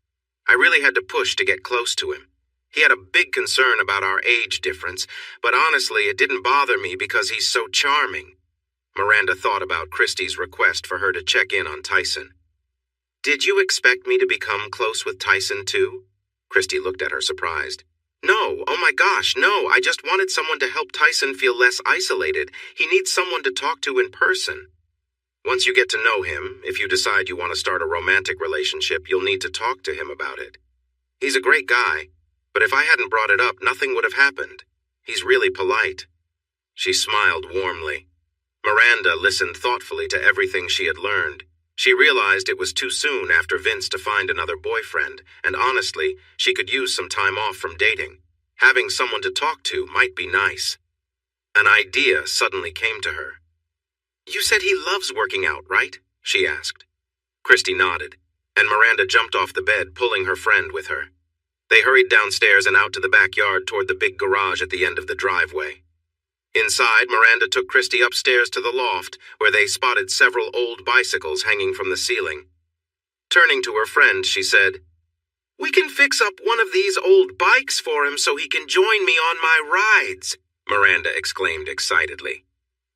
I really had to push to get close to him. He had a big concern about our age difference, but honestly, it didn't bother me because he's so charming." Miranda thought about Christy's request for her to check in on Tyson. "Did you expect me to become close with Tyson too?" Christy looked at her surprised. "No, oh my gosh, no, I just wanted someone to help Tyson feel less isolated. He needs someone to talk to in person. Once you get to know him, if you decide you want to start a romantic relationship, you'll need to talk to him about it. He's a great guy, but if I hadn't brought it up, nothing would have happened. He's really polite." She smiled warmly. Miranda listened thoughtfully to everything she had learned. She realized it was too soon after Vince to find another boyfriend, and honestly, she could use some time off from dating. Having someone to talk to might be nice. An idea suddenly came to her. "You said he loves working out, right?" she asked. Christy nodded, and Miranda jumped off the bed, pulling her friend with her. They hurried downstairs and out to the backyard toward the big garage at the end of the driveway. Inside, Miranda took Christy upstairs to the loft, where they spotted several old bicycles hanging from the ceiling. Turning to her friend, she said, "We can fix up one of these old bikes for him so he can join me on my rides," Miranda exclaimed excitedly.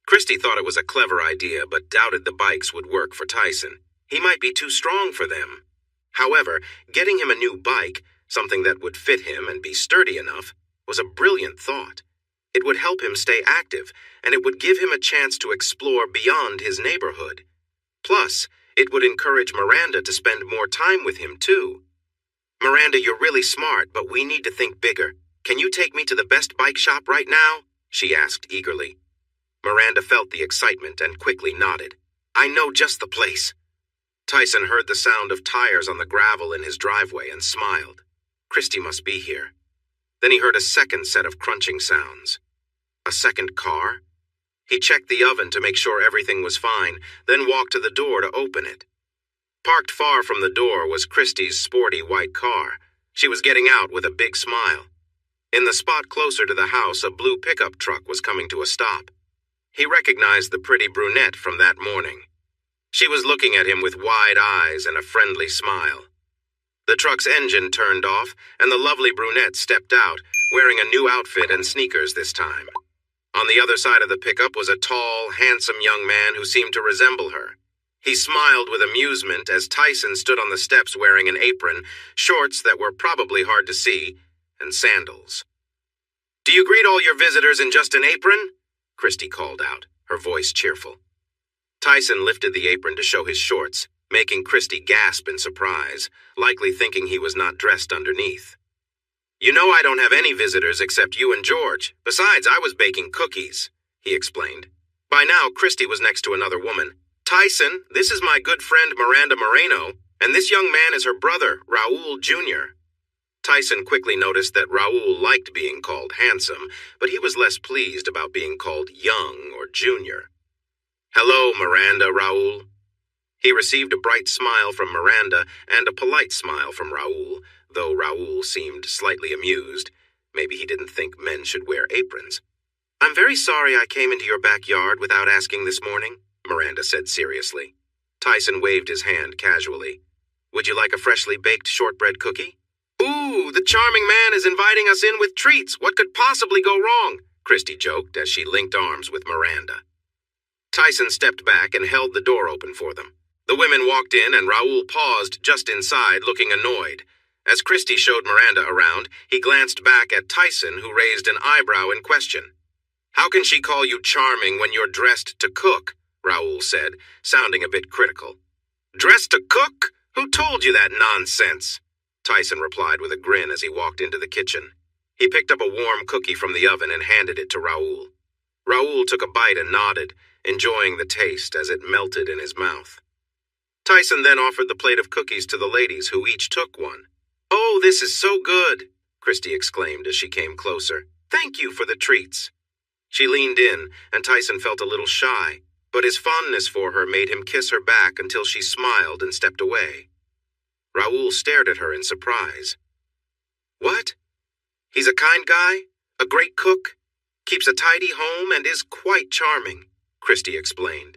Christy thought it was a clever idea, but doubted the bikes would work for Tyson. He might be too strong for them. However, getting him a new bike, something that would fit him and be sturdy enough, was a brilliant thought. It would help him stay active, and it would give him a chance to explore beyond his neighborhood. Plus, it would encourage Miranda to spend more time with him, too. "Miranda, you're really smart, but we need to think bigger. Can you take me to the best bike shop right now?" she asked eagerly. Miranda felt the excitement and quickly nodded. "I know just the place." Tyson heard the sound of tires on the gravel in his driveway and smiled. Christy must be here. Then he heard a second set of crunching sounds. A second car? He checked the oven to make sure everything was fine, then walked to the door to open it. Parked far from the door was Christie's sporty white car. She was getting out with a big smile. In the spot closer to the house, a blue pickup truck was coming to a stop. He recognized the pretty brunette from that morning. She was looking at him with wide eyes and a friendly smile. The truck's engine turned off, and the lovely brunette stepped out, wearing a new outfit and sneakers this time. On the other side of the pickup was a tall, handsome young man who seemed to resemble her. He smiled with amusement as Tyson stood on the steps wearing an apron, shorts that were probably hard to see, and sandals. "Do you greet all your visitors in just an apron?" Christie called out, her voice cheerful. Tyson lifted the apron to show his shorts, making Christie gasp in surprise, likely thinking he was not dressed underneath. "You know I don't have any visitors except you and George. Besides, I was baking cookies," he explained. By now, Christie was next to another woman. "Tyson, this is my good friend Miranda Moreno, and this young man is her brother, Raul Jr." Tyson quickly noticed that Raul liked being called handsome, but he was less pleased about being called young or junior. "Hello, Miranda, Raul." He received a bright smile from Miranda and a polite smile from Raul, though Raul seemed slightly amused. Maybe he didn't think men should wear aprons. "I'm very sorry I came into your backyard without asking this morning," Miranda said seriously. Tyson waved his hand casually. "Would you like a freshly baked shortbread cookie?" "Ooh, the charming man is inviting us in with treats. What could possibly go wrong?" Christie joked as she linked arms with Miranda. Tyson stepped back and held the door open for them. The women walked in and Raul paused just inside, looking annoyed. As Christie showed Miranda around, he glanced back at Tyson, who raised an eyebrow in question. "How can she call you charming when you're dressed to cook?" Raul said, sounding a bit critical. "Dressed to cook? Who told you that nonsense?" Tyson replied with a grin as he walked into the kitchen. He picked up a warm cookie from the oven and handed it to Raul. Raul took a bite and nodded, enjoying the taste as it melted in his mouth. Tyson then offered the plate of cookies to the ladies, who each took one. "Oh, this is so good," Christie exclaimed as she came closer. "Thank you for the treats." She leaned in, and Tyson felt a little shy, but his fondness for her made him kiss her back until she smiled and stepped away. Raul stared at her in surprise. "What? He's a kind guy, a great cook, keeps a tidy home, and is quite charming," Christie explained.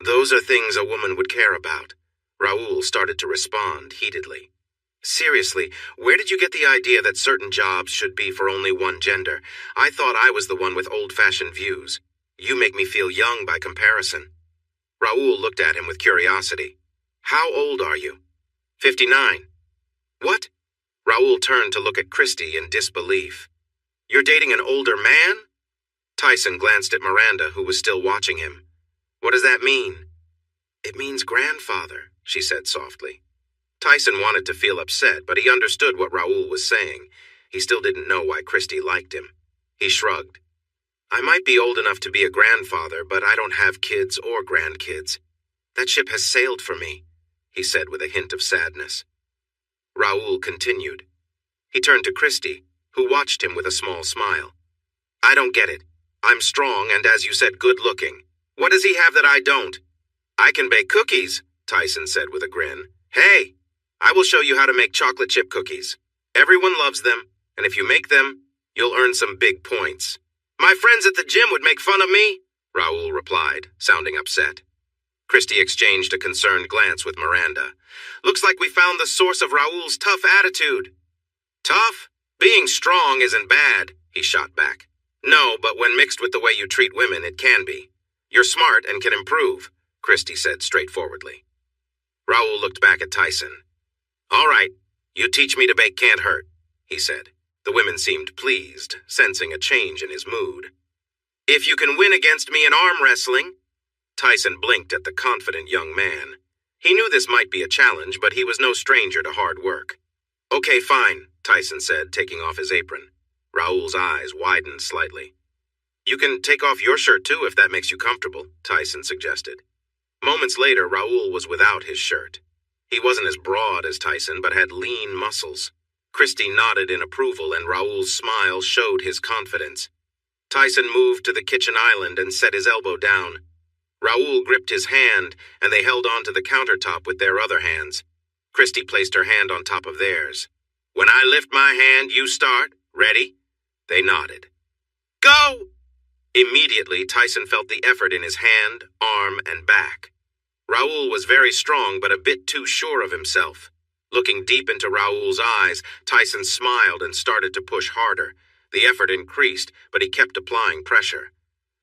"Those are things a woman would care about." Raul started to respond heatedly. "Seriously, where did you get the idea that certain jobs should be for only one gender? I thought I was the one with old-fashioned views. You make me feel young by comparison." Raul looked at him with curiosity. "How old are you?" 59. "What?" Raul turned to look at Christie in disbelief. "You're dating an older man?" Tyson glanced at Miranda, who was still watching him. "What does that mean?" "It means grandfather," she said softly. Tyson wanted to feel upset, but he understood what Raul was saying. He still didn't know why Christie liked him. He shrugged. "I might be old enough to be a grandfather, but I don't have kids or grandkids. That ship has sailed for me," he said with a hint of sadness. Raul continued. He turned to Christie, who watched him with a small smile. "I don't get it. I'm strong and, as you said, good-looking. What does he have that I don't?" "I can bake cookies," Tyson said with a grin. "Hey, I will show you how to make chocolate chip cookies. Everyone loves them, and if you make them, you'll earn some big points." "My friends at the gym would make fun of me," Raul replied, sounding upset. Christie exchanged a concerned glance with Miranda. "Looks like we found the source of Raul's tough attitude." "Tough? Being strong isn't bad," he shot back. "No, but when mixed with the way you treat women, it can be. You're smart and can improve," Christie said straightforwardly. Raul looked back at Tyson. "All right, you teach me to bake can't hurt," he said. The women seemed pleased, sensing a change in his mood. "If you can win against me in arm wrestling." Tyson blinked at the confident young man. He knew this might be a challenge, but he was no stranger to hard work. "Okay, fine," Tyson said, taking off his apron. Raul's eyes widened slightly. "You can take off your shirt too if that makes you comfortable," Tyson suggested. Moments later, Raul was without his shirt. He wasn't as broad as Tyson, but had lean muscles. Christie nodded in approval, and Raul's smile showed his confidence. Tyson moved to the kitchen island and set his elbow down. Raoul gripped his hand, and they held onto the countertop with their other hands. Christy placed her hand on top of theirs. When I lift my hand, you start. Ready? They nodded. Go! Immediately, Tyson felt the effort in his hand, arm, and back. Raoul was very strong, but a bit too sure of himself. Looking deep into Raoul's eyes, Tyson smiled and started to push harder. The effort increased, but he kept applying pressure.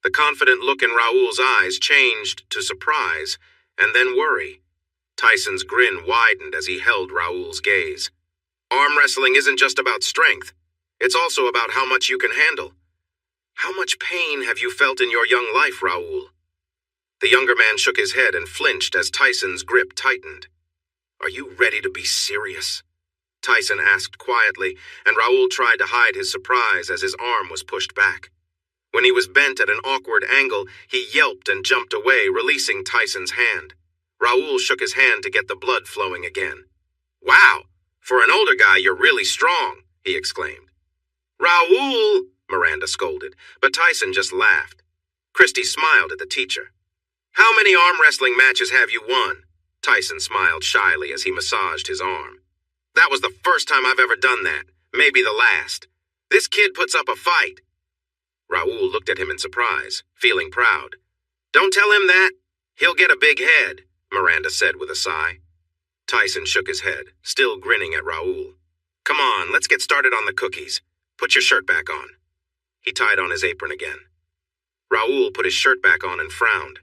The confident look in Raoul's eyes changed to surprise, and then worry. Tyson's grin widened as he held Raoul's gaze. Arm wrestling isn't just about strength. It's also about how much you can handle. How much pain have you felt in your young life, Raoul? The younger man shook his head and flinched as Tyson's grip tightened. Are you ready to be serious? Tyson asked quietly, and Raoul tried to hide his surprise as his arm was pushed back. When he was bent at an awkward angle, he yelped and jumped away, releasing Tyson's hand. Raoul shook his hand to get the blood flowing again. Wow, for an older guy, you're really strong, he exclaimed. Raoul, Miranda scolded, but Tyson just laughed. Christy smiled at the teacher. How many arm wrestling matches have you won? Tyson smiled shyly as he massaged his arm. That was the first time I've ever done that, maybe the last. This kid puts up a fight. Raoul looked at him in surprise, feeling proud. Don't tell him that. He'll get a big head, Miranda said with a sigh. Tyson shook his head, still grinning at Raoul. Come on, let's get started on the cookies. Put your shirt back on. He tied on his apron again. Raoul put his shirt back on and frowned.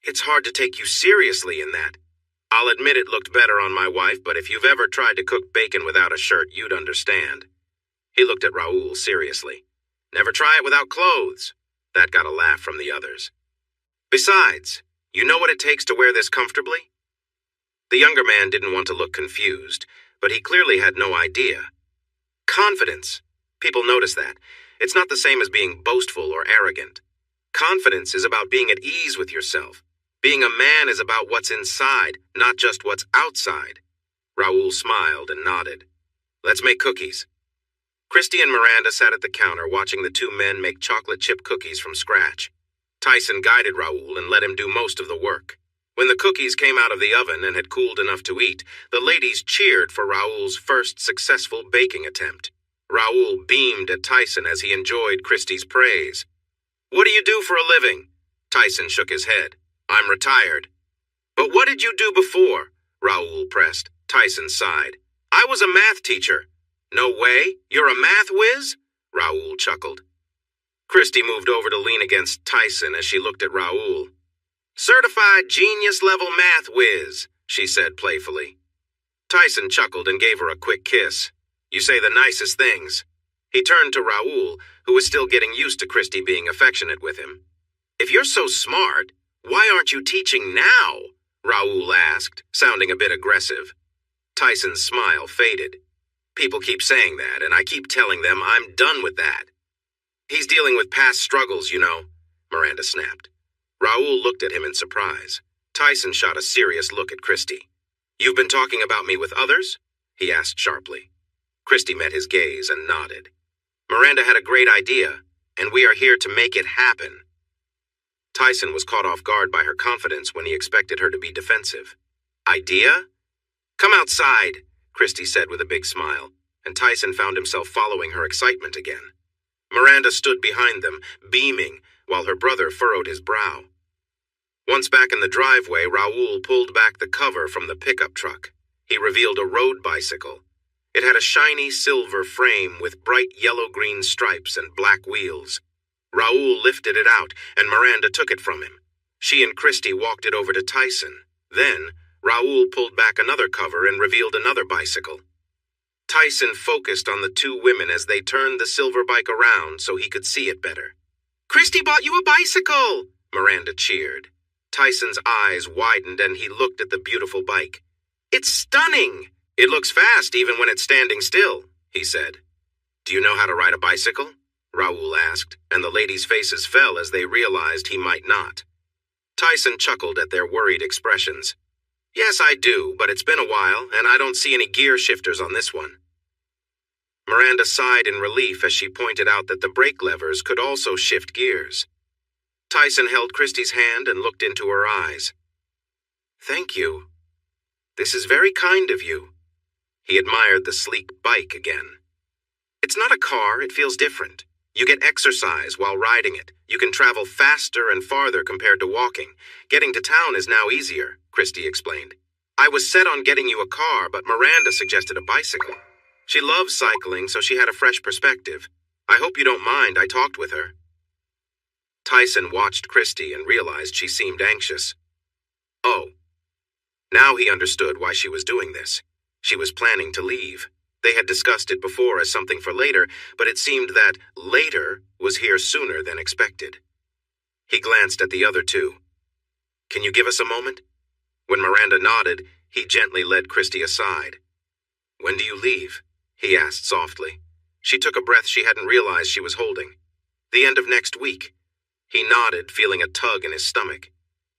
It's hard to take you seriously in that. I'll admit it looked better on my wife, but if you've ever tried to cook bacon without a shirt, you'd understand. He looked at Raoul seriously. Never try it without clothes. That got a laugh from the others. Besides, you know what it takes to wear this comfortably? The younger man didn't want to look confused, but he clearly had no idea. Confidence. People notice that. It's not the same as being boastful or arrogant. Confidence is about being at ease with yourself. Being a man is about what's inside, not just what's outside. Raoul smiled and nodded. Let's make cookies. Christy and Miranda sat at the counter watching the two men make chocolate chip cookies from scratch. Tyson guided Raoul and let him do most of the work. When the cookies came out of the oven and had cooled enough to eat, the ladies cheered for Raoul's first successful baking attempt. Raoul beamed at Tyson as he enjoyed Christy's praise. What do you do for a living? Tyson shook his head. I'm retired. But what did you do before? Raoul pressed. Tyson sighed. I was a math teacher. No way? You're a math whiz? Raoul chuckled. Christy moved over to lean against Tyson as she looked at Raoul. Certified genius-level math whiz, she said playfully. Tyson chuckled and gave her a quick kiss. You say the nicest things. He turned to Raoul, who was still getting used to Christy being affectionate with him. If you're so smart, why aren't you teaching now? Raoul asked, sounding a bit aggressive. Tyson's smile faded. People keep saying that, and I keep telling them I'm done with that. He's dealing with past struggles, you know, Miranda snapped. Raoul looked at him in surprise. Tyson shot a serious look at Christy. You've been talking about me with others? He asked sharply. Christy met his gaze and nodded. Miranda had a great idea, and we are here to make it happen. Tyson was caught off guard by her confidence when he expected her to be defensive. Idea? Come outside, Christy said with a big smile, and Tyson found himself following her excitement again. Miranda stood behind them, beaming, while her brother furrowed his brow. Once back in the driveway, Raoul pulled back the cover from the pickup truck. He revealed a road bicycle. It had a shiny silver frame with bright yellow-green stripes and black wheels. Raoul lifted it out, and Miranda took it from him. She and Christy walked it over to Tyson. Then, Raoul pulled back another cover and revealed another bicycle. Tyson focused on the two women as they turned the silver bike around so he could see it better. Christy bought you a bicycle! Miranda cheered. Tyson's eyes widened and he looked at the beautiful bike. It's stunning! It looks fast even when it's standing still, he said. Do you know how to ride a bicycle? Raoul asked, and the ladies' faces fell as they realized he might not. Tyson chuckled at their worried expressions. Yes, I do, but it's been a while, and I don't see any gear shifters on this one. Miranda sighed in relief as she pointed out that the brake levers could also shift gears. Tyson held Christy's hand and looked into her eyes. "Thank you. This is very kind of you." He admired the sleek bike again. "It's not a car, it feels different. You get exercise while riding it. You can travel faster and farther compared to walking. Getting to town is now easier," Christy explained. "I was set on getting you a car, but Miranda suggested a bicycle. She loves cycling, so she had a fresh perspective. I hope you don't mind I talked with her." Tyson watched Christy and realized she seemed anxious. Oh. Now he understood why she was doing this. She was planning to leave. They had discussed it before as something for later, but it seemed that later was here sooner than expected. He glanced at the other two. "Can you give us a moment?" When Miranda nodded, he gently led Christy aside. "When do you leave?" he asked softly. She took a breath she hadn't realized she was holding. "The end of next week." He nodded, feeling a tug in his stomach.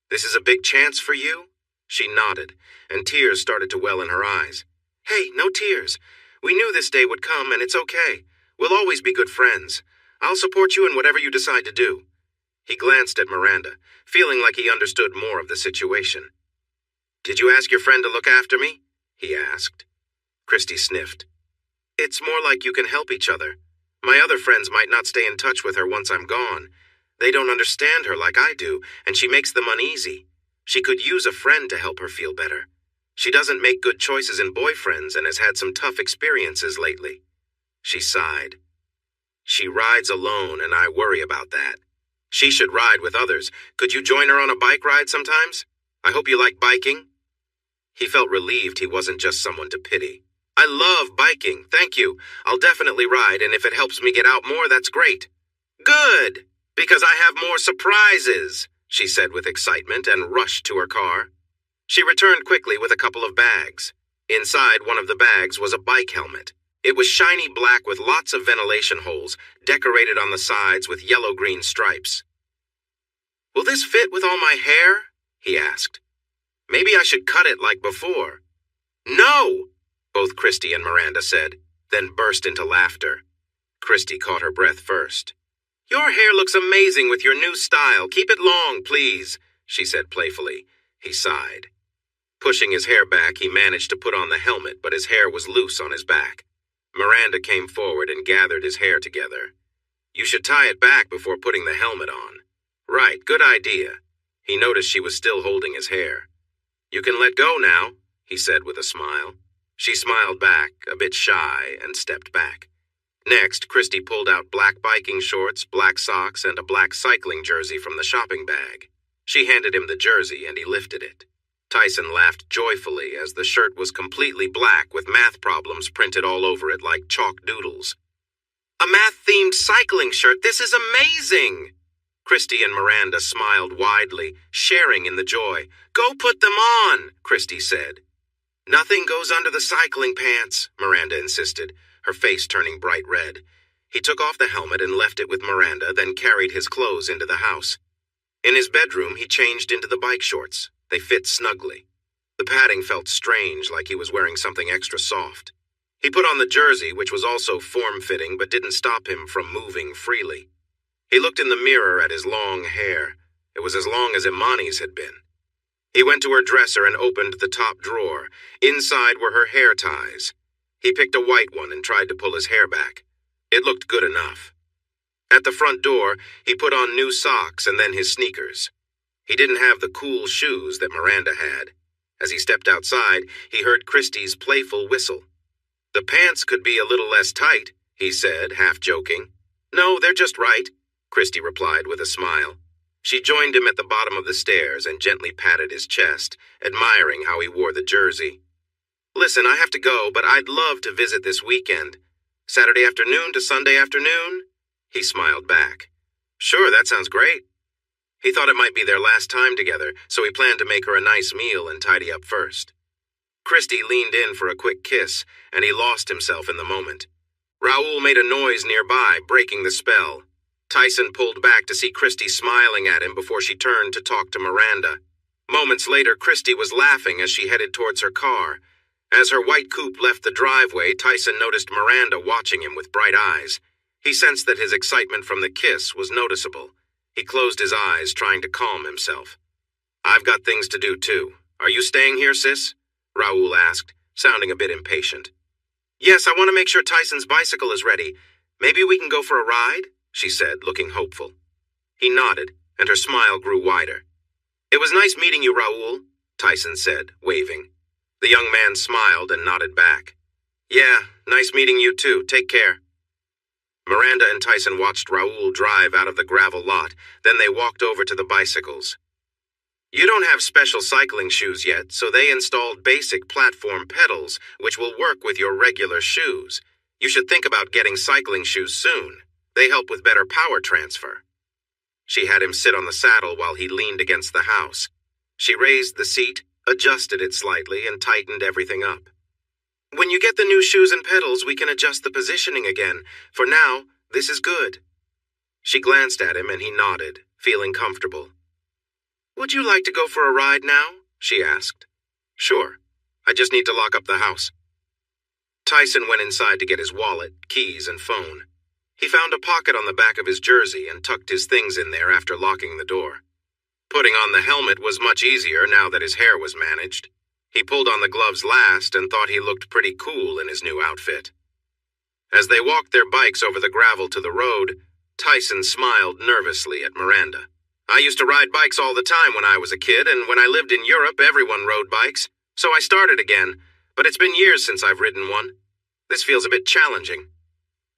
"This is a big chance for you?" She nodded, and tears started to well in her eyes. "Hey, no tears. We knew this day would come, and it's okay. We'll always be good friends. I'll support you in whatever you decide to do." He glanced at Miranda, feeling like he understood more of the situation. "Did you ask your friend to look after me?" he asked. Christy sniffed. "It's more like you can help each other. My other friends might not stay in touch with her once I'm gone. They don't understand her like I do, and she makes them uneasy. She could use a friend to help her feel better. She doesn't make good choices in boyfriends and has had some tough experiences lately." She sighed. "She rides alone, and I worry about that. She should ride with others. Could you join her on a bike ride sometimes? I hope you like biking." He felt relieved he wasn't just someone to pity. "I love biking, thank you. I'll definitely ride, and if it helps me get out more, that's great." "Good, because I have more surprises," she said with excitement and rushed to her car. She returned quickly with a couple of bags. Inside one of the bags was a bike helmet. It was shiny black with lots of ventilation holes, decorated on the sides with yellow-green stripes. "Will this fit with all my hair?" he asked. "Maybe I should cut it like before." "No!" both Christy and Miranda said, then burst into laughter. Christy caught her breath first. "Your hair looks amazing with your new style. Keep it long, please," she said playfully. He sighed. Pushing his hair back, he managed to put on the helmet, but his hair was loose on his back. Miranda came forward and gathered his hair together. "You should tie it back before putting the helmet on." "Right, good idea." He noticed she was still holding his hair. "You can let go now," he said with a smile. She smiled back, a bit shy, and stepped back. Next, Christy pulled out black biking shorts, black socks, and a black cycling jersey from the shopping bag. She handed him the jersey, and he lifted it. Tyson laughed joyfully as the shirt was completely black with math problems printed all over it like chalk doodles. "A math-themed cycling shirt, this is amazing!" Christy and Miranda smiled widely, sharing in the joy. "Go put them on," Christy said. "Nothing goes under the cycling pants," Miranda insisted, her face turning bright red. He took off the helmet and left it with Miranda, then carried his clothes into the house. In his bedroom, he changed into the bike shorts. They fit snugly. The padding felt strange, like he was wearing something extra soft. He put on the jersey, which was also form-fitting but didn't stop him from moving freely. He looked in the mirror at his long hair. It was as long as Imani's had been. He went to her dresser and opened the top drawer. Inside were her hair ties. He picked a white one and tried to pull his hair back. It looked good enough. At the front door, he put on new socks and then his sneakers. He didn't have the cool shoes that Miranda had. As he stepped outside, he heard Christy's playful whistle. "The pants could be a little less tight," he said, half joking. "No, they're just right," Christy replied with a smile. She joined him at the bottom of the stairs and gently patted his chest, admiring how he wore the jersey. "Listen, I have to go, but I'd love to visit this weekend. Saturday afternoon to Sunday afternoon?" He smiled back. "Sure, that sounds great." He thought it might be their last time together, so he planned to make her a nice meal and tidy up first. Christy leaned in for a quick kiss, and he lost himself in the moment. Raoul made a noise nearby, breaking the spell. Tyson pulled back to see Christy smiling at him before she turned to talk to Miranda. Moments later, Christy was laughing as she headed towards her car. As her white coupe left the driveway, Tyson noticed Miranda watching him with bright eyes. He sensed that his excitement from the kiss was noticeable. He closed his eyes, trying to calm himself. "I've got things to do, too. Are you staying here, sis?" Raoul asked, sounding a bit impatient. "Yes, I want to make sure Tyson's bicycle is ready. Maybe we can go for a ride?" she said, looking hopeful. He nodded, and her smile grew wider. "It was nice meeting you, Raoul," Tyson said, waving. The young man smiled and nodded back. "Yeah, nice meeting you too. Take care." Miranda and Tyson watched Raoul drive out of the gravel lot, then they walked over to the bicycles. "You don't have special cycling shoes yet, so they installed basic platform pedals, which will work with your regular shoes. You should think about getting cycling shoes soon. They help with better power transfer." She had him sit on the saddle while he leaned against the house. She raised the seat, adjusted it slightly, and tightened everything up. "When you get the new shoes and pedals, we can adjust the positioning again. For now, this is good." She glanced at him and he nodded, feeling comfortable. "Would you like to go for a ride now?" she asked. "Sure. I just need to lock up the house." Tyson went inside to get his wallet, keys, and phone. He found a pocket on the back of his jersey and tucked his things in there after locking the door. Putting on the helmet was much easier now that his hair was managed. He pulled on the gloves last and thought he looked pretty cool in his new outfit. As they walked their bikes over the gravel to the road, Tyson smiled nervously at Miranda. "I used to ride bikes all the time when I was a kid, and when I lived in Europe, everyone rode bikes. So I started again, but it's been years since I've ridden one. This feels a bit challenging.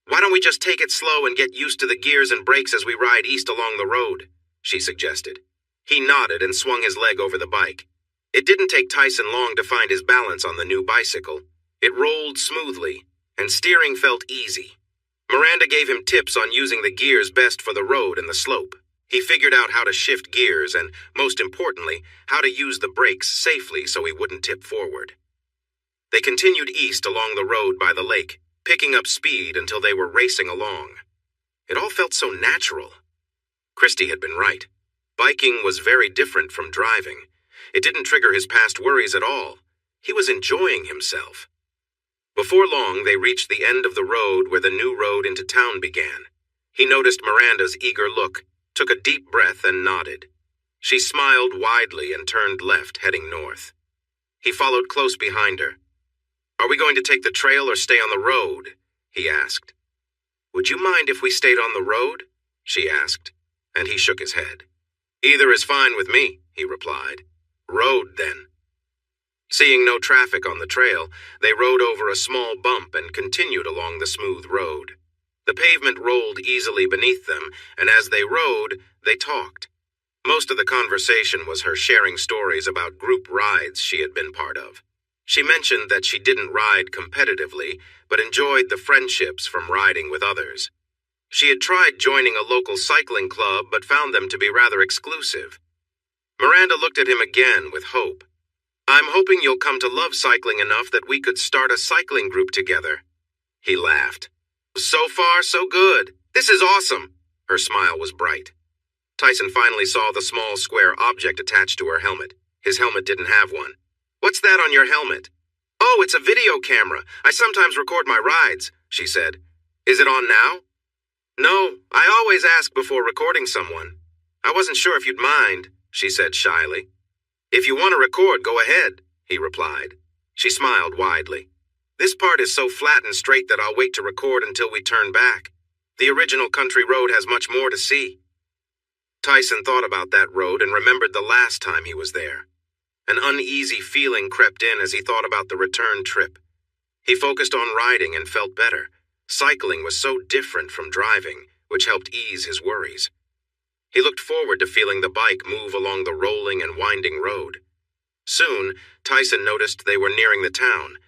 Why don't we just take it slow and get used to the gears and brakes as we ride east along the road?" she suggested. He nodded and swung his leg over the bike. It didn't take Tyson long to find his balance on the new bicycle. It rolled smoothly, and steering felt easy. Miranda gave him tips on using the gears best for the road and the slope. He figured out how to shift gears and, most importantly, how to use the brakes safely so he wouldn't tip forward. They continued east along the road by the lake, picking up speed until they were racing along. It all felt so natural. Christy had been right. Biking was very different from driving. It didn't trigger his past worries at all. He was enjoying himself. Before long, they reached the end of the road where the new road into town began. He noticed Miranda's eager look, took a deep breath, and nodded. She smiled widely and turned left, heading north. He followed close behind her. "Are we going to take the trail or stay on the road?" he asked. "Would you mind if we stayed on the road?" she asked, and he shook his head. "Either is fine with me," he replied. "Road, then." Seeing no traffic on the trail, they rode over a small bump and continued along the smooth road. The pavement rolled easily beneath them, and as they rode, they talked. Most of the conversation was her sharing stories about group rides she had been part of. She mentioned that she didn't ride competitively, but enjoyed the friendships from riding with others. She had tried joining a local cycling club, but found them to be rather exclusive. Miranda looked at him again with hope. "I'm hoping you'll come to love cycling enough that we could start a cycling group together." He laughed. "So far, so good. This is awesome." Her smile was bright. Tyson finally saw the small square object attached to her helmet. His helmet didn't have one. "What's that on your helmet?" "Oh, it's a video camera. I sometimes record my rides," she said. "Is it on now?" "No, I always ask before recording someone. I wasn't sure if you'd mind," she said shyly. "If you want to record, go ahead," he replied. She smiled widely. "This part is so flat and straight that I'll wait to record until we turn back. The original country road has much more to see." Tyson thought about that road and remembered the last time he was there. An uneasy feeling crept in as he thought about the return trip. He focused on riding and felt better. Cycling was so different from driving, which helped ease his worries. He looked forward to feeling the bike move along the rolling and winding road. Soon, Tyson noticed they were nearing the town.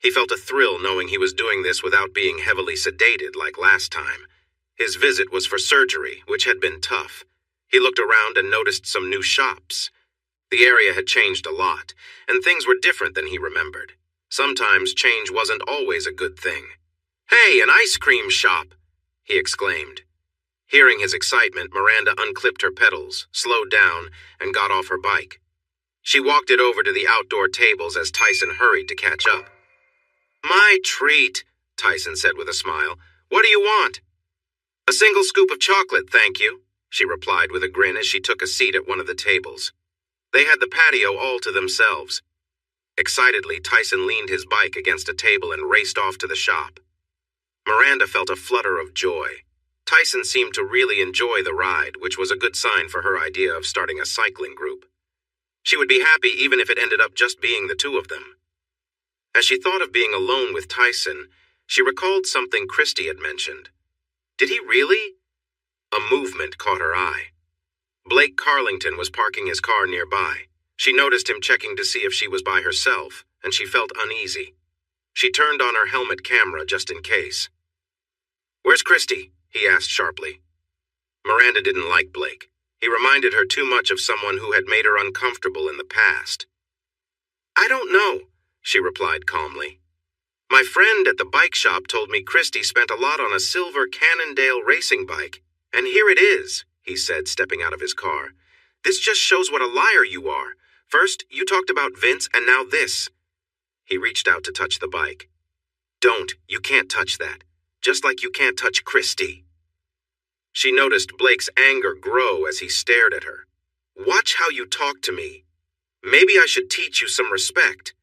He felt a thrill knowing he was doing this without being heavily sedated like last time. His visit was for surgery, which had been tough. He looked around and noticed some new shops. The area had changed a lot, and things were different than he remembered. Sometimes change wasn't always a good thing. "Hey, an ice cream shop!" he exclaimed. Hearing his excitement, Miranda unclipped her pedals, slowed down, and got off her bike. She walked it over to the outdoor tables as Tyson hurried to catch up. "My treat," Tyson said with a smile. "What do you want?" "A single scoop of chocolate, thank you," she replied with a grin as she took a seat at one of the tables. They had the patio all to themselves. Excitedly, Tyson leaned his bike against a table and raced off to the shop. Miranda felt a flutter of joy. Tyson seemed to really enjoy the ride, which was a good sign for her idea of starting a cycling group. She would be happy even if it ended up just being the two of them. As she thought of being alone with Tyson, she recalled something Christy had mentioned. Did he really? A movement caught her eye. Blake Carlington was parking his car nearby. She noticed him checking to see if she was by herself, and she felt uneasy. She turned on her helmet camera just in case. "Where's Christy?" he asked sharply. Miranda didn't like Blake. He reminded her too much of someone who had made her uncomfortable in the past. "I don't know," she replied calmly. "My friend at the bike shop told me Christy spent a lot on a silver Cannondale racing bike, and here it is," he said, stepping out of his car. "This just shows what a liar you are. First, you talked about Vince, and now this." He reached out to touch the bike. "Don't, you can't touch that. Just like you can't touch Christy." She noticed Blake's anger grow as he stared at her. "Watch how you talk to me. Maybe I should teach you some respect."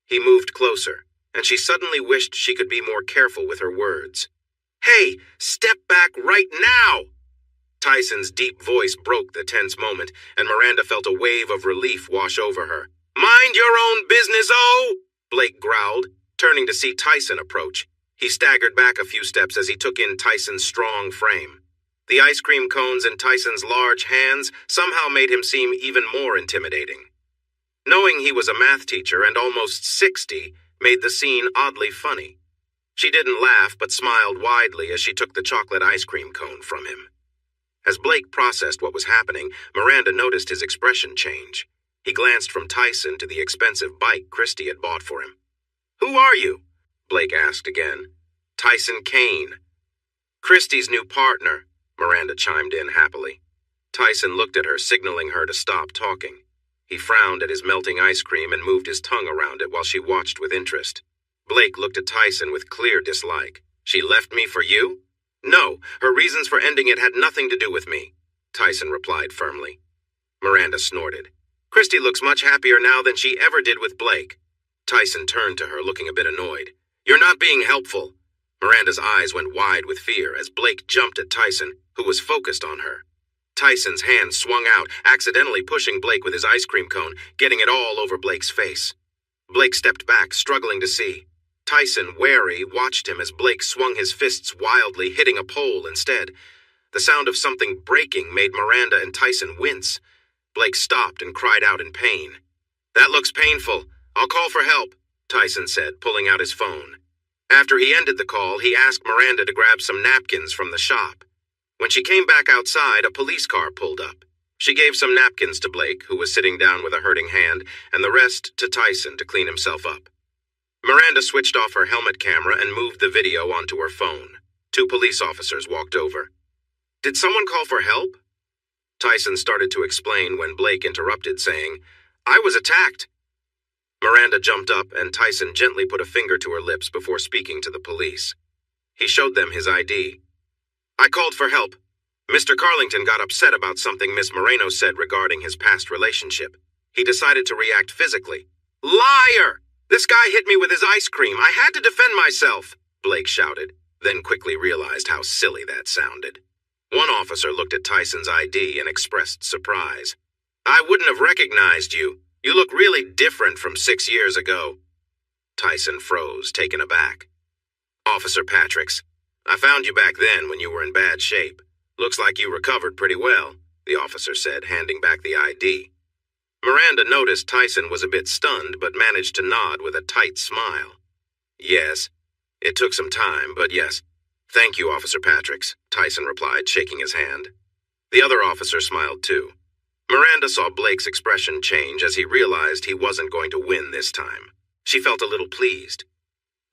He moved closer, and she suddenly wished she could be more careful with her words. "Hey, step back right now!" Tyson's deep voice broke the tense moment, and Miranda felt a wave of relief wash over her. "Mind your own business, oh!" Blake growled, turning to see Tyson approach. He staggered back a few steps as he took in Tyson's strong frame. The ice cream cones in Tyson's large hands somehow made him seem even more intimidating. Knowing he was a math teacher and almost 60 made the scene oddly funny. She didn't laugh but smiled widely as she took the chocolate ice cream cone from him. As Blake processed what was happening, Miranda noticed his expression change. He glanced from Tyson to the expensive bike Christy had bought for him. "Who are you?" Blake asked again. "Tyson Kane." "Christy's new partner," Miranda chimed in happily. Tyson looked at her, signaling her to stop talking. He frowned at his melting ice cream and moved his tongue around it while she watched with interest. Blake looked at Tyson with clear dislike. "She left me for you?" "No, her reasons for ending it had nothing to do with me," Tyson replied firmly. Miranda snorted. "Christy looks much happier now than she ever did with Blake." Tyson turned to her, looking a bit annoyed. "You're not being helpful." Miranda's eyes went wide with fear as Blake jumped at Tyson, who was focused on her. Tyson's hand swung out, accidentally pushing Blake with his ice cream cone, getting it all over Blake's face. Blake stepped back, struggling to see. Tyson, wary, watched him as Blake swung his fists wildly, hitting a pole instead. The sound of something breaking made Miranda and Tyson wince. Blake stopped and cried out in pain. "That looks painful. I'll call for help," Tyson said, pulling out his phone. After he ended the call, he asked Miranda to grab some napkins from the shop. When she came back outside, a police car pulled up. She gave some napkins to Blake, who was sitting down with a hurting hand, and the rest to Tyson to clean himself up. Miranda switched off her helmet camera and moved the video onto her phone. 2 police officers walked over. "Did someone call for help?" Tyson started to explain when Blake interrupted, saying, "I was attacked." Miranda jumped up, and Tyson gently put a finger to her lips before speaking to the police. He showed them his ID. "I called for help. Mr. Carlington got upset about something Miss Moreno said regarding his past relationship. He decided to react physically." "Liar! This guy hit me with his ice cream. I had to defend myself," Blake shouted, then quickly realized how silly that sounded. One officer looked at Tyson's ID and expressed surprise. "I wouldn't have recognized you. You look really different from 6 years ago." Tyson froze, taken aback. "Officer Patricks, I found you back then when you were in bad shape. Looks like you recovered pretty well," the officer said, handing back the ID. Miranda noticed Tyson was a bit stunned, but managed to nod with a tight smile. "Yes. It took some time, but yes. Thank you, Officer Patricks," Tyson replied, shaking his hand. The other officer smiled too. Miranda saw Blake's expression change as he realized he wasn't going to win this time. She felt a little pleased.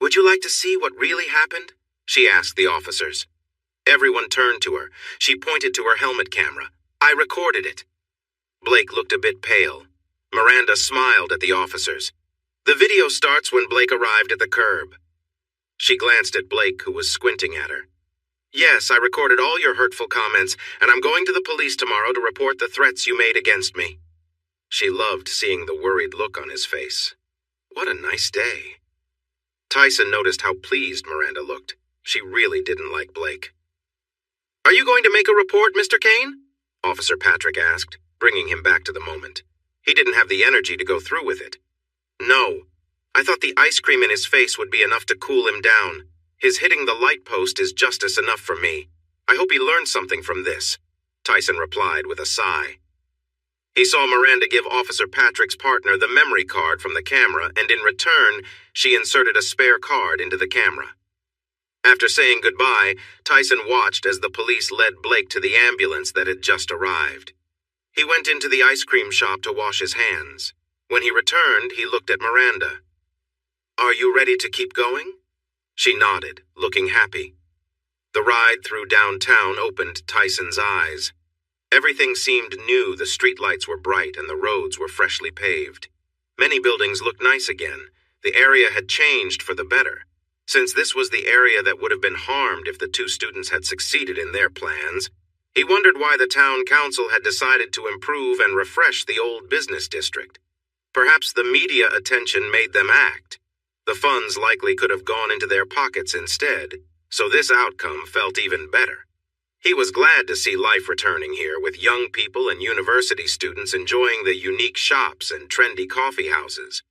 "Would you like to see what really happened?" she asked the officers. Everyone turned to her. She pointed to her helmet camera. "I recorded it." Blake looked a bit pale. Miranda smiled at the officers. "The video starts when Blake arrived at the curb." She glanced at Blake, who was squinting at her. Yes, I recorded all your hurtful comments, and I'm going to the police tomorrow to report the threats you made against me. She loved seeing the worried look on his face. What a nice day. Tyson noticed how pleased Miranda looked. She really didn't like Blake. Are you going to make a report, Mr. Kane? Officer Patrick asked, bringing him back to the moment. He didn't have the energy to go through with it. No. I thought the ice cream in his face would be enough to cool him down. His hitting the light post is justice enough for me. I hope he learned something from this, Tyson replied with a sigh. He saw Miranda give Officer Patrick's partner the memory card from the camera, and in return, she inserted a spare card into the camera. After saying goodbye, Tyson watched as the police led Blake to the ambulance that had just arrived. He went into the ice cream shop to wash his hands. When he returned, he looked at Miranda. Are you ready to keep going? She nodded, looking happy. The ride through downtown opened Tyson's eyes. Everything seemed new. The streetlights were bright and the roads were freshly paved. Many buildings looked nice again. The area had changed for the better. Since this was the area that would have been harmed if the two students had succeeded in their plans, he wondered why the town council had decided to improve and refresh the old business district. Perhaps the media attention made them act. The funds likely could have gone into their pockets instead, so this outcome felt even better. He was glad to see life returning here, with young people and university students enjoying the unique shops and trendy coffee houses.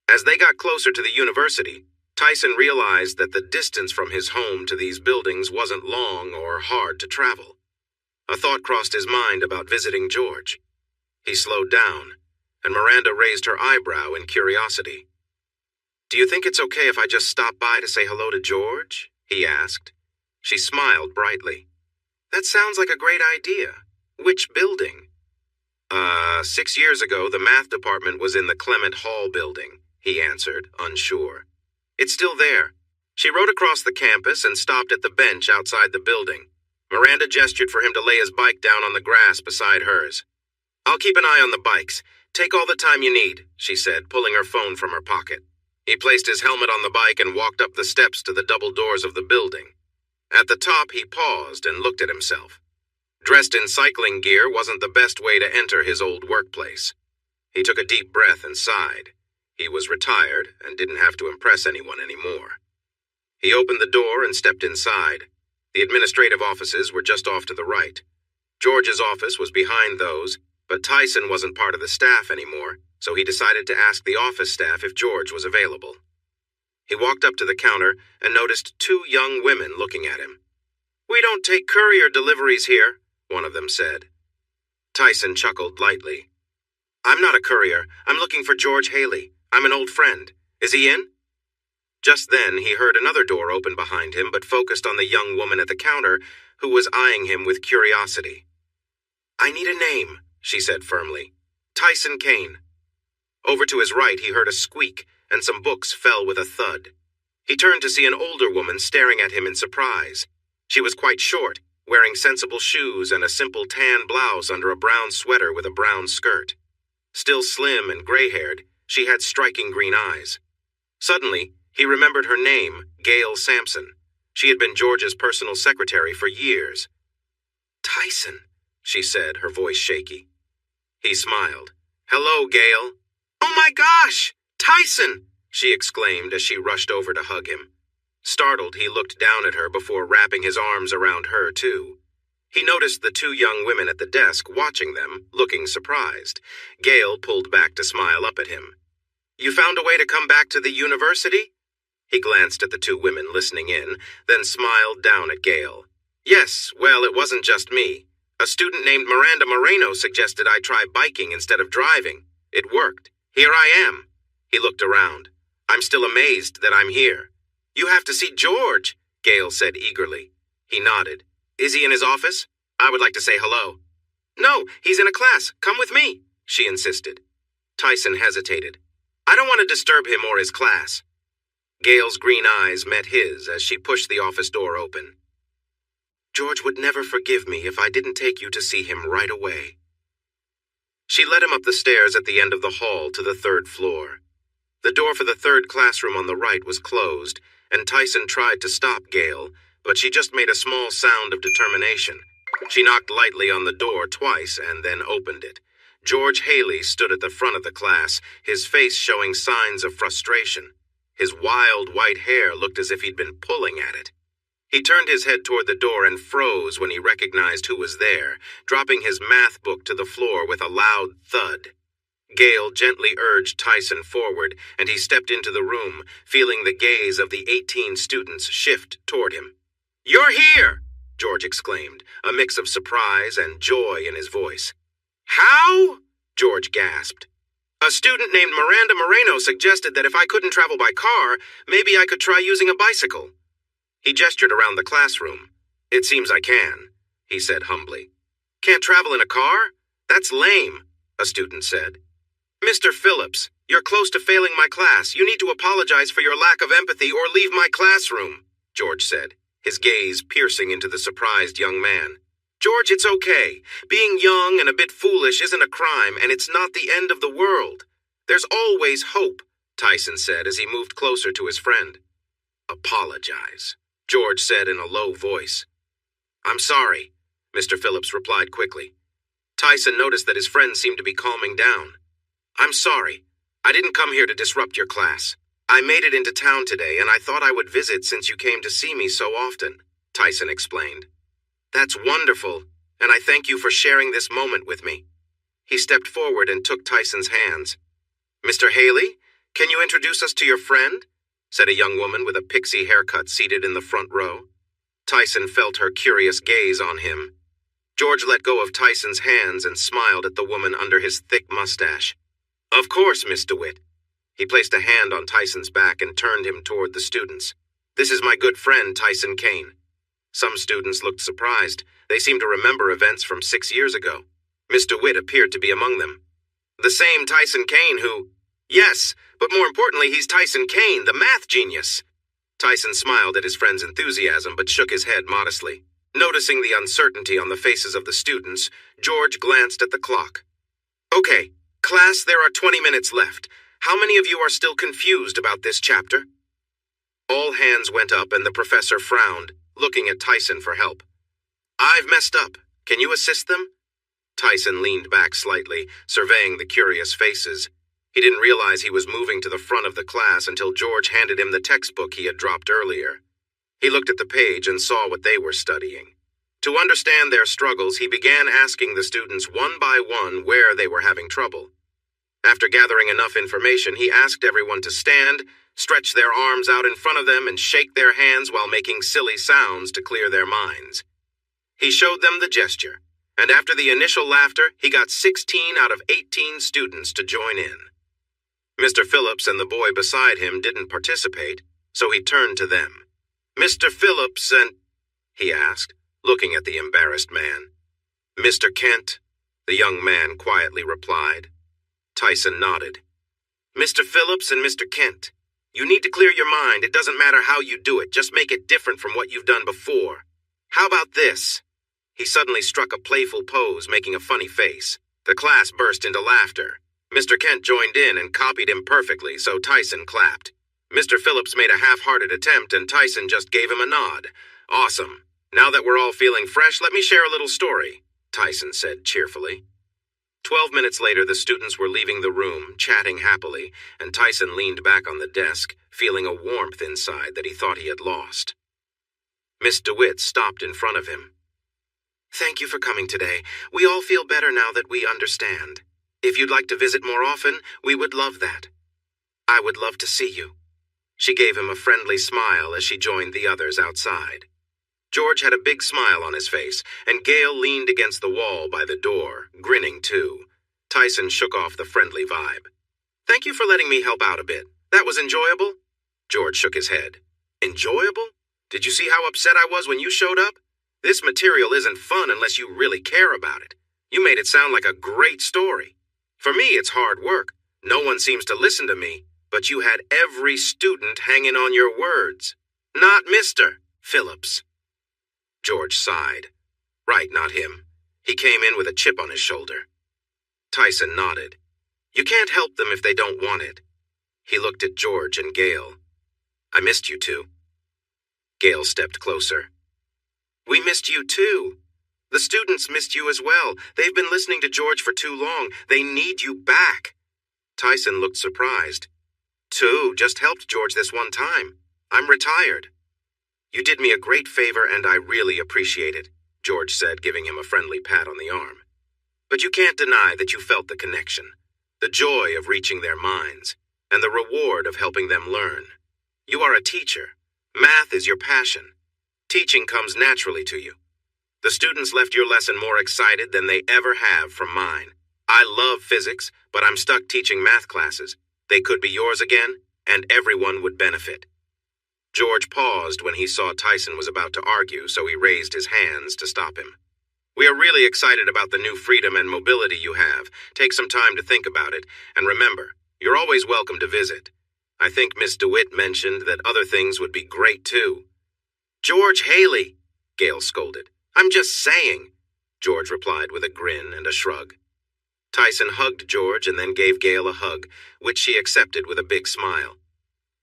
As they got closer to the university, Tyson realized that the distance from his home to these buildings wasn't long or hard to travel. A thought crossed his mind about visiting George. He slowed down, and Miranda raised her eyebrow in curiosity. Do you think it's okay if I just stop by to say hello to George? He asked. She smiled brightly. That sounds like a great idea. Which building? 6 years ago, the math department was in the Clement Hall building, he answered, unsure. It's still there. She rode across the campus and stopped at the bench outside the building. Miranda gestured for him to lay his bike down on the grass beside hers. I'll keep an eye on the bikes. Take all the time you need, she said, pulling her phone from her pocket. He placed his helmet on the bike and walked up the steps to the double doors of the building. At the top, he paused and looked at himself. Dressed in cycling gear wasn't the best way to enter his old workplace. He took a deep breath and sighed. He was retired and didn't have to impress anyone anymore. He opened the door and stepped inside. The administrative offices were just off to the right. George's office was behind those, but Tyson wasn't part of the staff anymore, so he decided to ask the office staff if George was available. He walked up to the counter and noticed 2 young women looking at him. We don't take courier deliveries here, one of them said. Tyson chuckled lightly. I'm not a courier. I'm looking for George Haley. I'm an old friend. Is he in? Just then, he heard another door open behind him, but focused on the young woman at the counter, who was eyeing him with curiosity. I need a name, she said firmly. Tyson Kane. Over to his right, he heard a squeak, and some books fell with a thud. He turned to see an older woman staring at him in surprise. She was quite short, wearing sensible shoes and a simple tan blouse under a brown sweater with a brown skirt. Still slim and gray-haired, she had striking green eyes. Suddenly, he remembered her name, Gail Sampson. She had been George's personal secretary for years. Tyson, she said, her voice shaky. He smiled. Hello, Gail. Oh my gosh! Tyson! She exclaimed as she rushed over to hug him. Startled, he looked down at her before wrapping his arms around her, too. He noticed the 2 young women at the desk watching them, looking surprised. Gail pulled back to smile up at him. You found a way to come back to the university? He glanced at the 2 women listening in, then smiled down at Gail. Yes, well, it wasn't just me. A student named Miranda Moreno suggested I try biking instead of driving. It worked. Here I am. He looked around. I'm still amazed that I'm here. You have to see George, Gail said eagerly. He nodded. Is he in his office? I would like to say hello. No, he's in a class. Come with me, she insisted. Tyson hesitated. I don't want to disturb him or his class. Gail's green eyes met his as she pushed the office door open. George would never forgive me if I didn't take you to see him right away. She led him up the stairs at the end of the hall to the 3rd floor. The door for the 3rd classroom on the right was closed, and Tyson tried to stop Gail, but she just made a small sound of determination. She knocked lightly on the door twice and then opened it. George Haley stood at the front of the class, his face showing signs of frustration. His wild white hair looked as if he'd been pulling at it. He turned his head toward the door and froze when he recognized who was there, dropping his math book to the floor with a loud thud. Gale gently urged Tyson forward, and he stepped into the room, feeling the gaze of the 18 students shift toward him. "You're here!" George exclaimed, a mix of surprise and joy in his voice. "How?" George gasped. "A student named Miranda Moreno suggested that if I couldn't travel by car, maybe I could try using a bicycle." He gestured around the classroom. "It seems I can," he said humbly. "Can't travel in a car? That's lame," a student said. "Mr. Phillips, you're close to failing my class. You need to apologize for your lack of empathy or leave my classroom," George said, his gaze piercing into the surprised young man. "George, it's okay. Being young and a bit foolish isn't a crime, and it's not the end of the world. There's always hope," Tyson said as he moved closer to his friend. "Apologize," George said in a low voice. "I'm sorry," Mr. Phillips replied quickly. Tyson noticed that his friend seemed to be calming down. "I'm sorry. I didn't come here to disrupt your class. I made it into town today, and I thought I would visit since you came to see me so often," Tyson explained. "That's wonderful, and I thank you for sharing this moment with me." He stepped forward and took Tyson's hands. "Mr. Haley, can you introduce us to your friend?" said a young woman with a pixie haircut seated in the front row. Tyson felt her curious gaze on him. George let go of Tyson's hands and smiled at the woman under his thick mustache. "Of course, Miss DeWitt." He placed a hand on Tyson's back and turned him toward the students. "This is my good friend, Tyson Kane." Some students looked surprised. They seemed to remember events from 6 years ago. Miss DeWitt appeared to be among them. "The same Tyson Kane who—" "Yes, but more importantly, he's Tyson Kane, the math genius." Tyson smiled at his friend's enthusiasm but shook his head modestly. Noticing the uncertainty on the faces of the students, George glanced at the clock. "Okay, class, there are 20 minutes left. How many of you are still confused about this chapter?" All hands went up and the professor frowned, looking at Tyson for help. "I've messed up. Can you assist them?" Tyson leaned back slightly, surveying the curious faces. He didn't realize he was moving to the front of the class until George handed him the textbook he had dropped earlier. He looked at the page and saw what they were studying. To understand their struggles, he began asking the students one by one where they were having trouble. After gathering enough information, he asked everyone to stand, stretch their arms out in front of them, and shake their hands while making silly sounds to clear their minds. He showed them the gesture, and after the initial laughter, he got 16 out of 18 students to join in. Mr. Phillips and the boy beside him didn't participate, so he turned to them. "Mr. Phillips and—" he asked, looking at the embarrassed man. "Mr. Kent," the young man quietly replied. Tyson nodded. "Mr. Phillips and Mr. Kent, you need to clear your mind. It doesn't matter how you do it, just make it different from what you've done before. How about this?" He suddenly struck a playful pose, making a funny face. The class burst into laughter. Mr. Kent joined in and copied him perfectly, so Tyson clapped. Mr. Phillips made a half-hearted attempt, and Tyson just gave him a nod. "Awesome. Now that we're all feeling fresh, let me share a little story," Tyson said cheerfully. 12 minutes later, the students were leaving the room, chatting happily, and Tyson leaned back on the desk, feeling a warmth inside that he thought he had lost. Miss DeWitt stopped in front of him. "Thank you for coming today. We all feel better now that we understand. If you'd like to visit more often, we would love that. I would love to see you." She gave him a friendly smile as she joined the others outside. George had a big smile on his face, and Gale leaned against the wall by the door, grinning too. Tyson shook off the friendly vibe. "Thank you for letting me help out a bit. That was enjoyable?" George shook his head. "Enjoyable? Did you see how upset I was when you showed up? This material isn't fun unless you really care about it. You made it sound like a great story. For me, it's hard work. No one seems to listen to me, but you had every student hanging on your words. Not Mr. Phillips." George sighed. Right, not him. He came in with a chip on his shoulder. Tyson nodded. "You can't help them if they don't want it." He looked at George and Gale. "I missed you two." Gale stepped closer. We missed you too. The students missed you as well. They've been listening to George for too long. They need you back. Tyson looked surprised. Just helped George this one time. I'm retired. You did me a great favor and I really appreciate it, George said, giving him a friendly pat on the arm. But you can't deny that you felt the connection, the joy of reaching their minds, and the reward of helping them learn. You are a teacher. Math is your passion. Teaching comes naturally to you. The students left your lesson more excited than they ever have from mine. I love physics, but I'm stuck teaching math classes. They could be yours again, and everyone would benefit. George paused when he saw Tyson was about to argue, so he raised his hands to stop him. We are really excited about the new freedom and mobility you have. Take some time to think about it, and remember, you're always welcome to visit. I think Miss DeWitt mentioned that other things would be great too. George Haley, Gail scolded. I'm just saying, George replied with a grin and a shrug. Tyson hugged George and then gave Gail a hug, which she accepted with a big smile.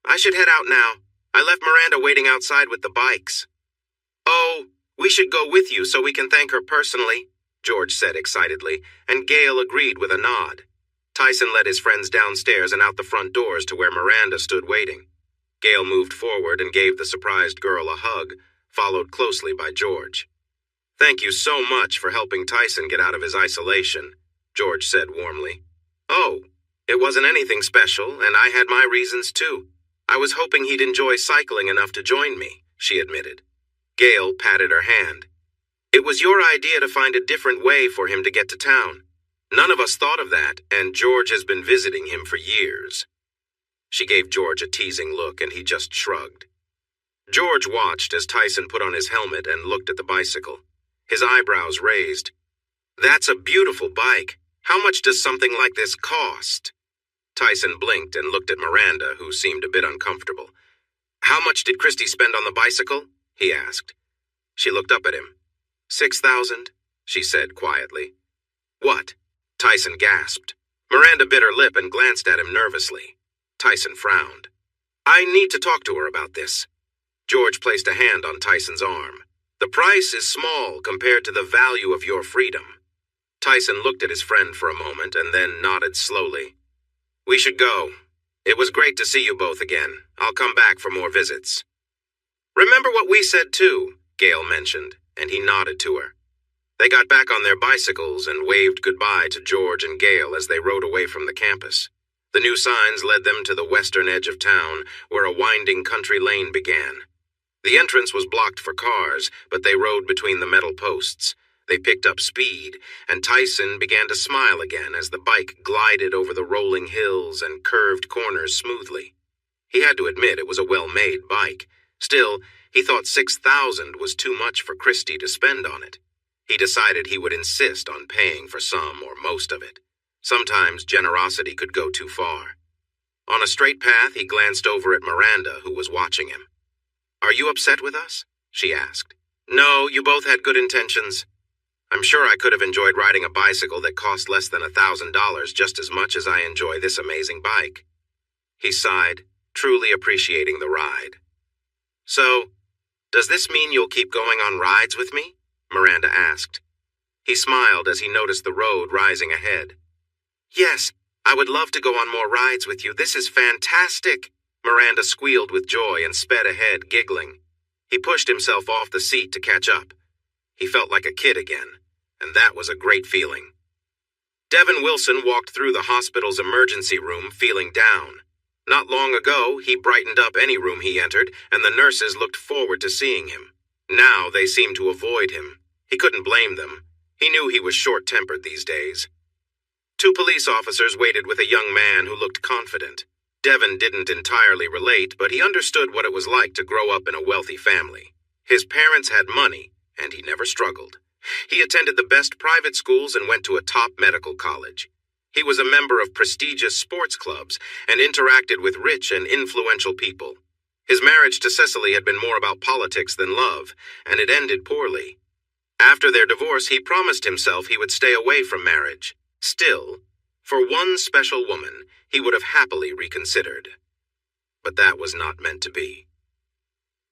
I should head out now. I left Miranda waiting outside with the bikes. Oh, we should go with you so we can thank her personally, George said excitedly, and Gail agreed with a nod. Tyson led his friends downstairs and out the front doors to where Miranda stood waiting. Gail moved forward and gave the surprised girl a hug, followed closely by George. Thank you so much for helping Tyson get out of his isolation, George said warmly. Oh, it wasn't anything special, and I had my reasons too. I was hoping he'd enjoy cycling enough to join me, she admitted. Gail patted her hand. It was your idea to find a different way for him to get to town. None of us thought of that, and George has been visiting him for years. She gave George a teasing look, and he just shrugged. George watched as Tyson put on his helmet and looked at the bicycle. His eyebrows raised. That's a beautiful bike. How much does something like this cost? Tyson blinked and looked at Miranda, who seemed a bit uncomfortable. How much did Christy spend on the bicycle? He asked. She looked up at him. 6,000, she said quietly. What? Tyson gasped. Miranda bit her lip and glanced at him nervously. Tyson frowned. I need to talk to her about this. George placed a hand on Tyson's arm. The price is small compared to the value of your freedom. Tyson looked at his friend for a moment and then nodded slowly. We should go. It was great to see you both again. I'll come back for more visits. Remember what we said too, Gail mentioned, and he nodded to her. They got back on their bicycles and waved goodbye to George and Gail as they rode away from the campus. The new signs led them to the western edge of town, where a winding country lane began. The entrance was blocked for cars, but they rode between the metal posts. They picked up speed, and Tyson began to smile again as the bike glided over the rolling hills and curved corners smoothly. He had to admit it was a well-made bike. Still, he thought 6,000 was too much for Christy to spend on it. He decided he would insist on paying for some or most of it. Sometimes generosity could go too far. On a straight path, he glanced over at Miranda, who was watching him. Are you upset with us? She asked. No, you both had good intentions. I'm sure I could have enjoyed riding a bicycle that cost less than $1,000 just as much as I enjoy this amazing bike. He sighed, truly appreciating the ride. So, does this mean you'll keep going on rides with me? Miranda asked. He smiled as he noticed the road rising ahead. Yes, I would love to go on more rides with you. This is fantastic. Miranda squealed with joy and sped ahead, giggling. He pushed himself off the seat to catch up. He felt like a kid again, and that was a great feeling. Devin Wilson walked through the hospital's emergency room feeling down. Not long ago, he brightened up any room he entered, and the nurses looked forward to seeing him. Now they seemed to avoid him. He couldn't blame them. He knew he was short-tempered these days. 2 police officers waited with a young man who looked confident. Devin didn't entirely relate, but he understood what it was like to grow up in a wealthy family. His parents had money, and he never struggled. He attended the best private schools and went to a top medical college. He was a member of prestigious sports clubs and interacted with rich and influential people. His marriage to Cecily had been more about politics than love, and it ended poorly. After their divorce, he promised himself he would stay away from marriage. Still, for one special woman, he would have happily reconsidered. But that was not meant to be.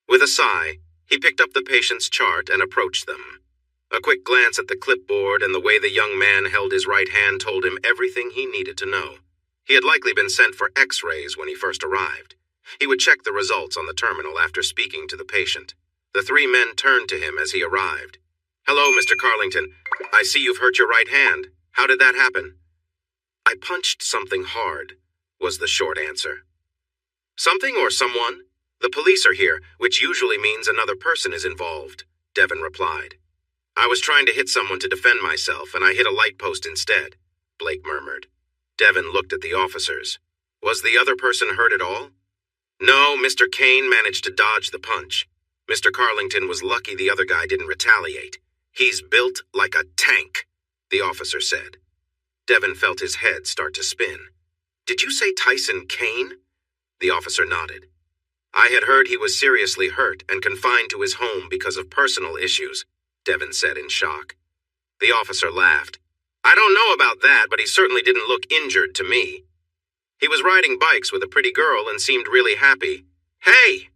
With a sigh, He picked up the patient's chart and approached them. A quick glance at the clipboard and the way the young man held his right hand told him everything he needed to know. He had likely been sent for X-rays when he first arrived. He would check the results on the terminal after speaking to the patient. The three men turned to him as he arrived. "Hello, Mr. Carlington. I see you've hurt your right hand. How did that happen?" "I punched something hard," was the short answer. "Something or someone? The police are here, which usually means another person is involved," Devin replied. "I was trying to hit someone to defend myself, and I hit a light post instead," Blake murmured. Devin looked at the officers. "Was the other person hurt at all?" "No, Mr. Kane managed to dodge the punch. Mr. Carlington was lucky the other guy didn't retaliate. He's built like a tank," the officer said. Devin felt his head start to spin. "Did you say Tyson Kane?" The officer nodded. "I had heard he was seriously hurt and confined to his home because of personal issues," Devin said in shock. The officer laughed. "I don't know about that, but he certainly didn't look injured to me. He was riding bikes with a pretty girl and seemed really happy. Hey!"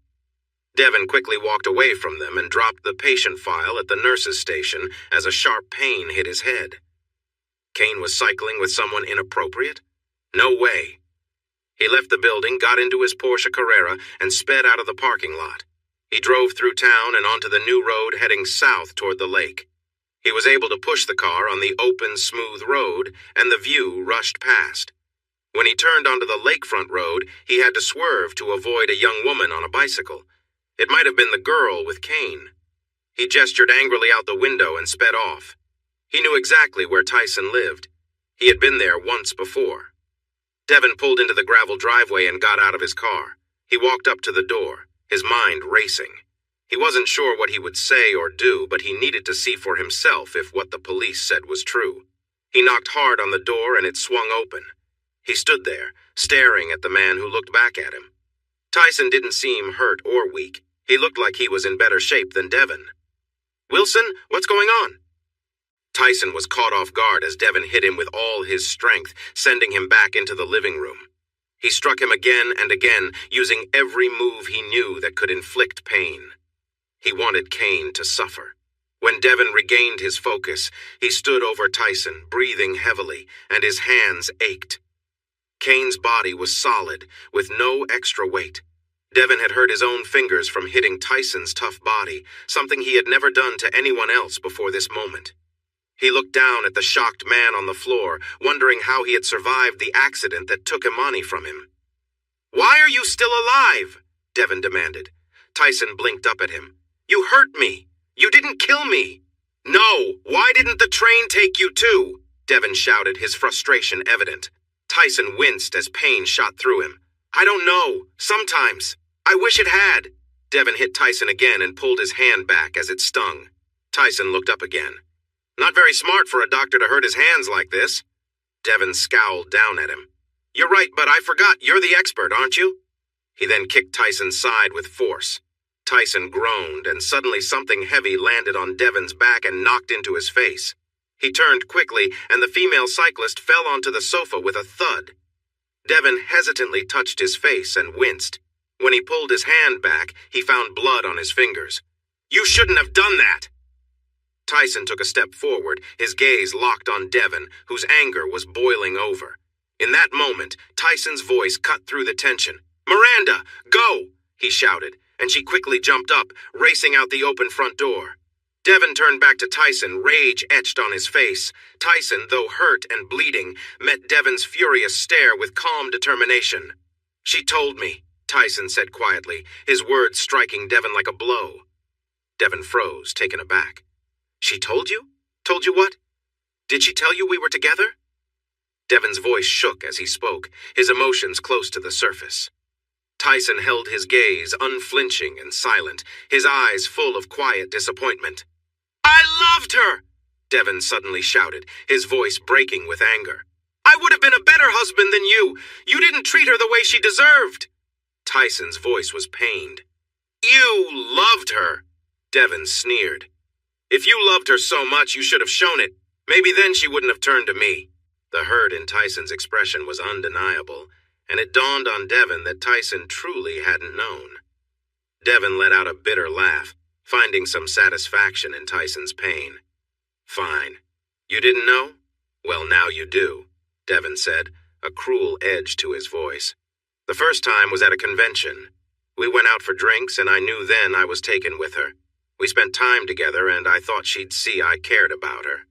Devin quickly walked away from them and dropped the patient file at the nurse's station as a sharp pain hit his head. Kane was cycling with someone inappropriate? No way. He left the building, got into his Porsche Carrera, and sped out of the parking lot. He drove through town and onto the new road heading south toward the lake. He was able to push the car on the open, smooth road, and the view rushed past. When he turned onto the lakefront road, he had to swerve to avoid a young woman on a bicycle. It might have been the girl with Kane. He gestured angrily out the window and sped off. He knew exactly where Tyson lived. He had been there once before. Devin pulled into the gravel driveway and got out of his car. He walked up to the door, his mind racing. He wasn't sure what he would say or do, but he needed to see for himself if what the police said was true. He knocked hard on the door and it swung open. He stood there, staring at the man who looked back at him. Tyson didn't seem hurt or weak. He looked like he was in better shape than Devin. "Wilson, what's going on?" Tyson was caught off guard as Devin hit him with all his strength, sending him back into the living room. He struck him again and again, using every move he knew that could inflict pain. He wanted Kane to suffer. When Devin regained his focus, he stood over Tyson, breathing heavily, and his hands ached. Kane's body was solid, with no extra weight. Devin had hurt his own fingers from hitting Tyson's tough body, something he had never done to anyone else before this moment. He looked down at the shocked man on the floor, wondering how he had survived the accident that took Imani from him. "Why are you still alive?" Devin demanded. Tyson blinked up at him. "You hurt me. You didn't kill me." "No, why didn't the train take you too?" Devin shouted, his frustration evident. Tyson winced as pain shot through him. "I don't know. Sometimes. I wish it had." Devin hit Tyson again and pulled his hand back as it stung. Tyson looked up again. "Not very smart for a doctor to hurt his hands like this." Devin scowled down at him. "You're right, but I forgot. You're the expert, aren't you?" He then kicked Tyson's side with force. Tyson groaned, and suddenly something heavy landed on Devin's back and knocked into his face. He turned quickly, and the female cyclist fell onto the sofa with a thud. Devin hesitantly touched his face and winced. When he pulled his hand back, he found blood on his fingers. "You shouldn't have done that!" Tyson took a step forward, his gaze locked on Devin, whose anger was boiling over. In that moment, Tyson's voice cut through the tension. "Miranda, go!" he shouted, and she quickly jumped up, racing out the open front door. Devin turned back to Tyson, rage etched on his face. Tyson, though hurt and bleeding, met Devin's furious stare with calm determination. "She told me," Tyson said quietly, his words striking Devin like a blow. Devin froze, taken aback. "She told you? Told you what? Did she tell you we were together?" Devin's voice shook as he spoke, his emotions close to the surface. Tyson held his gaze, unflinching and silent, his eyes full of quiet disappointment. "I loved her!" Devin suddenly shouted, his voice breaking with anger. "I would have been a better husband than you! You didn't treat her the way she deserved!" Tyson's voice was pained. "You loved her!" Devin sneered. "If you loved her so much, you should have shown it. Maybe then she wouldn't have turned to me." The hurt in Tyson's expression was undeniable, and it dawned on Devin that Tyson truly hadn't known. Devin let out a bitter laugh. finding some satisfaction in Tyson's pain. "Fine. You didn't know? Well, now you do," Devon said, a cruel edge to his voice. "The first time was at a convention. We went out for drinks, and I knew then I was taken with her. We spent time together, and I thought she'd see I cared about her."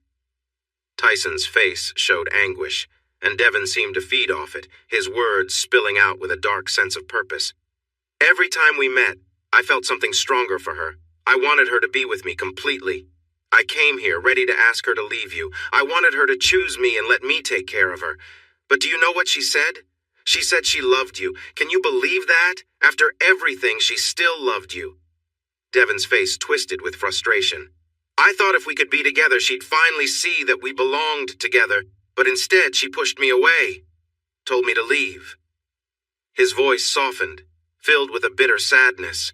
Tyson's face showed anguish, and Devon seemed to feed off it, his words spilling out with a dark sense of purpose. "Every time we met, I felt something stronger for her. I wanted her to be with me completely. I came here ready to ask her to leave you. I wanted her to choose me and let me take care of her. But do you know what she said? She said she loved you. Can you believe that? After everything, she still loved you." Devon's face twisted with frustration. "I thought if we could be together, she'd finally see that we belonged together, but instead she pushed me away, told me to leave." His voice softened, filled with a bitter sadness.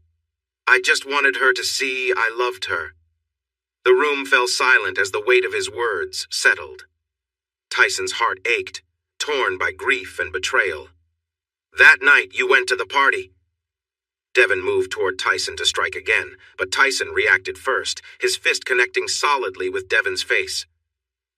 "I just wanted her to see I loved her." The room fell silent as the weight of his words settled. Tyson's heart ached, torn by grief and betrayal. "That night you went to the party." Devon moved toward Tyson to strike again, but Tyson reacted first, his fist connecting solidly with Devon's face.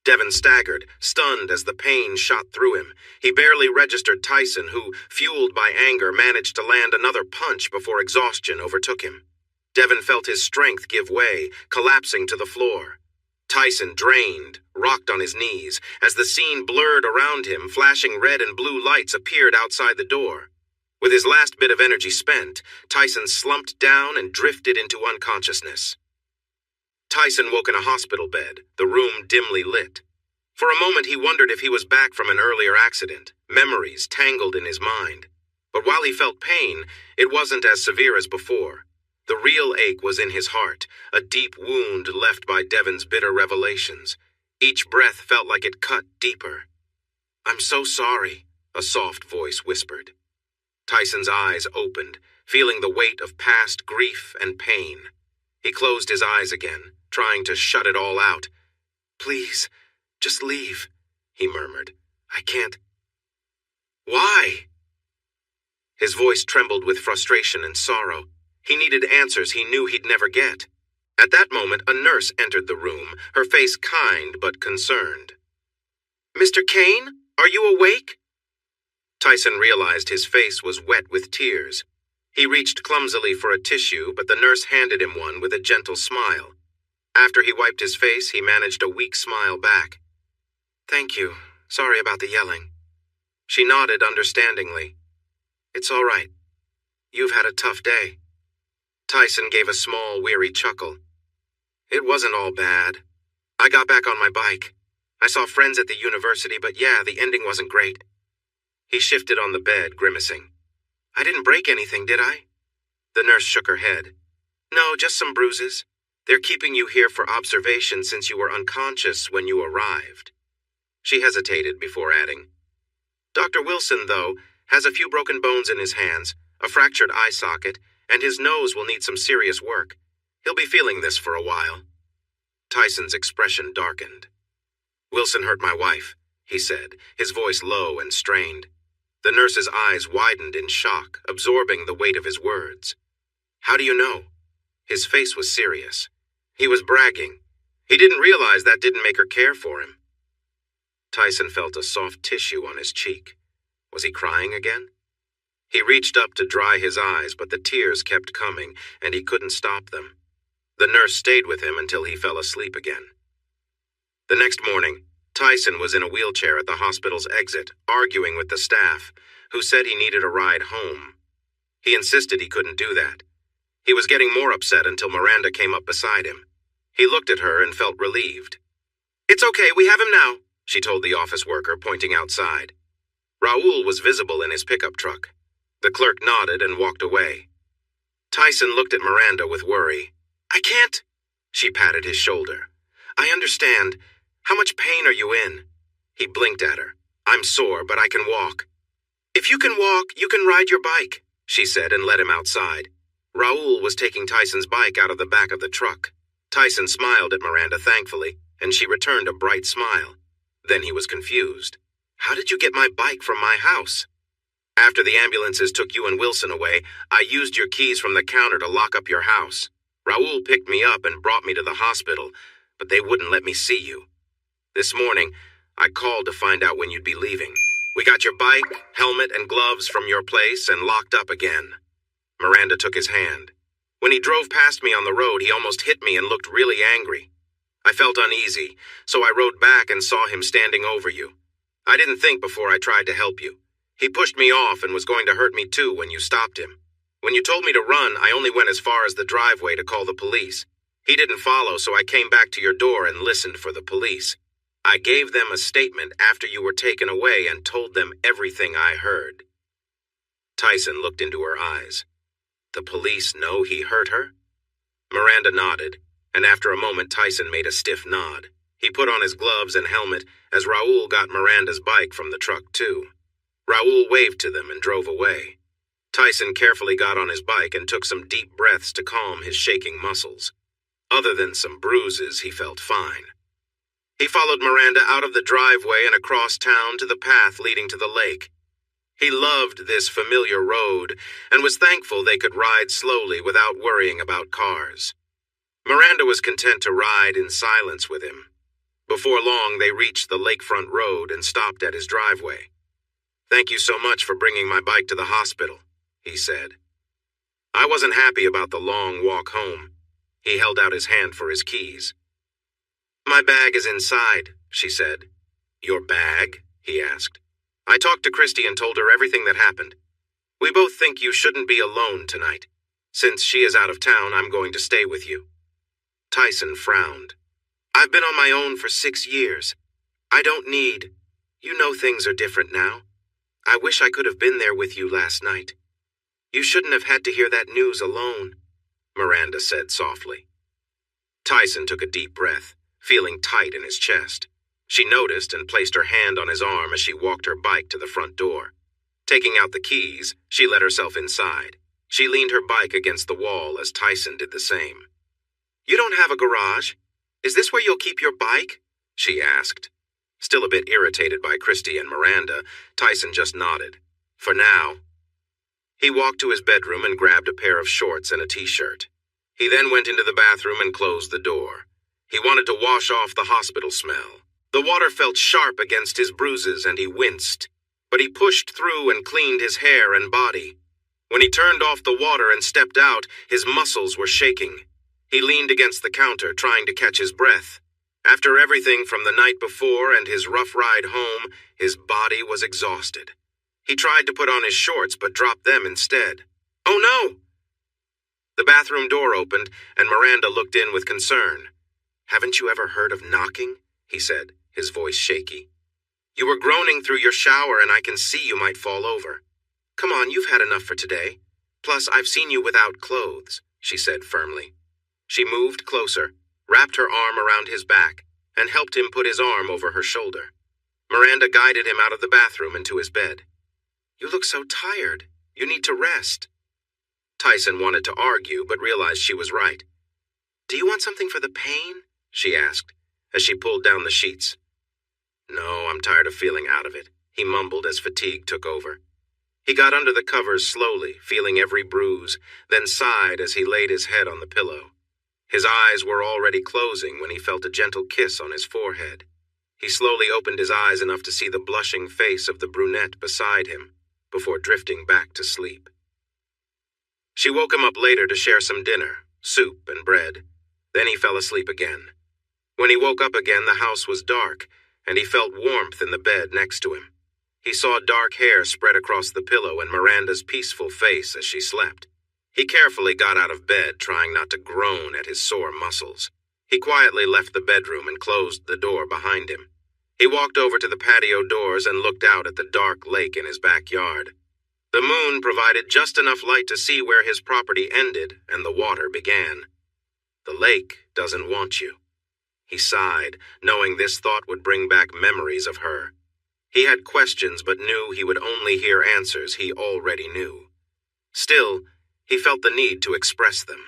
Devon staggered, stunned as the pain shot through him. He barely registered Tyson, who, fueled by anger, managed to land another punch before exhaustion overtook him. Devon felt his strength give way, collapsing to the floor. Tyson, drained, rocked on his knees. As the scene blurred around him, flashing red and blue lights appeared outside the door. With his last bit of energy spent, Tyson slumped down and drifted into unconsciousness. Tyson woke in a hospital bed, the room dimly lit. For a moment he wondered if he was back from an earlier accident, memories tangled in his mind. But while he felt pain, it wasn't as severe as before. The real ache was in his heart, a deep wound left by Devon's bitter revelations. Each breath felt like it cut deeper. "I'm so sorry," a soft voice whispered. Tyson's eyes opened, feeling the weight of past grief and pain. He closed his eyes again, trying to shut it all out. "Please, just leave," he murmured. "I can't." "Why?" His voice trembled with frustration and sorrow. He needed answers he knew he'd never get. At that moment, a nurse entered the room, her face kind but concerned. "Mr. Kane, are you awake?" Tyson realized his face was wet with tears. He reached clumsily for a tissue, but the nurse handed him one with a gentle smile. After he wiped his face, he managed a weak smile back. "Thank you. Sorry about the yelling." She nodded understandingly. "It's all right. You've had a tough day." Tyson gave a small, weary chuckle. "It wasn't all bad. I got back on my bike. I saw friends at the university, but yeah, the ending wasn't great." He shifted on the bed, grimacing. "I didn't break anything, did I?" The nurse shook her head. "No, just some bruises. They're keeping you here for observation since you were unconscious when you arrived." She hesitated before adding, "Dr. Wilson, though, has a few broken bones in his hands, a fractured eye socket, and his nose will need some serious work. He'll be feeling this for a while." Tyson's expression darkened. "Wilson hurt my wife," he said, his voice low and strained. The nurse's eyes widened in shock, absorbing the weight of his words. "How do you know?" His face was serious. He was bragging. He didn't realize that didn't make her care for him. Tyson felt a soft tissue on his cheek. Was he crying again? He reached up to dry his eyes, but the tears kept coming, and he couldn't stop them. The nurse stayed with him until he fell asleep again. The next morning, Tyson was in a wheelchair at the hospital's exit, arguing with the staff, who said he needed a ride home. He insisted he couldn't do that. He was getting more upset until Miranda came up beside him. He looked at her and felt relieved. "It's okay, we have him now," she told the office worker, pointing outside. Raoul was visible in his pickup truck. The clerk nodded and walked away. Tyson looked at Miranda with worry. "I can't." She patted his shoulder. "I understand. How much pain are you in?" He blinked at her. "I'm sore, but I can walk." "If you can walk, you can ride your bike," she said and led him outside. Raoul was taking Tyson's bike out of the back of the truck. Tyson smiled at Miranda thankfully, and she returned a bright smile. Then he was confused. "How did you get my bike from my house?" "After the ambulances took you and Wilson away, I used your keys from the counter to lock up your house." Raoul picked me up and brought me to the hospital, but they wouldn't let me see you. This morning, I called to find out when you'd be leaving. We got your bike, helmet, and gloves from your place and locked up again." Miranda took his hand. "When he drove past me on the road, he almost hit me and looked really angry. I felt uneasy, so I rode back and saw him standing over you. I didn't think before I tried to help you. He pushed me off and was going to hurt me too when you stopped him. When you told me to run, I only went as far as the driveway to call the police. He didn't follow, so I came back to your door and listened for the police. I gave them a statement after you were taken away and told them everything I heard." Tyson looked into her eyes. "The police know he hurt her?" Miranda nodded, and after a moment Tyson made a stiff nod. He put on his gloves and helmet as Raoul got Miranda's bike from the truck too. Raoul waved to them and drove away. Tyson carefully got on his bike and took some deep breaths to calm his shaking muscles. Other than some bruises, he felt fine. He followed Miranda out of the driveway and across town to the path leading to the lake. He loved this familiar road and was thankful they could ride slowly without worrying about cars. Miranda was content to ride in silence with him. Before long, they reached the lakefront road and stopped at his driveway. "Thank you so much for bringing my bike to the hospital," he said. "I wasn't happy about the long walk home." He held out his hand for his keys. "My bag is inside," she said. "Your bag?" he asked. "I talked to Christy and told her everything that happened. We both think you shouldn't be alone tonight. Since she is out of town, I'm going to stay with you." Tyson frowned. "I've been on my own for 6 years. I don't need. You know things are different now. I wish I could have been there with you last night. You shouldn't have had to hear that news alone," Miranda said softly. Tyson took a deep breath, feeling tight in his chest. She noticed and placed her hand on his arm as she walked her bike to the front door. Taking out the keys, she let herself inside. She leaned her bike against the wall as Tyson did the same. "You don't have a garage? Is this where you'll keep your bike?" she asked. Still a bit irritated by Christy and Miranda, Tyson just nodded. "For now." He walked to his bedroom and grabbed a pair of shorts and a t-shirt. He then went into the bathroom and closed the door. He wanted to wash off the hospital smell. The water felt sharp against his bruises and he winced. But he pushed through and cleaned his hair and body. When he turned off the water and stepped out, his muscles were shaking. He leaned against the counter, trying to catch his breath. After everything from the night before and his rough ride home, his body was exhausted. He tried to put on his shorts but dropped them instead. "Oh no!" The bathroom door opened and Miranda looked in with concern. "Haven't you ever heard of knocking?" he said, his voice shaky. "You were groaning through your shower and I can see you might fall over. Come on, you've had enough for today. Plus, I've seen you without clothes," she said firmly. She moved closer, wrapped her arm around his back, and helped him put his arm over her shoulder. Miranda guided him out of the bathroom and to his bed. "You look so tired. You need to rest." Tyson wanted to argue, but realized she was right. "Do you want something for the pain?" she asked, as she pulled down the sheets. "No, I'm tired of feeling out of it," he mumbled as fatigue took over. He got under the covers slowly, feeling every bruise, then sighed as he laid his head on the pillow. His eyes were already closing when he felt a gentle kiss on his forehead. He slowly opened his eyes enough to see the blushing face of the brunette beside him, before drifting back to sleep. She woke him up later to share some dinner, soup and bread. Then he fell asleep again. When he woke up again, the house was dark, and he felt warmth in the bed next to him. He saw dark hair spread across the pillow and Miranda's peaceful face as she slept. He carefully got out of bed, trying not to groan at his sore muscles. He quietly left the bedroom and closed the door behind him. He walked over to the patio doors and looked out at the dark lake in his backyard. The moon provided just enough light to see where his property ended and the water began. "The lake doesn't want you." He sighed, knowing this thought would bring back memories of her. He had questions but knew he would only hear answers he already knew. Still, he felt the need to express them.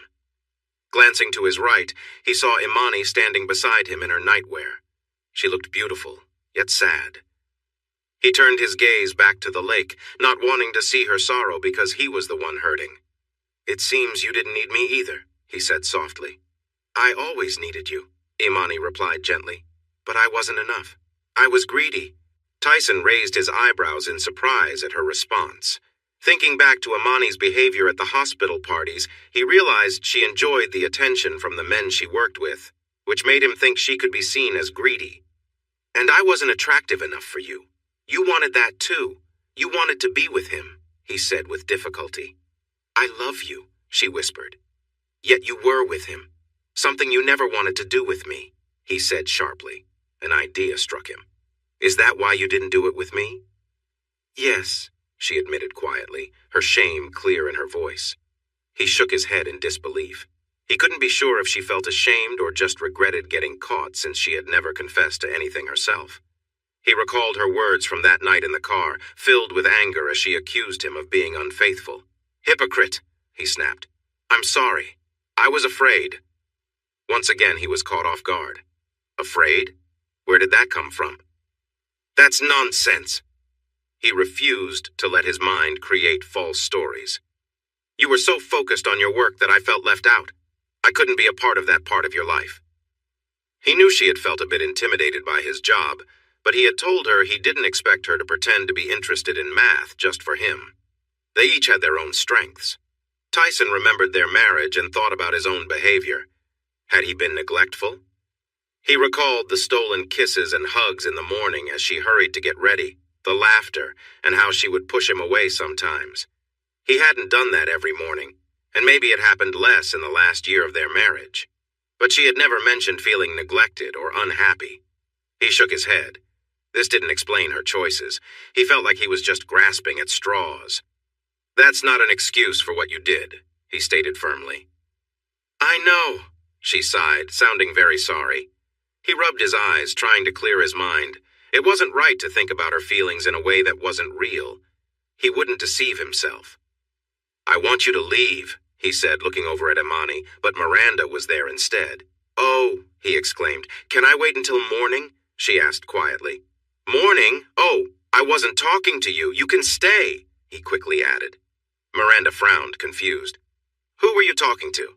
Glancing to his right, he saw Imani standing beside him in her nightwear. She looked beautiful, yet sad. He turned his gaze back to the lake, not wanting to see her sorrow because he was the one hurting. "It seems you didn't need me either," he said softly. I always needed you, Imani replied gently. But I wasn't enough. I was greedy. Tyson raised his eyebrows in surprise at her response. Thinking back to Imani's behavior at the hospital parties, he realized she enjoyed the attention from the men she worked with, which made him think she could be seen as greedy. And I wasn't attractive enough for you. You wanted that too. You wanted to be with him, he said with difficulty. I love you, she whispered. Yet you were with him. Something you never wanted to do with me, he said sharply. An idea struck him. Is that why you didn't do it with me? Yes, she admitted quietly, her shame clear in her voice. He shook his head in disbelief. He couldn't be sure if she felt ashamed or just regretted getting caught since she had never confessed to anything herself. He recalled her words from that night in the car, filled with anger as she accused him of being unfaithful. Hypocrite, he snapped. I'm sorry. I was afraid. Once again he was caught off guard. Afraid? Where did that come from? That's nonsense. He refused to let his mind create false stories. You were so focused on your work that I felt left out. I couldn't be a part of that part of your life. He knew she had felt a bit intimidated by his job, but he had told her he didn't expect her to pretend to be interested in math just for him. They each had their own strengths. Tyson remembered their marriage and thought about his own behavior. Had he been neglectful? He recalled the stolen kisses and hugs in the morning as she hurried to get ready, the laughter, and how she would push him away sometimes. He hadn't done that every morning, and maybe it happened less in the last year of their marriage. But she had never mentioned feeling neglected or unhappy. He shook his head. This didn't explain her choices. He felt like he was just grasping at straws. That's not an excuse for what you did, he stated firmly. I know, she sighed, sounding very sorry. He rubbed his eyes, trying to clear his mind. It wasn't right to think about her feelings in a way that wasn't real. He wouldn't deceive himself. I want you to leave, he said, looking over at Imani, but Miranda was there instead. Oh, he exclaimed. Can I wait until morning? She asked quietly. Morning? Oh, I wasn't talking to you. You can stay, he quickly added. Miranda frowned, confused. Who were you talking to?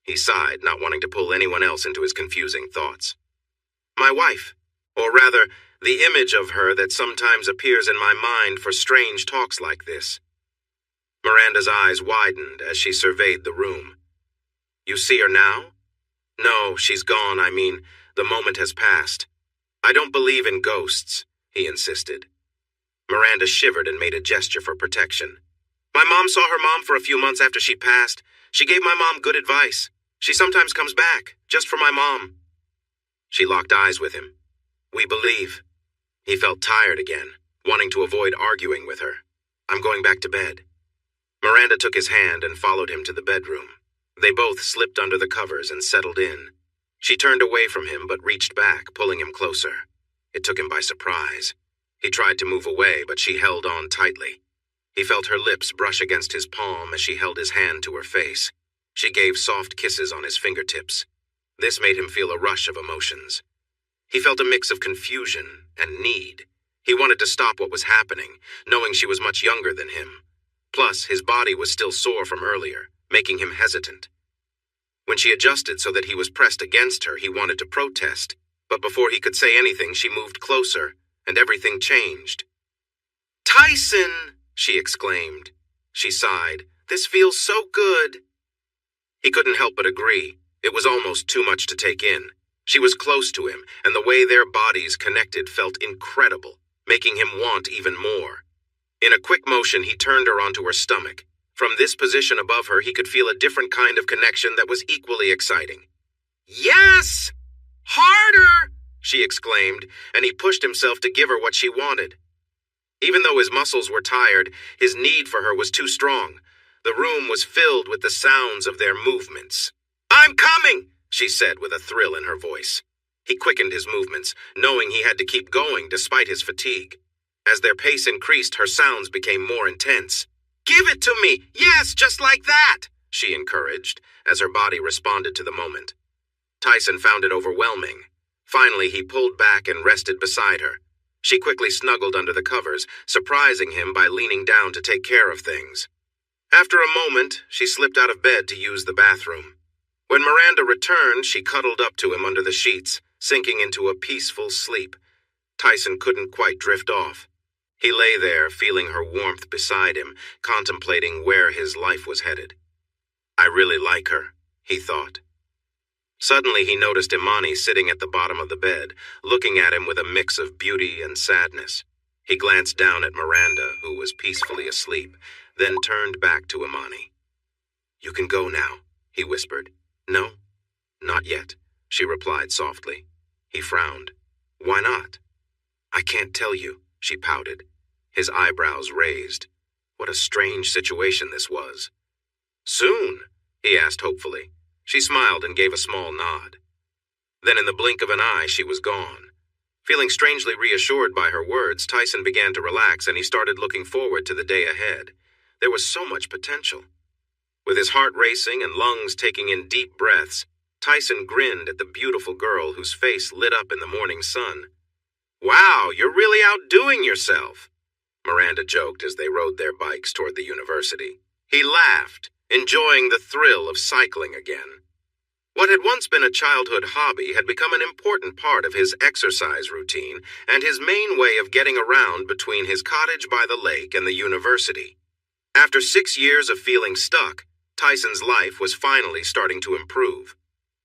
He sighed, not wanting to pull anyone else into his confusing thoughts. My wife, or rather, the image of her that sometimes appears in my mind for strange talks like this. Miranda's eyes widened as she surveyed the room. You see her now? No, she's gone. I mean, the moment has passed. I don't believe in ghosts, he insisted. Miranda shivered and made a gesture for protection. My mom saw her mom for a few months after she passed. She gave my mom good advice. She sometimes comes back, just for my mom. She locked eyes with him. We believe. He felt tired again, wanting to avoid arguing with her. I'm going back to bed. Miranda took his hand and followed him to the bedroom. They both slipped under the covers and settled in. She turned away from him but reached back, pulling him closer. It took him by surprise. He tried to move away, but she held on tightly. He felt her lips brush against his palm as she held his hand to her face. She gave soft kisses on his fingertips. This made him feel a rush of emotions. He felt a mix of confusion and need. He wanted to stop what was happening, knowing she was much younger than him. Plus, his body was still sore from earlier, making him hesitant. When she adjusted so that he was pressed against her, he wanted to protest. But before he could say anything, she moved closer, and everything changed. Tyson! She exclaimed. She sighed. This feels so good. He couldn't help but agree. It was almost too much to take in. She was close to him, and the way their bodies connected felt incredible, making him want even more. In a quick motion, he turned her onto her stomach. From this position above her, he could feel a different kind of connection that was equally exciting. Yes! Harder! She exclaimed, and he pushed himself to give her what she wanted. Even though his muscles were tired, his need for her was too strong. The room was filled with the sounds of their movements. I'm coming, she said with a thrill in her voice. He quickened his movements, knowing he had to keep going despite his fatigue. As their pace increased, her sounds became more intense. Give it to me! Yes, just like that! She encouraged, as her body responded to the moment. Tyson found it overwhelming. Finally, he pulled back and rested beside her. She quickly snuggled under the covers, surprising him by leaning down to take care of things. After a moment, she slipped out of bed to use the bathroom. When Miranda returned, she cuddled up to him under the sheets, sinking into a peaceful sleep. Tyson couldn't quite drift off. He lay there, feeling her warmth beside him, contemplating where his life was headed. I really like her, he thought. Suddenly he noticed Imani sitting at the bottom of the bed, looking at him with a mix of beauty and sadness. He glanced down at Miranda, who was peacefully asleep, then turned back to Imani. You can go now, he whispered. No, not yet, she replied softly. He frowned. Why not? I can't tell you, she pouted. His eyebrows raised. What a strange situation this was. Soon? He asked hopefully. She smiled and gave a small nod. Then in the blink of an eye, she was gone. Feeling strangely reassured by her words, Tyson began to relax and he started looking forward to the day ahead. There was so much potential. With his heart racing and lungs taking in deep breaths, Tyson grinned at the beautiful girl whose face lit up in the morning sun. Wow, you're really outdoing yourself, Miranda joked as they rode their bikes toward the university. He laughed, enjoying the thrill of cycling again. What had once been a childhood hobby had become an important part of his exercise routine and his main way of getting around between his cottage by the lake and the university. After 6 years of feeling stuck, Tyson's life was finally starting to improve.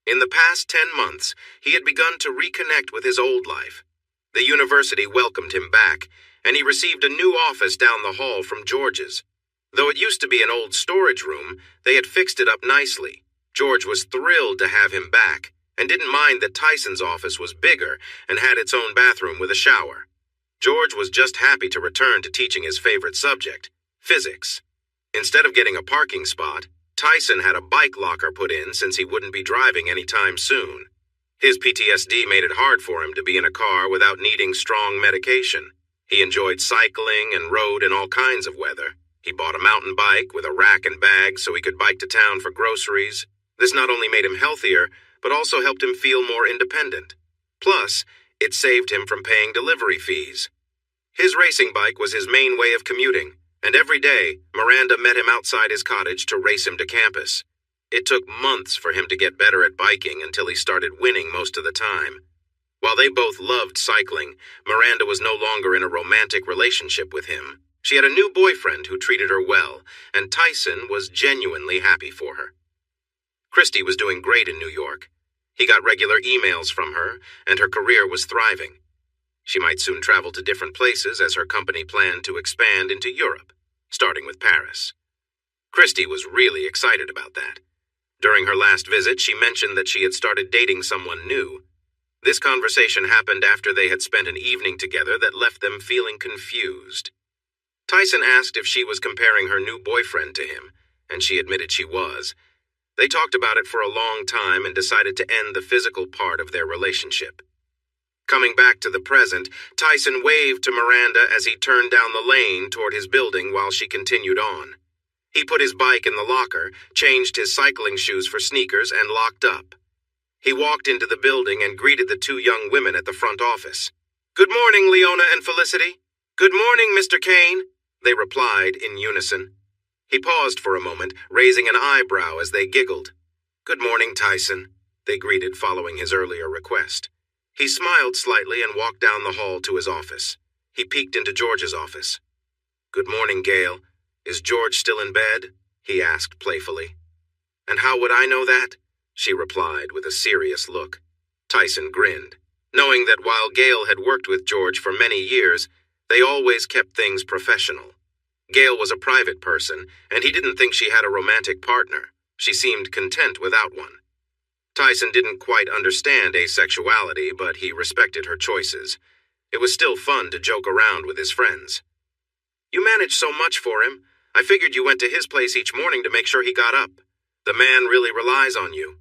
In the past 10 months, he had begun to reconnect with his old life. The university welcomed him back, and he received a new office down the hall from George's. Though it used to be an old storage room, they had fixed it up nicely. George was thrilled to have him back, and didn't mind that Tyson's office was bigger and had its own bathroom with a shower. George was just happy to return to teaching his favorite subject, physics. Instead of getting a parking spot, Tyson had a bike locker put in since he wouldn't be driving anytime soon. His PTSD made it hard for him to be in a car without needing strong medication. He enjoyed cycling and rode in all kinds of weather. He bought a mountain bike with a rack and bag so he could bike to town for groceries. This not only made him healthier, but also helped him feel more independent. Plus, it saved him from paying delivery fees. His racing bike was his main way of commuting, and every day, Miranda met him outside his cottage to race him to campus. It took months for him to get better at biking until he started winning most of the time. While they both loved cycling, Miranda was no longer in a romantic relationship with him. She had a new boyfriend who treated her well, and Tyson was genuinely happy for her. Christy was doing great in New York. He got regular emails from her, and her career was thriving. She might soon travel to different places as her company planned to expand into Europe, starting with Paris. Christy was really excited about that. During her last visit, she mentioned that she had started dating someone new. This conversation happened after they had spent an evening together that left them feeling confused. Tyson asked if she was comparing her new boyfriend to him, and she admitted she was. They talked about it for a long time and decided to end the physical part of their relationship. Coming back to the present, Tyson waved to Miranda as he turned down the lane toward his building while she continued on. He put his bike in the locker, changed his cycling shoes for sneakers, and locked up. He walked into the building and greeted the two young women at the front office. "Good morning, Leona and Felicity." "Good morning, Mr. Kane," they replied in unison. He paused for a moment, raising an eyebrow as they giggled. "Good morning, Tyson," they greeted following his earlier request. He smiled slightly and walked down the hall to his office. He peeked into George's office. "Good morning, Gail. Is George still in bed?" he asked playfully. "And how would I know that?" she replied with a serious look. Tyson grinned, knowing that while Gail had worked with George for many years, they always kept things professional. Gail was a private person, and he didn't think she had a romantic partner. She seemed content without one. Tyson didn't quite understand asexuality, but he respected her choices. It was still fun to joke around with his friends. "You manage so much for him. I figured you went to his place each morning to make sure he got up. The man really relies on you."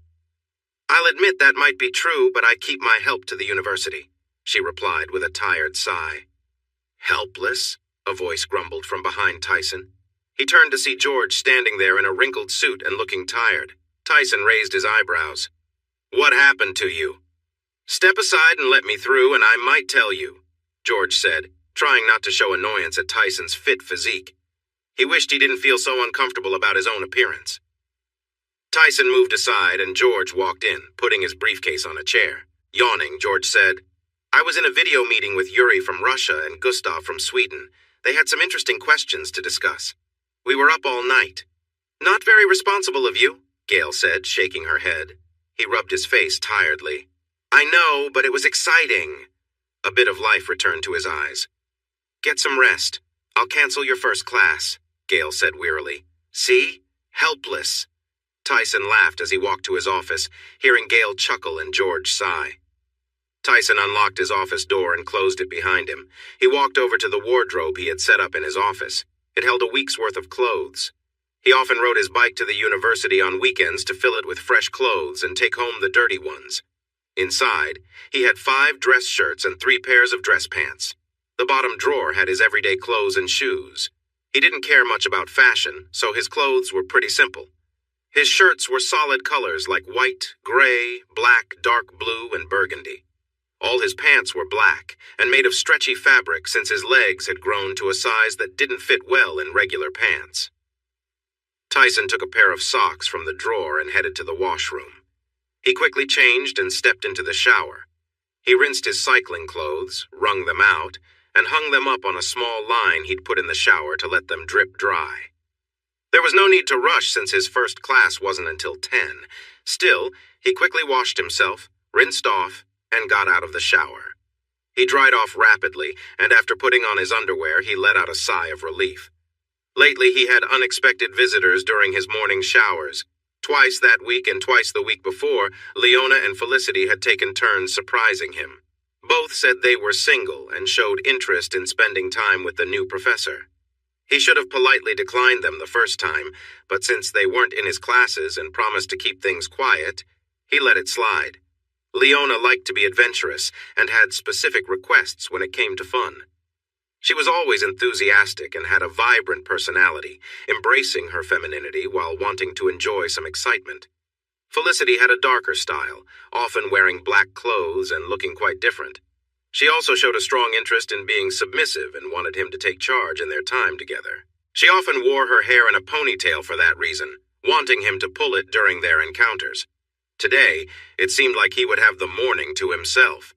"I'll admit that might be true, but I keep my help to the university," she replied with a tired sigh. "Helpless?" a voice grumbled from behind Tyson. He turned to see George standing there in a wrinkled suit and looking tired. Tyson raised his eyebrows. "What happened to you?" "Step aside and let me through, and I might tell you," George said, trying not to show annoyance at Tyson's fit physique. He wished he didn't feel so uncomfortable about his own appearance. Tyson moved aside and George walked in, putting his briefcase on a chair. Yawning, George said, "I was in a video meeting with Yuri from Russia and Gustav from Sweden. They had some interesting questions to discuss. We were up all night." "Not very responsible of you," Gail said, shaking her head. He rubbed his face tiredly. "I know, but it was exciting." A bit of life returned to his eyes. "Get some rest. I'll cancel your first class," Gail said wearily. "See? Helpless." Tyson laughed as he walked to his office, hearing Gail chuckle and George sigh. Tyson unlocked his office door and closed it behind him. He walked over to the wardrobe he had set up in his office. It held a week's worth of clothes. He often rode his bike to the university on weekends to fill it with fresh clothes and take home the dirty ones. Inside, he had 5 dress shirts and 3 pairs of dress pants. The bottom drawer had his everyday clothes and shoes. He didn't care much about fashion, so his clothes were pretty simple. His shirts were solid colors like white, gray, black, dark blue, and burgundy. All his pants were black and made of stretchy fabric since his legs had grown to a size that didn't fit well in regular pants. Tyson took a pair of socks from the drawer and headed to the washroom. He quickly changed and stepped into the shower. He rinsed his cycling clothes, wrung them out, and hung them up on a small line he'd put in the shower to let them drip dry. There was no need to rush since his first class wasn't until 10. Still, he quickly washed himself, rinsed off, and got out of the shower. He dried off rapidly, and after putting on his underwear, he let out a sigh of relief. Lately, he had unexpected visitors during his morning showers. Twice that week and twice the week before, Leona and Felicity had taken turns surprising him. Both said they were single and showed interest in spending time with the new professor. He should have politely declined them the first time, but since they weren't in his classes and promised to keep things quiet, he let it slide. Leona liked to be adventurous and had specific requests when it came to fun. She was always enthusiastic and had a vibrant personality, embracing her femininity while wanting to enjoy some excitement. Felicity had a darker style, often wearing black clothes and looking quite different. She also showed a strong interest in being submissive and wanted him to take charge in their time together. She often wore her hair in a ponytail for that reason, wanting him to pull it during their encounters. Today, it seemed like he would have the morning to himself.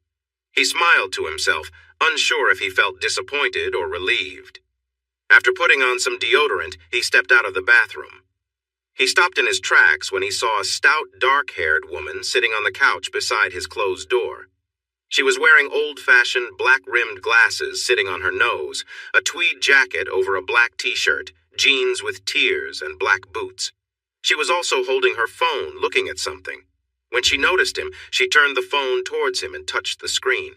He smiled to himself, unsure if he felt disappointed or relieved. After putting on some deodorant, he stepped out of the bathroom. He stopped in his tracks when he saw a stout, dark-haired woman sitting on the couch beside his closed door. She was wearing old-fashioned, black-rimmed glasses sitting on her nose, a tweed jacket over a black t-shirt, jeans with tears, and black boots. She was also holding her phone, looking at something. When she noticed him, she turned the phone towards him and touched the screen.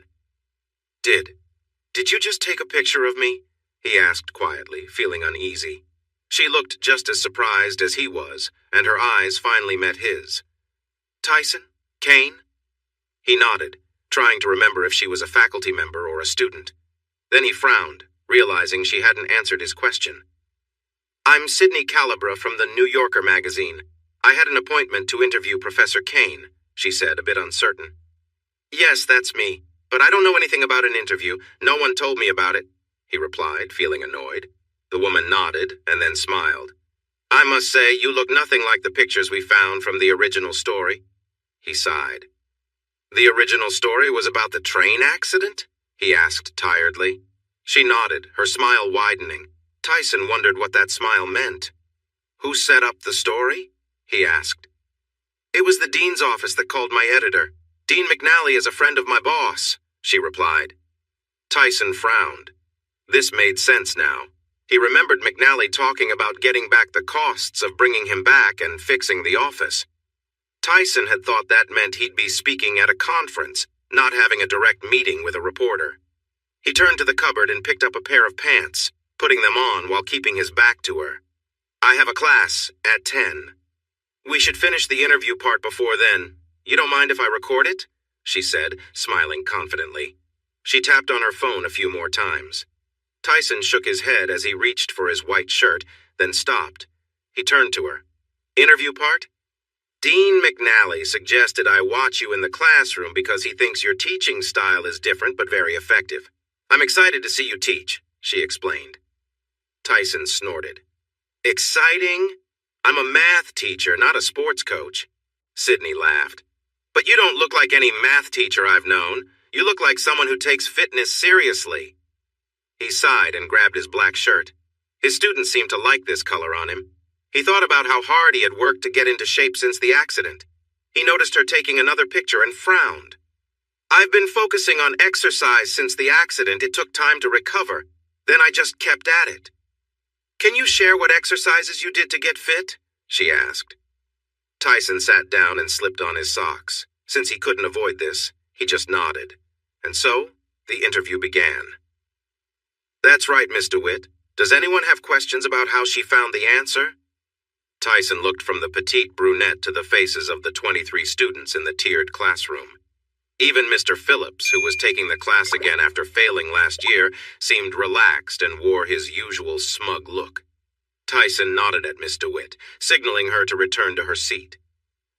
Did you just take a picture of me?" he asked quietly, feeling uneasy. She looked just as surprised as he was, and her eyes finally met his. "Tyson? Kane?" He nodded, trying to remember if she was a faculty member or a student. Then he frowned, realizing she hadn't answered his question. "I'm Sydney Calabra from the New Yorker magazine. I had an appointment to interview Professor Kane," she said, a bit uncertain. "Yes, that's me, but I don't know anything about an interview. No one told me about it," he replied, feeling annoyed. The woman nodded and then smiled. "I must say, you look nothing like the pictures we found from the original story." He sighed. "The original story was about the train accident?" he asked tiredly. She nodded, her smile widening. Tyson wondered what that smile meant. "Who set up the story?" he asked. "It was the dean's office that called my editor. Dean McNally is a friend of my boss," she replied. Tyson frowned. This made sense now. He remembered McNally talking about getting back the costs of bringing him back and fixing the office. Tyson had thought that meant he'd be speaking at a conference, not having a direct meeting with a reporter. He turned to the cupboard and picked up a pair of pants, putting them on while keeping his back to her. "I have a class at 10. We should finish the interview part before then. You don't mind if I record it?" she said, smiling confidently. She tapped on her phone a few more times. Tyson shook his head as he reached for his white shirt, then stopped. He turned to her. "Interview part? Dean McNally suggested I watch you in the classroom because he thinks your teaching style is different but very effective. I'm excited to see you teach," she explained. Tyson snorted. "Exciting? I'm a math teacher, not a sports coach. Sydney laughed. But you don't look like any math teacher I've known. You look like someone who takes fitness seriously. He sighed and grabbed his black shirt. His students seemed to like this color on him. He thought about how hard he had worked to get into shape since the accident. He noticed her taking another picture and frowned. I've been focusing on exercise since the accident. It took time to recover. Then I just kept at it. Can you share what exercises you did to get fit? She asked. Tyson sat down and slipped on his socks. Since he couldn't avoid this, he just nodded. And so, the interview began. That's right, Miss DeWitt. Does anyone have questions about how she found the answer? Tyson looked from the petite brunette to the faces of the 23 students in the tiered classroom. Even Mr. Phillips, who was taking the class again after failing last year, seemed relaxed and wore his usual smug look. Tyson nodded at Miss DeWitt, signaling her to return to her seat.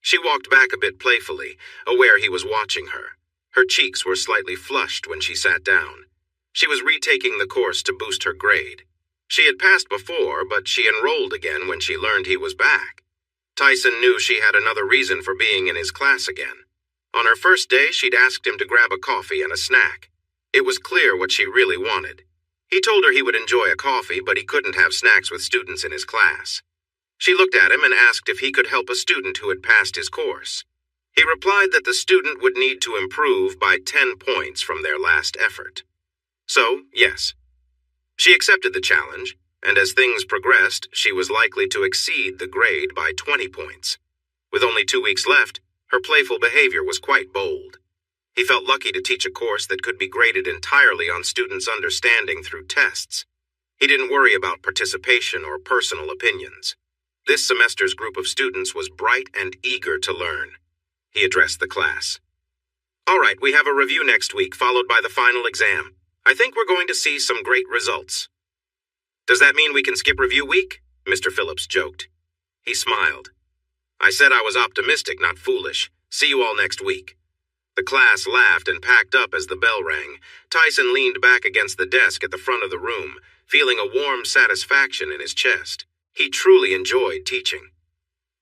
She walked back a bit playfully, aware he was watching her. Her cheeks were slightly flushed when she sat down. She was retaking the course to boost her grade. She had passed before, but she enrolled again when she learned he was back. Tyson knew she had another reason for being in his class again. On her first day, she'd asked him to grab a coffee and a snack. It was clear what she really wanted. He told her he would enjoy a coffee, but he couldn't have snacks with students in his class. She looked at him and asked if he could help a student who had passed his course. He replied that the student would need to improve by 10 points from their last effort. So, yes. She accepted the challenge, and as things progressed, she was likely to exceed the grade by 20 points. With only 2 weeks left, her playful behavior was quite bold. He felt lucky to teach a course that could be graded entirely on students' understanding through tests. He didn't worry about participation or personal opinions. This semester's group of students was bright and eager to learn. He addressed the class. All right, we have a review next week, followed by the final exam. I think we're going to see some great results. Does that mean we can skip review week? Mr. Phillips joked. He smiled. I said I was optimistic, not foolish. See you all next week. The class laughed and packed up as the bell rang. Tyson leaned back against the desk at the front of the room, feeling a warm satisfaction in his chest. He truly enjoyed teaching.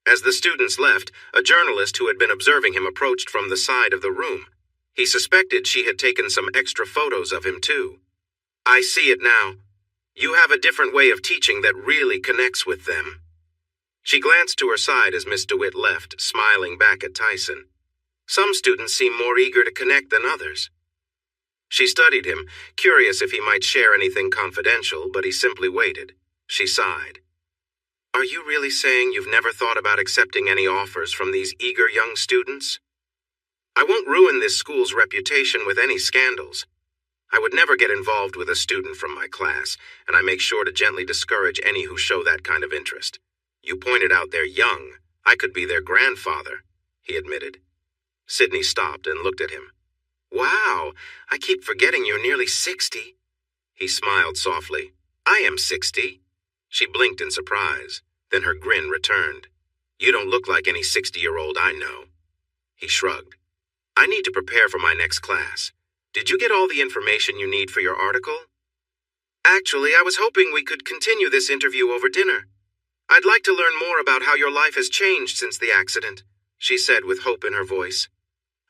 As the students left, a journalist who had been observing him approached from the side of the room. He suspected she had taken some extra photos of him, too. I see it now. You have a different way of teaching that really connects with them. She glanced to her side as Miss DeWitt left, smiling back at Tyson. Some students seem more eager to connect than others. She studied him, curious if he might share anything confidential, but he simply waited. She sighed. Are you really saying you've never thought about accepting any offers from these eager young students? I won't ruin this school's reputation with any scandals. I would never get involved with a student from my class, and I make sure to gently discourage any who show that kind of interest. You pointed out they're young. I could be their grandfather, he admitted. Sydney stopped and looked at him. Wow, I keep forgetting you're nearly 60. He smiled softly. I am 60. She blinked in surprise. Then her grin returned. You don't look like any 60-year-old I know. He shrugged. I need to prepare for my next class. Did you get all the information you need for your article? Actually, I was hoping we could continue this interview over dinner. I'd like to learn more about how your life has changed since the accident, she said with hope in her voice.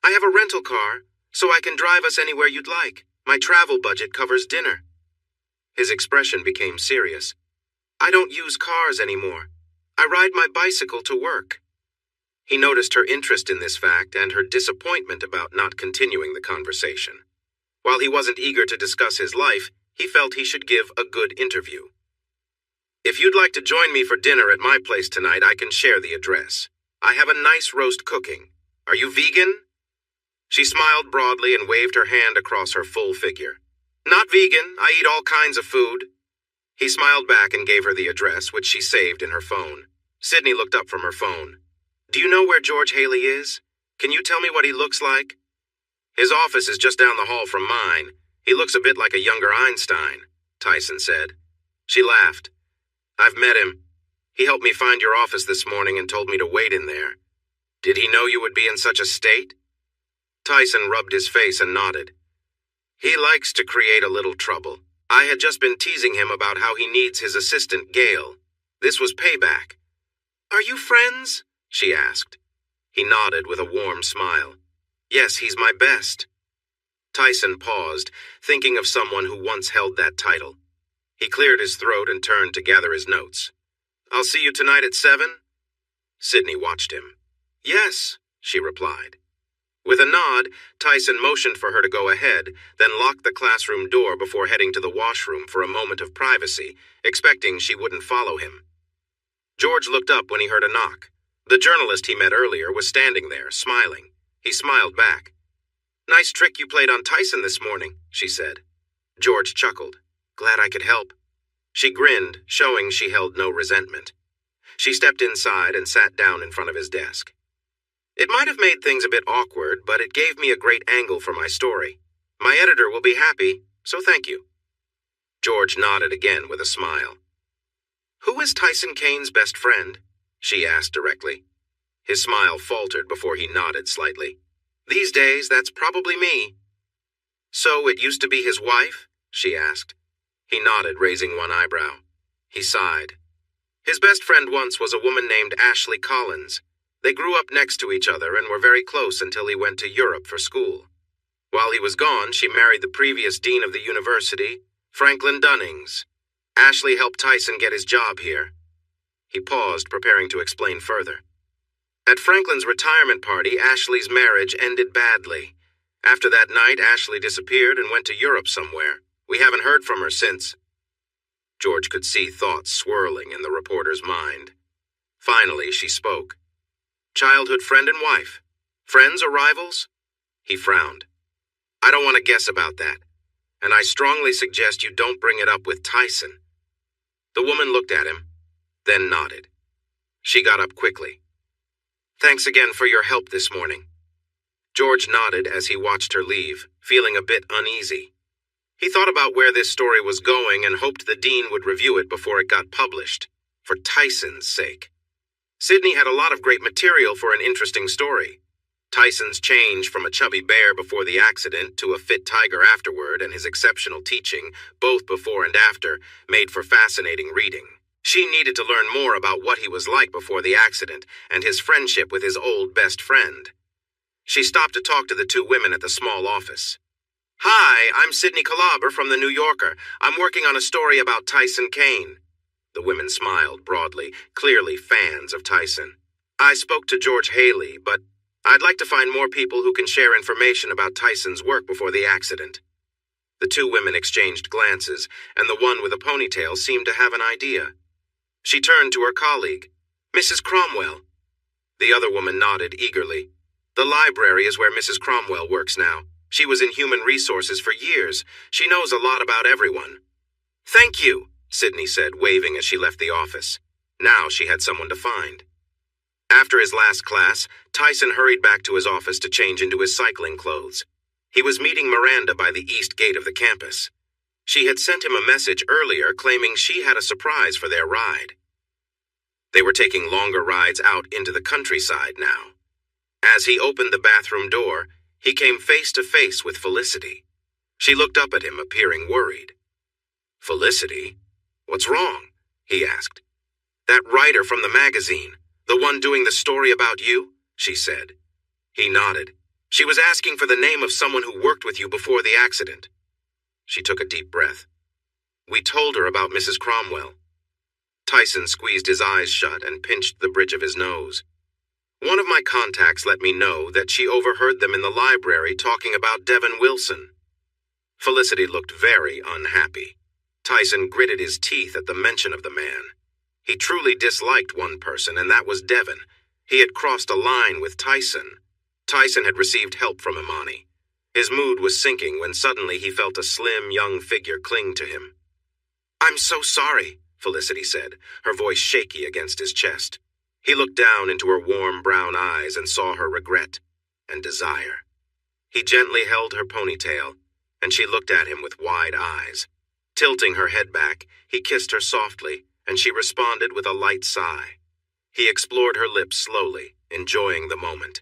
I have a rental car, so I can drive us anywhere you'd like. My travel budget covers dinner. His expression became serious. I don't use cars anymore. I ride my bicycle to work. He noticed her interest in this fact and her disappointment about not continuing the conversation. While he wasn't eager to discuss his life, he felt he should give a good interview. If you'd like to join me for dinner at my place tonight, I can share the address. I have a nice roast cooking. Are you vegan? She smiled broadly and waved her hand across her full figure. Not vegan. I eat all kinds of food. He smiled back and gave her the address, which she saved in her phone. Sydney looked up from her phone. Do you know where George Haley is? Can you tell me what he looks like? His office is just down the hall from mine. He looks a bit like a younger Einstein, Tyson said. She laughed. I've met him. He helped me find your office this morning and told me to wait in there. Did he know you would be in such a state? Tyson rubbed his face and nodded. He likes to create a little trouble. I had just been teasing him about how he needs his assistant, Gail. This was payback. you friends?" she asked. He nodded with a warm smile. "Yes, he's my best." Tyson paused, thinking of someone who once held that title. He cleared his throat and turned to gather his notes. "I'll see you tonight at 7? Sydney watched him. "Yes," she replied. With a nod, Tyson motioned for her to go ahead, then locked the classroom door before heading to the washroom for a moment of privacy, expecting she wouldn't follow him. George looked up when he heard a knock. The journalist he met earlier was standing there, smiling. He smiled back. "Nice trick you played on Tyson this morning," she said. George chuckled. "Glad I could help." She grinned, showing she held no resentment. She stepped inside and sat down in front of his desk. "It might have made things a bit awkward, but it gave me a great angle for my story. My editor will be happy, so thank you." George nodded again with a smile. "Who is Tyson Kane's best friend?" she asked directly. His smile faltered before he nodded slightly. "These days, that's probably me." "So it used to be his wife?" she asked. He nodded, raising one eyebrow. He sighed. "His best friend once was a woman named Ashley Collins. They grew up next to each other and were very close until he went to Europe for school. While he was gone, she married the previous dean of the university, Franklin Dunnings. Ashley helped Tyson get his job here." He paused, preparing to explain further. "At Franklin's retirement party, Ashley's marriage ended badly. After that night, Ashley disappeared and went to Europe somewhere. We haven't heard from her since." George could see thoughts swirling in the reporter's mind. Finally, she spoke. "Childhood friend and wife. Friends or rivals?" He frowned. "I don't want to guess about that, and I strongly suggest you don't bring it up with Tyson." The woman looked at him, then nodded. She got up quickly. "Thanks again for your help this morning." George nodded as he watched her leave, feeling a bit uneasy. He thought about where this story was going and hoped the dean would review it before it got published, for Tyson's sake. Sydney had a lot of great material for an interesting story. Tyson's change from a chubby bear before the accident to a fit tiger afterward and his exceptional teaching, both before and after, made for fascinating reading. She needed to learn more about what he was like before the accident and his friendship with his old best friend. She stopped to talk to the two women at the small office. "Hi, I'm Sydney Calaber from The New Yorker. I'm working on a story about Tyson Kane." The women smiled broadly, clearly fans of Tyson. "I spoke to George Haley, but I'd like to find more people who can share information about Tyson's work before the accident." The two women exchanged glances, and the one with a ponytail seemed to have an idea. She turned to her colleague. "Mrs. Cromwell." The other woman nodded eagerly. "The library is where Mrs. Cromwell works now. She was in human resources for years. She knows a lot about everyone." "Thank you," Sydney said, waving as she left the office. Now she had someone to find. After his last class, Tyson hurried back to his office to change into his cycling clothes. He was meeting Miranda by the east gate of the campus. She had sent him a message earlier claiming she had a surprise for their ride. They were taking longer rides out into the countryside now. As he opened the bathroom door, he came face to face with Felicity. She looked up at him, appearing worried. "Felicity? What's wrong?" he asked. "That writer from the magazine, the one doing the story about you?" she said. He nodded. "She was asking for the name of someone who worked with you before the accident." She took a deep breath. "We told her about Mrs. Cromwell." Tyson squeezed his eyes shut and pinched the bridge of his nose. "One of my contacts let me know that she overheard them in the library talking about Devin Wilson." Felicity looked very unhappy. Tyson gritted his teeth at the mention of the man. He truly disliked one person, and that was Devin. He had crossed a line with Tyson. Tyson had received help from Imani. His mood was sinking when suddenly he felt a slim, young figure cling to him. "I'm so sorry," Felicity said, her voice shaky against his chest. He looked down into her warm brown eyes and saw her regret and desire. He gently held her ponytail, and she looked at him with wide eyes. Tilting her head back, he kissed her softly, and she responded with a light sigh. He explored her lips slowly, enjoying the moment.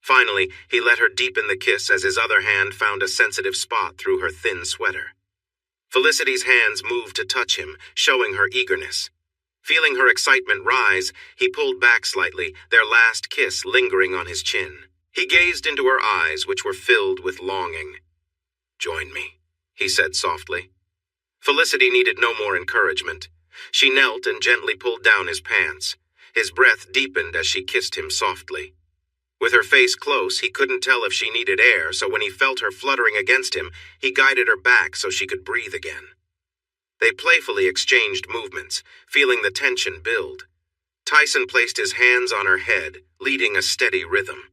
Finally, he let her deepen the kiss as his other hand found a sensitive spot through her thin sweater. Felicity's hands moved to touch him, showing her eagerness. Feeling her excitement rise, he pulled back slightly, their last kiss lingering on his chin. He gazed into her eyes, which were filled with longing. "Join me," he said softly. Felicity needed no more encouragement. She knelt and gently pulled down his pants. His breath deepened as she kissed him softly. With her face close, he couldn't tell if she needed air, so when he felt her fluttering against him, he guided her back so she could breathe again. They playfully exchanged movements, feeling the tension build. Tyson placed his hands on her head, leading a steady rhythm.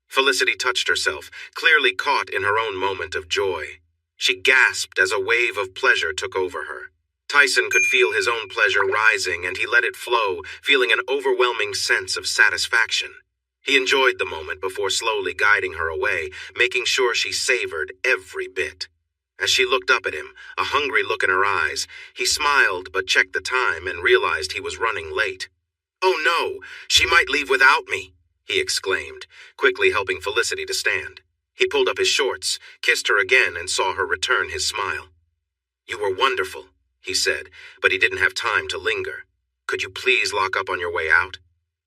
Felicity touched herself, clearly caught in her own moment of joy. She gasped as a wave of pleasure took over her. Tyson could feel his own pleasure rising, and he let it flow, feeling an overwhelming sense of satisfaction. He enjoyed the moment before slowly guiding her away, making sure she savored every bit. As she looked up at him, a hungry look in her eyes, he smiled but checked the time and realized he was running late. "Oh no, she might leave without me," he exclaimed, quickly helping Felicity to stand. He pulled up his shorts, kissed her again, and saw her return his smile. "You were wonderful," he said, but he didn't have time to linger. "Could you please lock up on your way out?"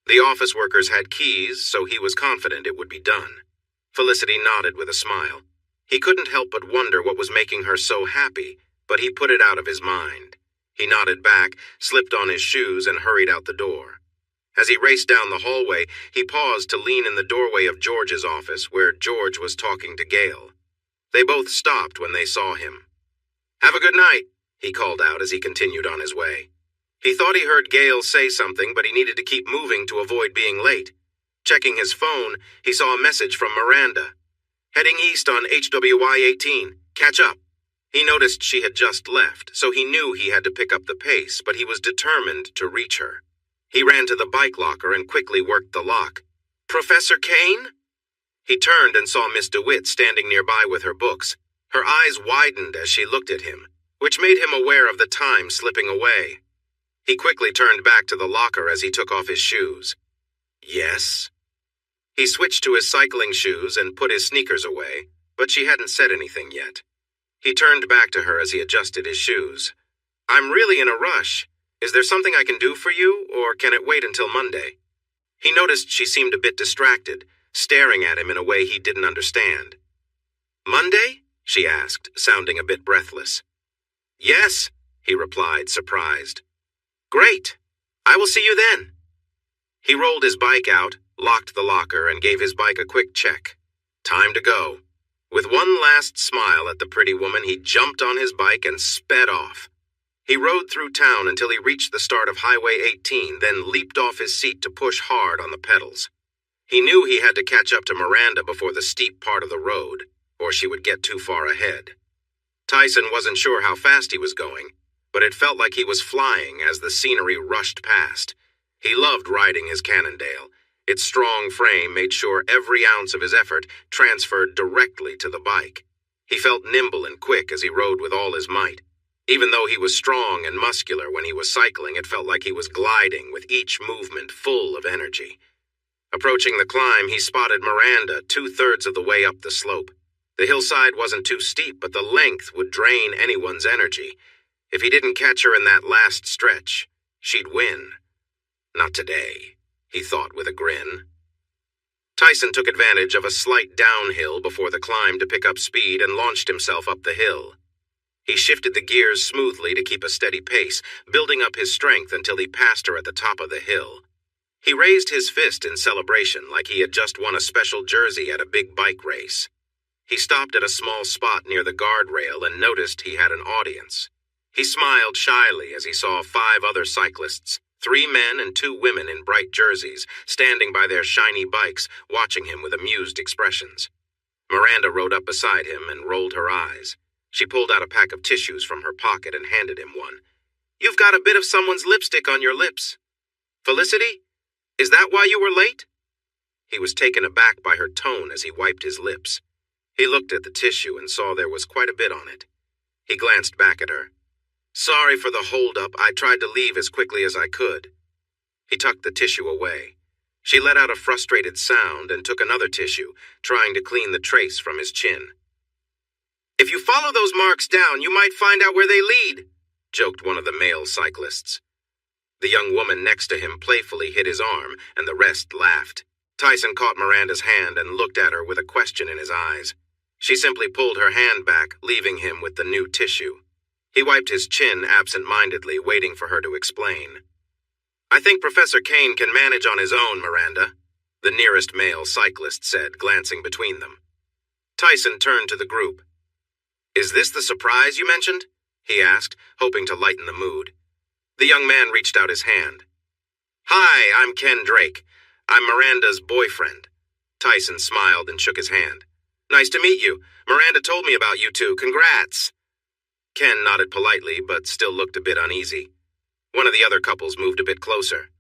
The office workers had keys, so he was confident it would be done. Felicity nodded with a smile. He couldn't help but wonder what was making her so happy, but he put it out of his mind. He nodded back, slipped on his shoes, and hurried out the door. As he raced down the hallway, he paused to lean in the doorway of George's office, where George was talking to Gail. They both stopped when they saw him. "Have a good night," he called out as he continued on his way. He thought he heard Gail say something, but he needed to keep moving to avoid being late. Checking his phone, he saw a message from Miranda. "Heading east on HWY 18. Catch up." He noticed she had just left, so he knew he had to pick up the pace, but he was determined to reach her. He ran to the bike locker and quickly worked the lock. "Professor Kane?" He turned and saw Miss DeWitt standing nearby with her books. Her eyes widened as she looked at him, which made him aware of the time slipping away. He quickly turned back to the locker as he took off his shoes. "Yes?" He switched to his cycling shoes and put his sneakers away, but she hadn't said anything yet. He turned back to her as he adjusted his shoes. "I'm really in a rush. Is there something I can do for you, or can it wait until Monday?" He noticed she seemed a bit distracted, staring at him in a way he didn't understand. "Monday?" she asked, sounding a bit breathless. "Yes," he replied, surprised. "Great. I will see you then." He rolled his bike out, locked the locker, and gave his bike a quick check. Time to go. With one last smile at the pretty woman, he jumped on his bike and sped off. He rode through town until he reached the start of Highway 18, then leaped off his seat to push hard on the pedals. He knew he had to catch up to Miranda before the steep part of the road, or she would get too far ahead. Tyson wasn't sure how fast he was going, but it felt like he was flying as the scenery rushed past. He loved riding his Cannondale. Its strong frame made sure every ounce of his effort transferred directly to the bike. He felt nimble and quick as he rode with all his might. Even though he was strong and muscular when he was cycling, it felt like he was gliding with each movement full of energy. Approaching the climb, he spotted Miranda 2/3 of the way up the slope. The hillside wasn't too steep, but the length would drain anyone's energy. If he didn't catch her in that last stretch, she'd win. Not today, he thought with a grin. Tyson took advantage of a slight downhill before the climb to pick up speed and launched himself up the hill. He shifted the gears smoothly to keep a steady pace, building up his strength until he passed her at the top of the hill. He raised his fist in celebration like he had just won a special jersey at a big bike race. He stopped at a small spot near the guardrail and noticed he had an audience. He smiled shyly as he saw 5 other cyclists, 3 men and 2 women in bright jerseys, standing by their shiny bikes, watching him with amused expressions. Miranda rode up beside him and rolled her eyes. She pulled out a pack of tissues from her pocket and handed him one. "You've got a bit of someone's lipstick on your lips. Felicity, is that why you were late?" He was taken aback by her tone as he wiped his lips. He looked at the tissue and saw there was quite a bit on it. He glanced back at her. "Sorry for the holdup. I tried to leave as quickly as I could." He tucked the tissue away. She let out a frustrated sound and took another tissue, trying to clean the trace from his chin. "If you follow those marks down, you might find out where they lead," joked one of the male cyclists. The young woman next to him playfully hit his arm, and the rest laughed. Tyson caught Miranda's hand and looked at her with a question in his eyes. She simply pulled her hand back, leaving him with the new tissue. He wiped his chin absent-mindedly, waiting for her to explain. "I think Professor Kane can manage on his own, Miranda," the nearest male cyclist said, glancing between them. Tyson turned to the group. "Is this the surprise you mentioned?" he asked, hoping to lighten the mood. The young man reached out his hand. "Hi, I'm Ken Drake. I'm Miranda's boyfriend." Tyson smiled and shook his hand. "Nice to meet you. Miranda told me about you two. Congrats." Ken nodded politely, but still looked a bit uneasy. One of the other couples moved a bit closer.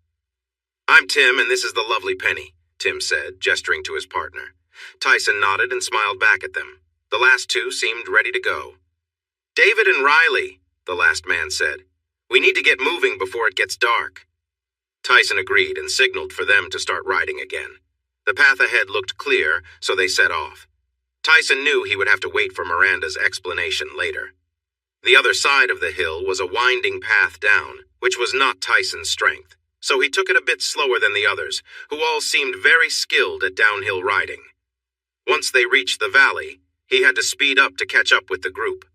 "I'm Tim, and this is the lovely Penny," Tim said, gesturing to his partner. Tyson nodded and smiled back at them. The last two seemed ready to go. "David and Riley," the last man said. "We need to get moving before it gets dark." Tyson agreed and signaled for them to start riding again. The path ahead looked clear, so they set off. Tyson knew he would have to wait for Miranda's explanation later. The other side of the hill was a winding path down, which was not Tyson's strength, so he took it a bit slower than the others, who all seemed very skilled at downhill riding. Once they reached the valley, he had to speed up to catch up with the group.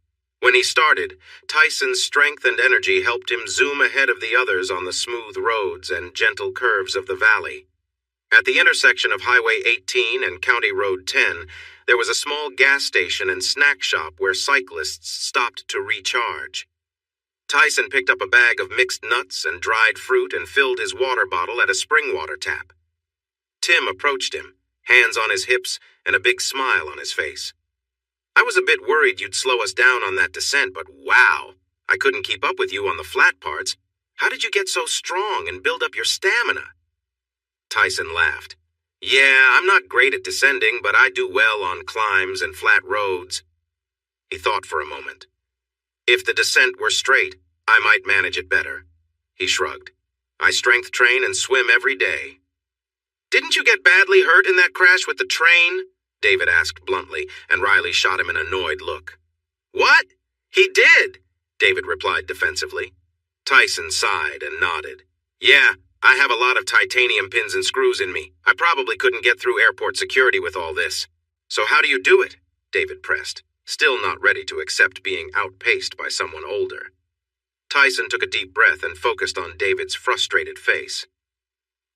When he started, Tyson's strength and energy helped him zoom ahead of the others on the smooth roads and gentle curves of the valley. At the intersection of Highway 18 and County Road 10, there was a small gas station and snack shop where cyclists stopped to recharge. Tyson picked up a bag of mixed nuts and dried fruit and filled his water bottle at a spring water tap. Tim approached him, hands on his hips and a big smile on his face. "I was a bit worried you'd slow us down on that descent, but wow, I couldn't keep up with you on the flat parts. How did you get so strong and build up your stamina?" Tyson laughed. "Yeah, I'm not great at descending, but I do well on climbs and flat roads." He thought for a moment. "If the descent were straight, I might manage it better." He shrugged. "I strength train and swim every day." "Didn't you get badly hurt in that crash with the train?" David asked bluntly, and Riley shot him an annoyed look. "What? He did," David replied defensively. Tyson sighed and nodded. "Yeah, I have a lot of titanium pins and screws in me. I probably couldn't get through airport security with all this." "So how do you do it?" David pressed, still not ready to accept being outpaced by someone older. Tyson took a deep breath and focused on David's frustrated face.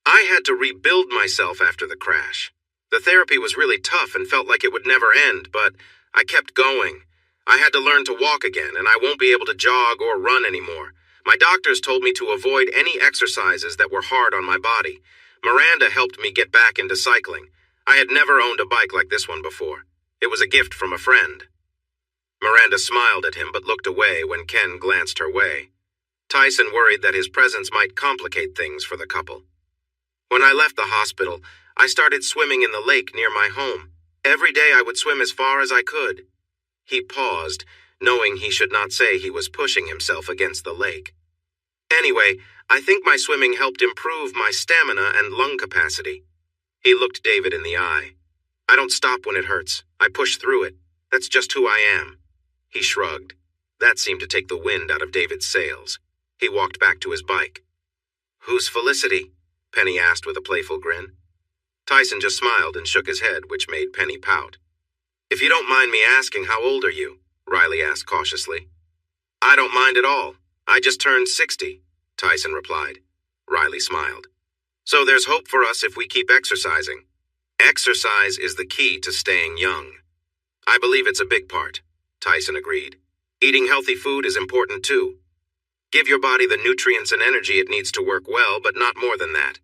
"I had to rebuild myself after the crash. The therapy was really tough and felt like it would never end, but I kept going. I had to learn to walk again, and I won't be able to jog or run anymore. My doctors told me to avoid any exercises that were hard on my body. Miranda helped me get back into cycling. I had never owned a bike like this one before. It was a gift from a friend." Miranda smiled at him but looked away when Ken glanced her way. Tyson worried that his presence might complicate things for the couple. "When I left the hospital, I started swimming in the lake near my home. Every day I would swim as far as I could." He paused, knowing he should not say he was pushing himself against the lake. "Anyway, I think my swimming helped improve my stamina and lung capacity." He looked David in the eye. "I don't stop when it hurts. I push through it. That's just who I am." He shrugged. That seemed to take the wind out of David's sails. He walked back to his bike. "Who's Felicity?" Penny asked with a playful grin. Tyson just smiled and shook his head, which made Penny pout. "If you don't mind me asking, how old are you?" Riley asked cautiously. "I don't mind at all. I just turned 60, Tyson replied. Riley smiled. "So there's hope for us if we keep exercising. Exercise is the key to staying young." "I believe it's a big part," Tyson agreed. "Eating healthy food is important too. Give your body the nutrients and energy it needs to work well, but not more than that.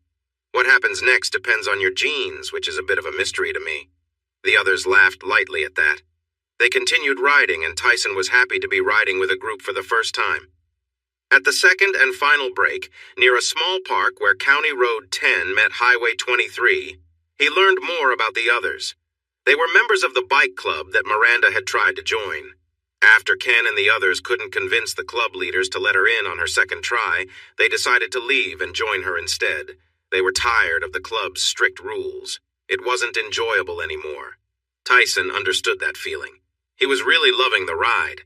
What happens next depends on your genes, which is a bit of a mystery to me." The others laughed lightly at that. They continued riding, and Tyson was happy to be riding with a group for the first time. At the second and final break, near a small park where County Road 10 met Highway 23, he learned more about the others. They were members of the bike club that Miranda had tried to join. After Ken and the others couldn't convince the club leaders to let her in on her second try, they decided to leave and join her instead. They were tired of the club's strict rules. It wasn't enjoyable anymore. Tyson understood that feeling. He was really loving the ride.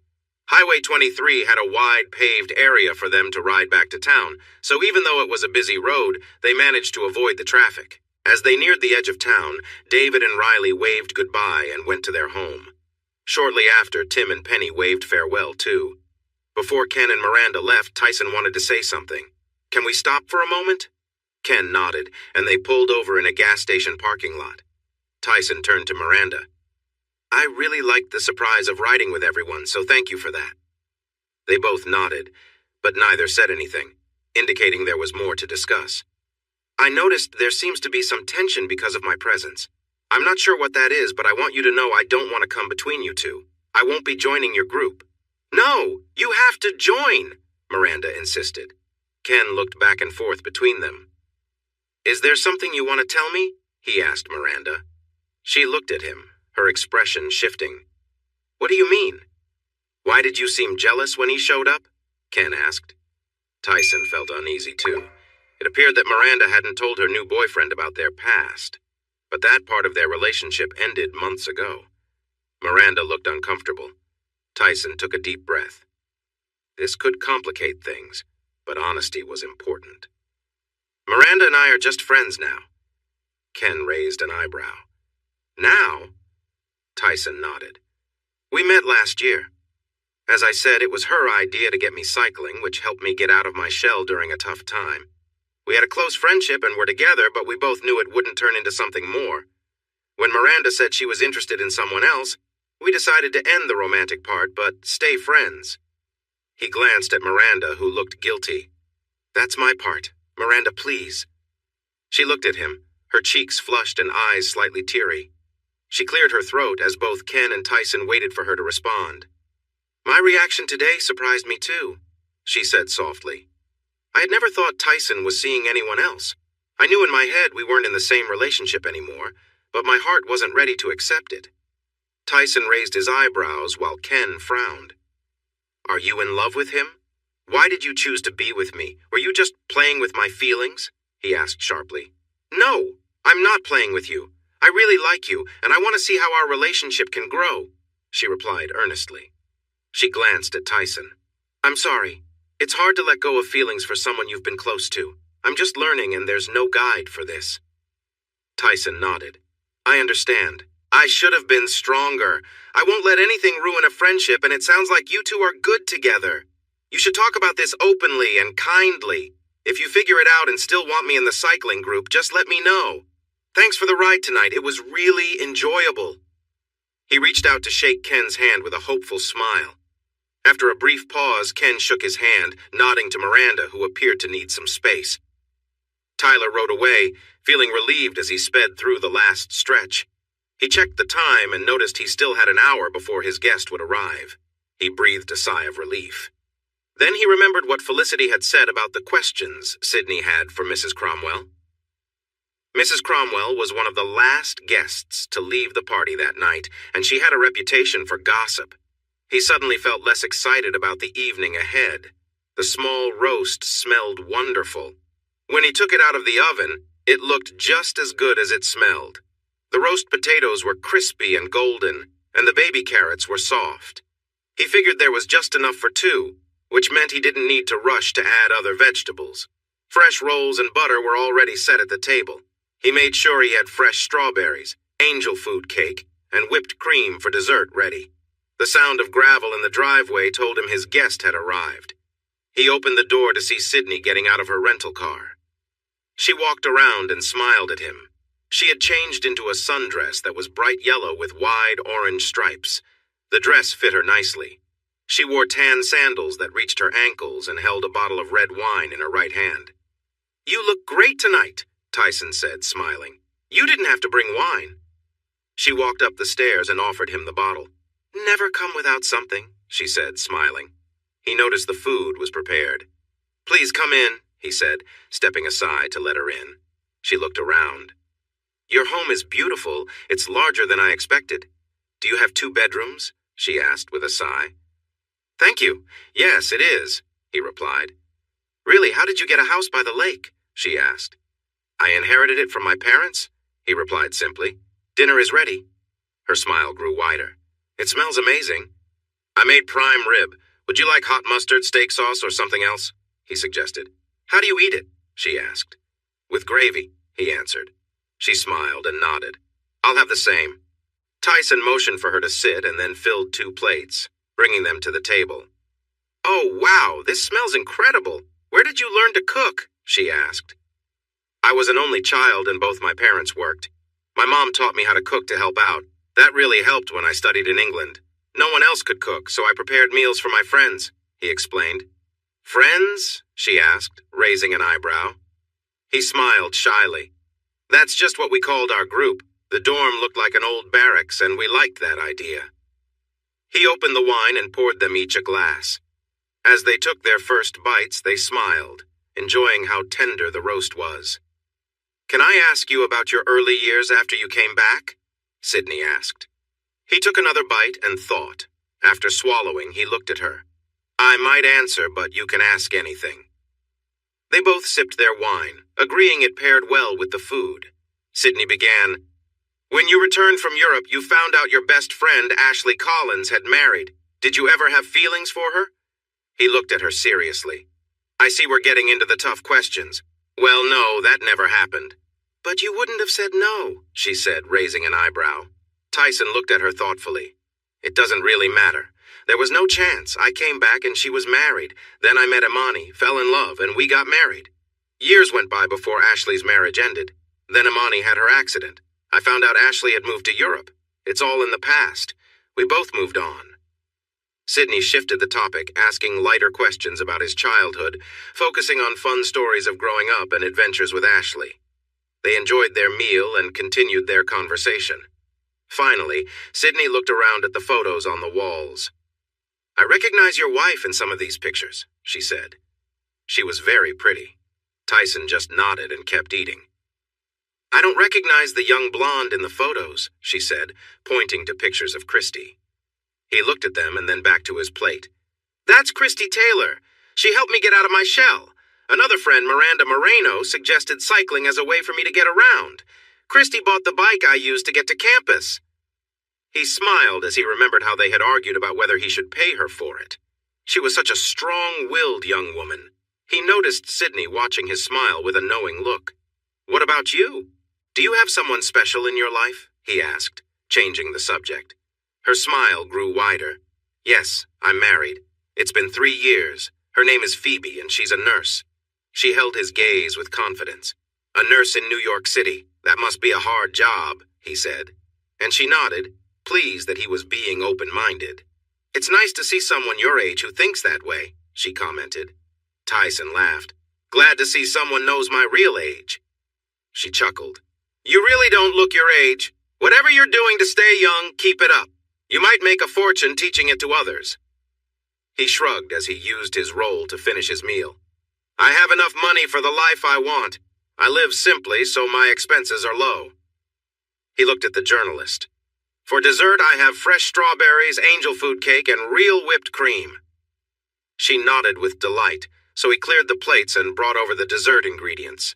Highway 23 had a wide paved area for them to ride back to town, so even though it was a busy road, they managed to avoid the traffic. As they neared the edge of town, David and Riley waved goodbye and went to their home. Shortly after, Tim and Penny waved farewell, too. Before Ken and Miranda left, Tyson wanted to say something. "Can we stop for a moment?" Ken nodded, and they pulled over in a gas station parking lot. Tyson turned to Miranda. "I really liked the surprise of riding with everyone, so thank you for that." They both nodded, but neither said anything, indicating there was more to discuss. "I noticed there seems to be some tension because of my presence. I'm not sure what that is, but I want you to know I don't want to come between you two. I won't be joining your group." "No, you have to join," Miranda insisted. Ken looked back and forth between them. "Is there something you want to tell me?" he asked Miranda. She looked at him, her expression shifting. "What do you mean?" "Why did you seem jealous when he showed up?" Ken asked. Tyson felt uneasy too. It appeared that Miranda hadn't told her new boyfriend about their past, but that part of their relationship ended months ago. Miranda looked uncomfortable. Tyson took a deep breath. This could complicate things, but honesty was important. "Miranda and I are just friends now." Ken raised an eyebrow. "Now?" Tyson nodded. "We met last year. As I said, it was her idea to get me cycling, which helped me get out of my shell during a tough time. We had a close friendship and were together, but we both knew it wouldn't turn into something more. When Miranda said she was interested in someone else, we decided to end the romantic part, but stay friends." He glanced at Miranda, who looked guilty. "That's my part. Miranda, please." She looked at him, her cheeks flushed and eyes slightly teary. She cleared her throat as both Ken and Tyson waited for her to respond. "My reaction today surprised me too," she said softly. "I had never thought Tyson was seeing anyone else. I knew in my head we weren't in the same relationship anymore, but my heart wasn't ready to accept it." Tyson raised his eyebrows while Ken frowned. "Are you in love with him? Why did you choose to be with me? Were you just playing with my feelings?" he asked sharply. "No, I'm not playing with you. I really like you, and I want to see how our relationship can grow," she replied earnestly. She glanced at Tyson. "I'm sorry. It's hard to let go of feelings for someone you've been close to. I'm just learning, and there's no guide for this." Tyson nodded. "I understand. I should have been stronger. I won't let anything ruin a friendship, and it sounds like you two are good together. You should talk about this openly and kindly. If you figure it out and still want me in the cycling group, just let me know. Thanks for the ride tonight. It was really enjoyable." He reached out to shake Ken's hand with a hopeful smile. After a brief pause, Ken shook his hand, nodding to Miranda, who appeared to need some space. Tyler rode away, feeling relieved as he sped through the last stretch. He checked the time and noticed he still had an hour before his guest would arrive. He breathed a sigh of relief. Then he remembered what Felicity had said about the questions Sydney had for Mrs. Cromwell. Mrs. Cromwell was one of the last guests to leave the party that night, and she had a reputation for gossip. He suddenly felt less excited about the evening ahead. The small roast smelled wonderful. When he took it out of the oven, it looked just as good as it smelled. The roast potatoes were crispy and golden, and the baby carrots were soft. He figured there was just enough for two, which meant he didn't need to rush to add other vegetables. Fresh rolls and butter were already set at the table. He made sure he had fresh strawberries, angel food cake, and whipped cream for dessert ready. The sound of gravel in the driveway told him his guest had arrived. He opened the door to see Sydney getting out of her rental car. She walked around and smiled at him. She had changed into a sundress that was bright yellow with wide orange stripes. The dress fit her nicely. She wore tan sandals that reached her ankles and held a bottle of red wine in her right hand. "You look great tonight," Tyson said, smiling. "You didn't have to bring wine." She walked up the stairs and offered him the bottle. "Never come without something," she said, smiling. He noticed the food was prepared. "Please come in," he said, stepping aside to let her in. She looked around. "Your home is beautiful. It's larger than I expected. Do you have 2 bedrooms?" she asked with a sigh. "Thank you. Yes, it is," he replied. "Really, how did you get a house by the lake?" she asked. "I inherited it from my parents," he replied simply. "Dinner is ready." Her smile grew wider. "It smells amazing." I made prime rib. Would you like hot mustard, steak sauce, or something else? He suggested. How do you eat it? She asked. With gravy, he answered. She smiled and nodded. I'll have the same. Tyson motioned for her to sit and then filled 2 plates, bringing them to the table. Oh, wow, this smells incredible. Where did you learn to cook? She asked. I was an only child and both my parents worked. My mom taught me how to cook to help out. That really helped when I studied in England. No one else could cook, so I prepared meals for my friends, he explained. Friends? She asked, raising an eyebrow. He smiled shyly. That's just what we called our group. The dorm looked like an old barracks, and we liked that idea. He opened the wine and poured them each a glass. As they took their first bites, they smiled, enjoying how tender the roast was. Can I ask you about your early years after you came back? Sydney asked. He took another bite and thought. After swallowing, he looked at her. I might answer, but you can ask anything. They both sipped their wine, agreeing it paired well with the food. Sydney began. When you returned from Europe, you found out your best friend, Ashley Collins, had married. Did you ever have feelings for her? He looked at her seriously. I see we're getting into the tough questions. Well, no, that never happened. But you wouldn't have said no, she said, raising an eyebrow. Tyson looked at her thoughtfully. It doesn't really matter. There was no chance. I came back and she was married. Then I met Imani, fell in love, and we got married. Years went by before Ashley's marriage ended. Then Imani had her accident. I found out Ashley had moved to Europe. It's all in the past. We both moved on. Sydney shifted the topic, asking lighter questions about his childhood, focusing on fun stories of growing up and adventures with Ashley. They enjoyed their meal and continued their conversation. Finally, Sydney looked around at the photos on the walls. I recognize your wife in some of these pictures, she said. She was very pretty. Tyson just nodded and kept eating. I don't recognize the young blonde in the photos, she said, pointing to pictures of Christy. He looked at them and then back to his plate. That's Christy Taylor. She helped me get out of my shell. Another friend, Miranda Moreno, suggested cycling as a way for me to get around. Christy bought the bike I used to get to campus. He smiled as he remembered how they had argued about whether he should pay her for it. She was such a strong-willed young woman. He noticed Sydney watching his smile with a knowing look. What about you? Do you have someone special in your life? He asked, changing the subject. Her smile grew wider. Yes, I'm married. It's been 3 years. Her name is Phoebe, and she's a nurse. She held his gaze with confidence. A nurse in New York City. That must be a hard job, he said. And she nodded, pleased that he was being open-minded. It's nice to see someone your age who thinks that way, she commented. Tyson laughed. Glad to see someone knows my real age. She chuckled. You really don't look your age. Whatever you're doing to stay young, keep it up. You might make a fortune teaching it to others. He shrugged as he used his roll to finish his meal. I have enough money for the life I want. I live simply, so my expenses are low. He looked at the journalist. For dessert, I have fresh strawberries, angel food cake, and real whipped cream. She nodded with delight, so he cleared the plates and brought over the dessert ingredients.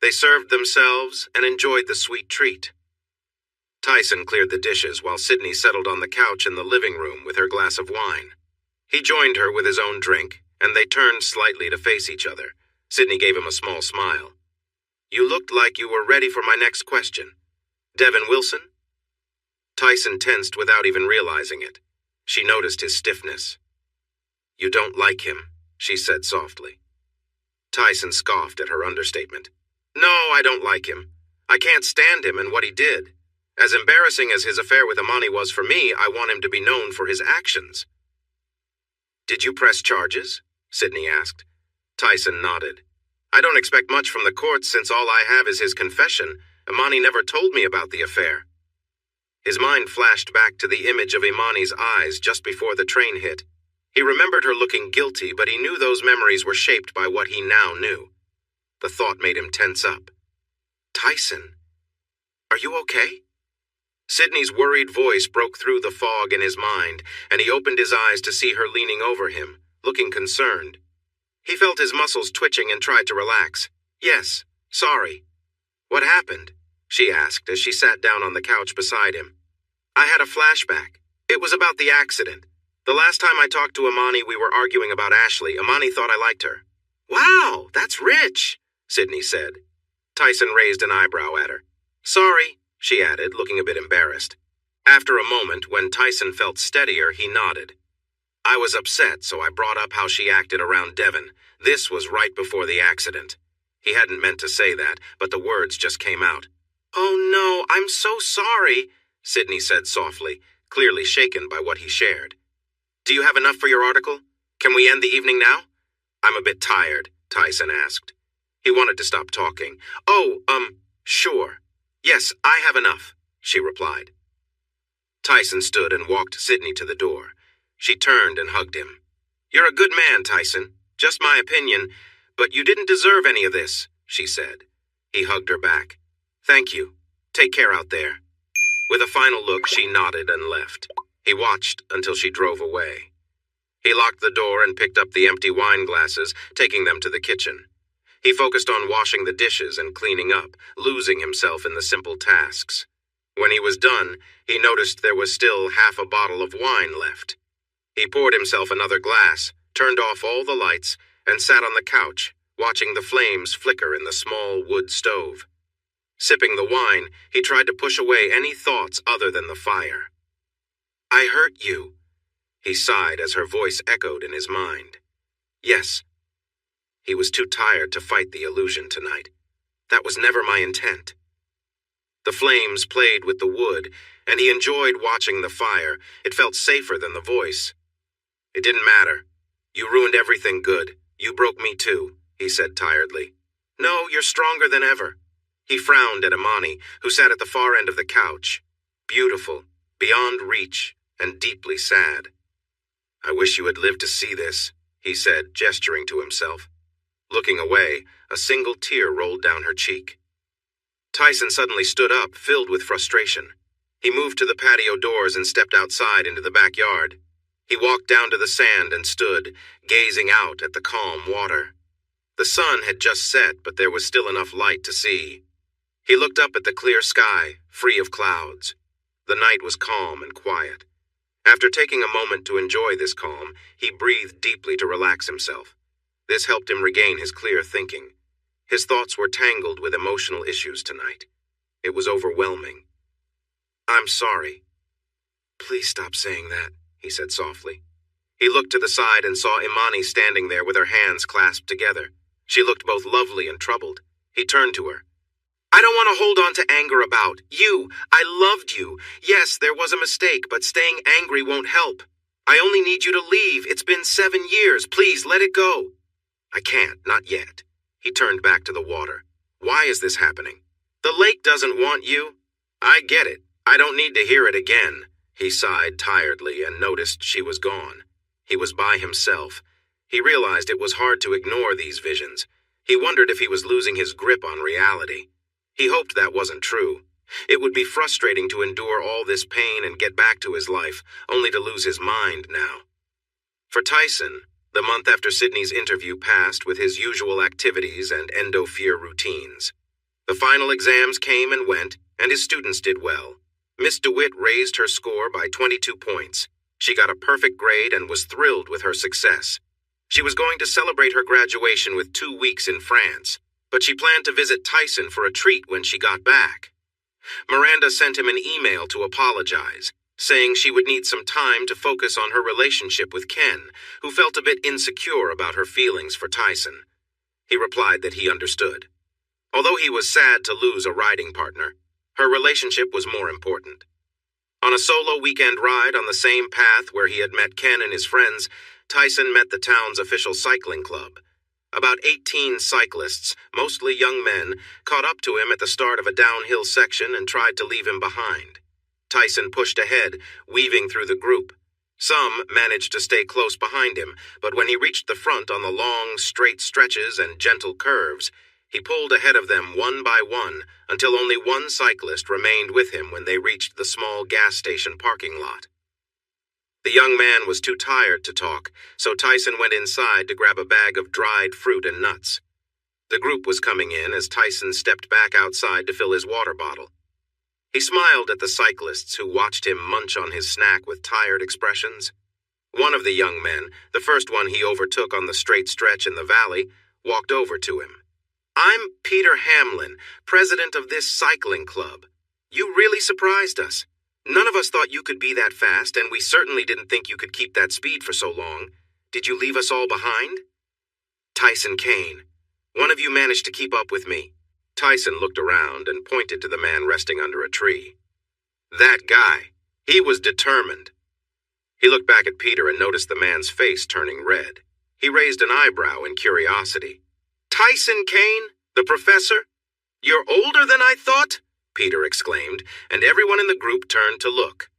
They served themselves and enjoyed the sweet treat. Tyson cleared the dishes while Sydney settled on the couch in the living room with her glass of wine. He joined her with his own drink, and they turned slightly to face each other. Sydney gave him a small smile. You looked like you were ready for my next question. Devin Wilson? Tyson tensed without even realizing it. She noticed his stiffness. You don't like him, she said softly. Tyson scoffed at her understatement. No, I don't like him. I can't stand him and what he did. As embarrassing as his affair with Imani was for me, I want him to be known for his actions. Did you press charges? Sydney asked. Tyson nodded. I don't expect much from the courts since all I have is his confession. Imani never told me about the affair. His mind flashed back to the image of Imani's eyes just before the train hit. He remembered her looking guilty, but he knew those memories were shaped by what he now knew. The thought made him tense up. Tyson, are you okay? Sydney's worried voice broke through the fog in his mind, and he opened his eyes to see her leaning over him, looking concerned. He felt his muscles twitching and tried to relax. Yes, sorry. What happened? She asked as she sat down on the couch beside him. I had a flashback. It was about the accident. The last time I talked to Imani, we were arguing about Ashley. Imani thought I liked her. Wow, that's rich, Sydney said. Tyson raised an eyebrow at her. Sorry, she added, looking a bit embarrassed. After a moment, when Tyson felt steadier, he nodded. I was upset, so I brought up how she acted around Devon. This was right before the accident. He hadn't meant to say that, but the words just came out. Oh no, I'm so sorry, Sydney said softly, clearly shaken by what he shared. Do you have enough for your article? Can we end the evening now? I'm a bit tired, Tyson asked. He wanted to stop talking. Oh, sure. Yes, I have enough, she replied. Tyson stood and walked Sydney to the door. She turned and hugged him. You're a good man, Tyson. Just my opinion, but you didn't deserve any of this, she said. He hugged her back. Thank you. Take care out there. With a final look, she nodded and left. He watched until she drove away. He locked the door and picked up the empty wine glasses, taking them to the kitchen. He focused on washing the dishes and cleaning up, losing himself in the simple tasks. When he was done, he noticed there was still half a bottle of wine left. He poured himself another glass, turned off all the lights, and sat on the couch, watching the flames flicker in the small wood stove. Sipping the wine, he tried to push away any thoughts other than the fire. I hurt you, he sighed as her voice echoed in his mind. Yes. He was too tired to fight the illusion tonight. That was never my intent. The flames played with the wood, and he enjoyed watching the fire. It felt safer than the voice. It didn't matter. You ruined everything good. You broke me too, he said tiredly. No, you're stronger than ever. He frowned at Imani, who sat at the far end of the couch. Beautiful, beyond reach, and deeply sad. I wish you had lived to see this, he said, gesturing to himself. Looking away, a single tear rolled down her cheek. Tyson suddenly stood up, filled with frustration. He moved to the patio doors and stepped outside into the backyard. He walked down to the sand and stood, gazing out at the calm water. The sun had just set, but there was still enough light to see. He looked up at the clear sky, free of clouds. The night was calm and quiet. After taking a moment to enjoy this calm, he breathed deeply to relax himself. This helped him regain his clear thinking. His thoughts were tangled with emotional issues tonight. It was overwhelming. I'm sorry. Please stop saying that, he said softly. He looked to the side and saw Imani standing there with her hands clasped together. She looked both lovely and troubled. He turned to her. I don't want to hold on to anger about you. I loved you. Yes, there was a mistake, but staying angry won't help. I only need you to leave. It's been 7 years. Please let it go. I can't, not yet. He turned back to the water. Why is this happening? The lake doesn't want you. I get it. I don't need to hear it again. He sighed tiredly and noticed she was gone. He was by himself. He realized it was hard to ignore these visions. He wondered if he was losing his grip on reality. He hoped that wasn't true. It would be frustrating to endure all this pain and get back to his life, only to lose his mind now. For Tyson, the month after Sydney's interview passed with his usual activities and endo-fear routines. The final exams came and went, and his students did well. Miss DeWitt raised her score by 22 points. She got a perfect grade and was thrilled with her success. She was going to celebrate her graduation with 2 weeks in France, but she planned to visit Tyson for a treat when she got back. Miranda sent him an email to apologize, saying she would need some time to focus on her relationship with Ken, who felt a bit insecure about her feelings for Tyson. He replied that he understood. Although he was sad to lose a riding partner, her relationship was more important. On a solo weekend ride on the same path where he had met Ken and his friends, Tyson met the town's official cycling club. About 18 cyclists, mostly young men, caught up to him at the start of a downhill section and tried to leave him behind. Tyson pushed ahead, weaving through the group. Some managed to stay close behind him, but when he reached the front on the long, straight stretches and gentle curves, he pulled ahead of them one by one until only one cyclist remained with him when they reached the small gas station parking lot. The young man was too tired to talk, so Tyson went inside to grab a bag of dried fruit and nuts. The group was coming in as Tyson stepped back outside to fill his water bottle. He smiled at the cyclists who watched him munch on his snack with tired expressions. One of the young men, the first one he overtook on the straight stretch in the valley, walked over to him. "I'm Peter Hamlin, president of this cycling club. You really surprised us. None of us thought you could be that fast, and we certainly didn't think you could keep that speed for so long. Did you leave us all behind?" "Tyson Kane. One of you managed to keep up with me." Tyson looked around and pointed to the man resting under a tree. "That guy. He was determined." He looked back at Peter and noticed the man's face turning red. He raised an eyebrow in curiosity. "Tyson Kane? The professor? You're older than I thought?" Peter exclaimed, and everyone in the group turned to look.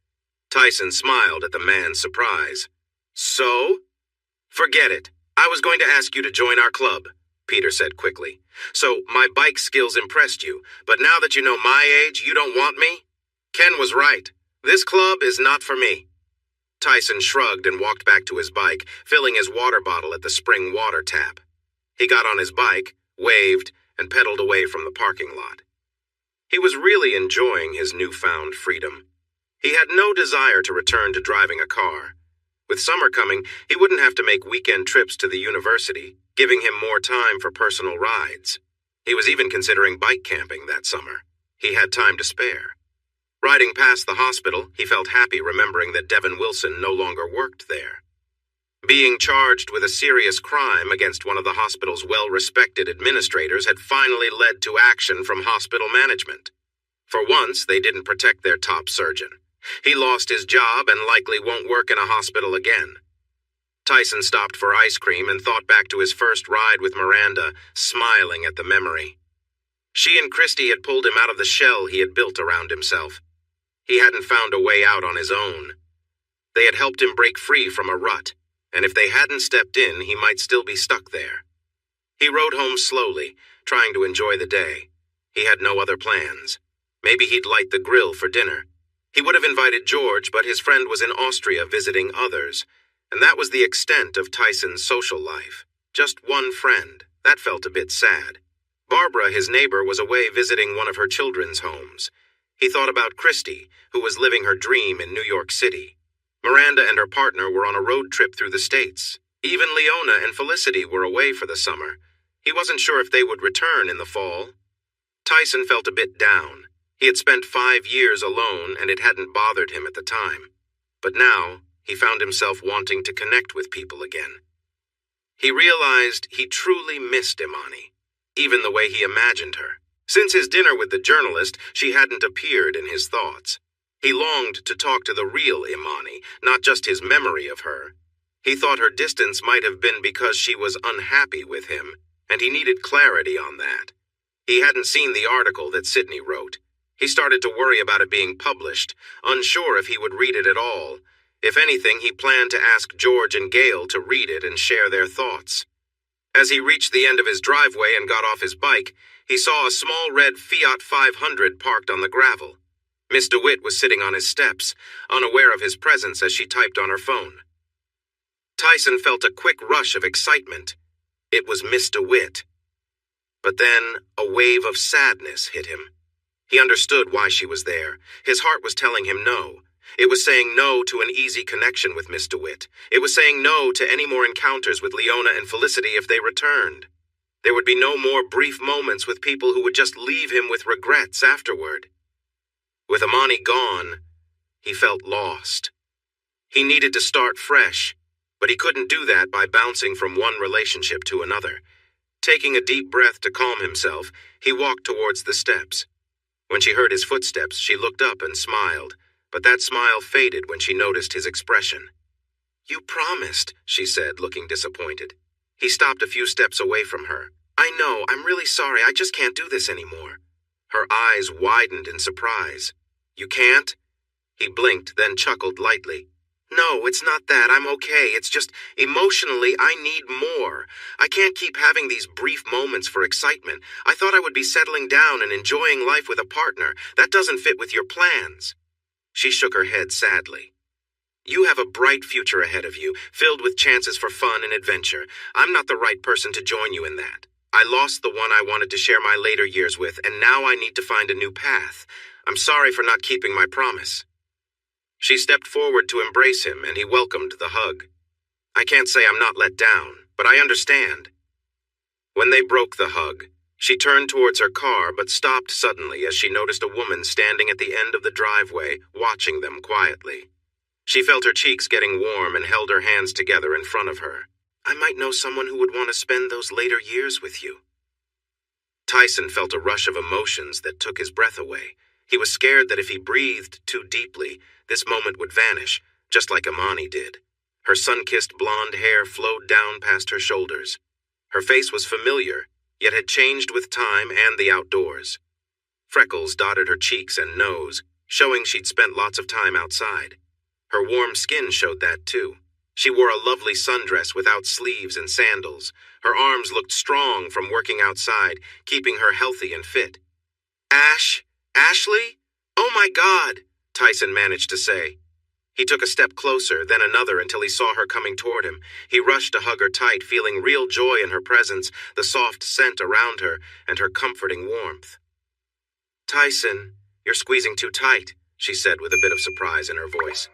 Tyson smiled at the man's surprise. "So?" "Forget it. I was going to ask you to join our club," Peter said quickly. "So, my bike skills impressed you, but now that you know my age, you don't want me? Ken was right. This club is not for me." Tyson shrugged and walked back to his bike, filling his water bottle at the spring water tap. He got on his bike, waved, and pedaled away from the parking lot. He was really enjoying his newfound freedom. He had no desire to return to driving a car. With summer coming, he wouldn't have to make weekend trips to the university, giving him more time for personal rides. He was even considering bike camping that summer. He had time to spare. Riding past the hospital, he felt happy remembering that Devin Wilson no longer worked there. Being charged with a serious crime against one of the hospital's well-respected administrators had finally led to action from hospital management. For once, they didn't protect their top surgeon. He lost his job and likely won't work in a hospital again. Tyson stopped for ice cream and thought back to his first ride with Miranda, smiling at the memory. She and Christy had pulled him out of the shell he had built around himself. He hadn't found a way out on his own. They had helped him break free from a rut, and if they hadn't stepped in, he might still be stuck there. He rode home slowly, trying to enjoy the day. He had no other plans. Maybe he'd light the grill for dinner. He would have invited George, but his friend was in Austria visiting others, and that was the extent of Tyson's social life. Just one friend. That felt a bit sad. Barbara, his neighbor, was away visiting one of her children's homes. He thought about Christy, who was living her dream in New York City. Miranda and her partner were on a road trip through the States. Even Leona and Felicity were away for the summer. He wasn't sure if they would return in the fall. Tyson felt a bit down. He had spent 5 years alone, and it hadn't bothered him at the time. But now, he found himself wanting to connect with people again. He realized he truly missed Imani, even the way he imagined her. Since his dinner with the journalist, she hadn't appeared in his thoughts. He longed to talk to the real Imani, not just his memory of her. He thought her distance might have been because she was unhappy with him, and he needed clarity on that. He hadn't seen the article that Sydney wrote. He started to worry about it being published, unsure if he would read it at all. If anything, he planned to ask George and Gail to read it and share their thoughts. As he reached the end of his driveway and got off his bike, he saw a small red Fiat 500 parked on the gravel. Miss DeWitt was sitting on his steps, unaware of his presence as she typed on her phone. Tyson felt a quick rush of excitement. It was Miss DeWitt. But then a wave of sadness hit him. He understood why she was there. His heart was telling him no. It was saying no to an easy connection with Miss DeWitt. It was saying no to any more encounters with Leona and Felicity if they returned. There would be no more brief moments with people who would just leave him with regrets afterward. With Imani gone, he felt lost. He needed to start fresh, but he couldn't do that by bouncing from one relationship to another. Taking a deep breath to calm himself, he walked towards the steps. When she heard his footsteps, she looked up and smiled, but that smile faded when she noticed his expression. "You promised," she said, looking disappointed. He stopped a few steps away from her. "I know, I'm really sorry, I just can't do this anymore." Her eyes widened in surprise. "You can't?" He blinked, then chuckled lightly. "No, it's not that. I'm okay. It's just, emotionally, I need more. I can't keep having these brief moments for excitement. I thought I would be settling down and enjoying life with a partner. That doesn't fit with your plans." She shook her head sadly. "You have a bright future ahead of you, filled with chances for fun and adventure. I'm not the right person to join you in that. I lost the one I wanted to share my later years with, and now I need to find a new path. I'm sorry for not keeping my promise." She stepped forward to embrace him, and he welcomed the hug. "I can't say I'm not let down, but I understand." When they broke the hug, she turned towards her car but stopped suddenly as she noticed a woman standing at the end of the driveway, watching them quietly. She felt her cheeks getting warm and held her hands together in front of her. "I might know someone who would want to spend those later years with you." Tyson felt a rush of emotions that took his breath away. He was scared that if he breathed too deeply, this moment would vanish, just like Imani did. Her sun-kissed blonde hair flowed down past her shoulders. Her face was familiar, yet had changed with time and the outdoors. Freckles dotted her cheeks and nose, showing she'd spent lots of time outside. Her warm skin showed that too. She wore a lovely sundress without sleeves and sandals. Her arms looked strong from working outside, keeping her healthy and fit. Ashley? Oh my God, Tyson managed to say. He took a step closer, then another until he saw her coming toward him. He rushed to hug her tight, feeling real joy in her presence, the soft scent around her, and her comforting warmth. "Tyson, you're squeezing too tight," she said with a bit of surprise in her voice.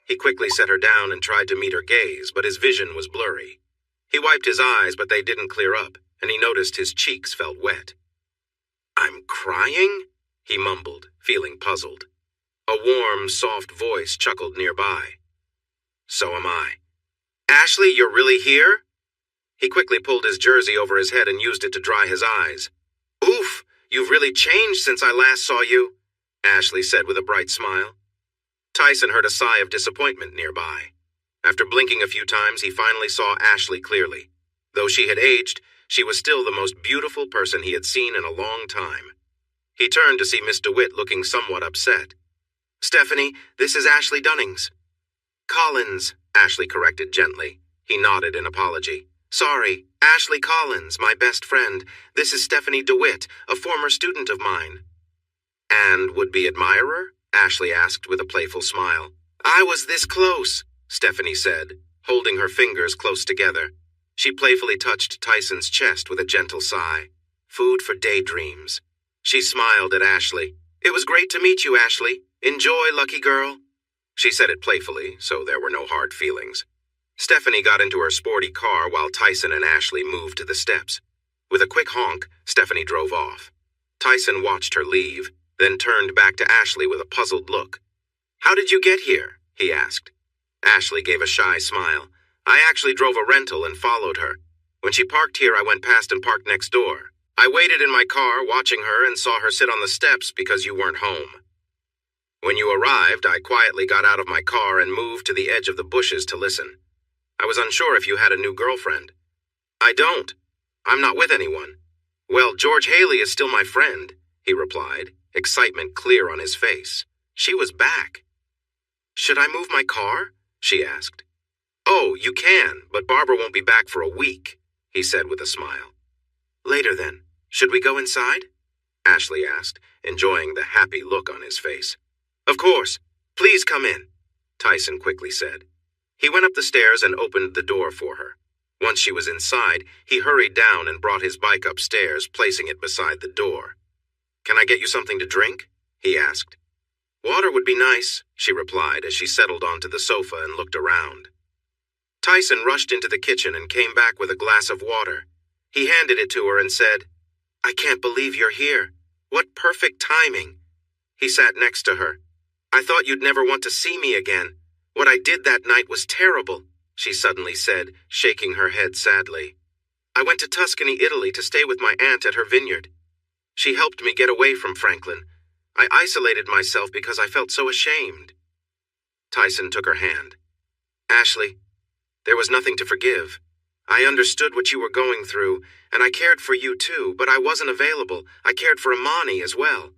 He quickly set her down and tried to meet her gaze, but his vision was blurry. He wiped his eyes, but they didn't clear up, and he noticed his cheeks felt wet. "I'm crying?" he mumbled, feeling puzzled. A warm, soft voice chuckled nearby. "So am I." "Ashley, you're really here?" He quickly pulled his jersey over his head and used it to dry his eyes. "Oof, you've really changed since I last saw you," Ashley said with a bright smile. Tyson heard a sigh of disappointment nearby. After blinking a few times, he finally saw Ashley clearly. Though she had aged, she was still the most beautiful person he had seen in a long time. He turned to see Miss DeWitt looking somewhat upset. "Stephanie, this is Ashley Dunnings." "Collins," Ashley corrected gently. He nodded in apology. "Sorry, Ashley Collins, my best friend. This is Stephanie DeWitt, a former student of mine." "And would-be admirer?" Ashley asked with a playful smile. "I was this close," Stephanie said, holding her fingers close together. She playfully touched Tyson's chest with a gentle sigh. Food for daydreams. She smiled at Ashley. "It was great to meet you, Ashley. Enjoy, lucky girl." She said it playfully, so there were no hard feelings. Stephanie got into her sporty car while Tyson and Ashley moved to the steps. With a quick honk, Stephanie drove off. Tyson watched her leave, then turned back to Ashley with a puzzled look. "How did you get here?" he asked. Ashley gave a shy smile. "I actually drove a rental and followed her. When she parked here, I went past and parked next door. I waited in my car watching her and saw her sit on the steps because you weren't home. When you arrived, I quietly got out of my car and moved to the edge of the bushes to listen. I was unsure if you had a new girlfriend." "I don't. I'm not with anyone." "Well, George Haley is still my friend," he replied, excitement clear on his face. She was back. "Should I move my car?" she asked. "Oh, you can, but Barbara won't be back for a week," he said with a smile. "Later then. Should we go inside?" Ashley asked, enjoying the happy look on his face. "Of course. Please come in," Tyson quickly said. He went up the stairs and opened the door for her. Once she was inside, he hurried down and brought his bike upstairs, placing it beside the door. "Can I get you something to drink?" he asked. "Water would be nice," she replied as she settled onto the sofa and looked around. Tyson rushed into the kitchen and came back with a glass of water. He handed it to her and said, "I can't believe you're here. What perfect timing." He sat next to her. "I thought you'd never want to see me again. What I did that night was terrible," she suddenly said, shaking her head sadly. "I went to Tuscany, Italy to stay with my aunt at her vineyard. She helped me get away from Franklin. I isolated myself because I felt so ashamed." Tyson took her hand. "Ashley, there was nothing to forgive. I understood what you were going through, and I cared for you too, but I wasn't available. I cared for Imani as well."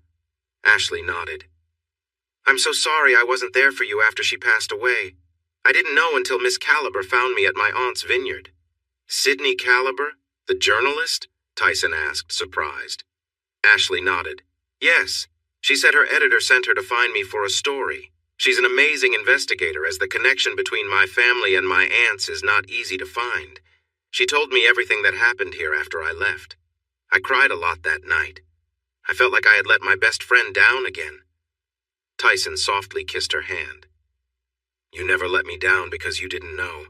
Ashley nodded. "I'm so sorry I wasn't there for you after she passed away. I didn't know until Miss Caliber found me at my aunt's vineyard." "Sydney Caliber, the journalist?" Tyson asked, surprised. Ashley nodded. "Yes. She said her editor sent her to find me for a story. She's an amazing investigator, as the connection between my family and my aunt's is not easy to find. She told me everything that happened here after I left. I cried a lot that night. I felt like I had let my best friend down again." Tyson softly kissed her hand. You never let me down because you didn't know.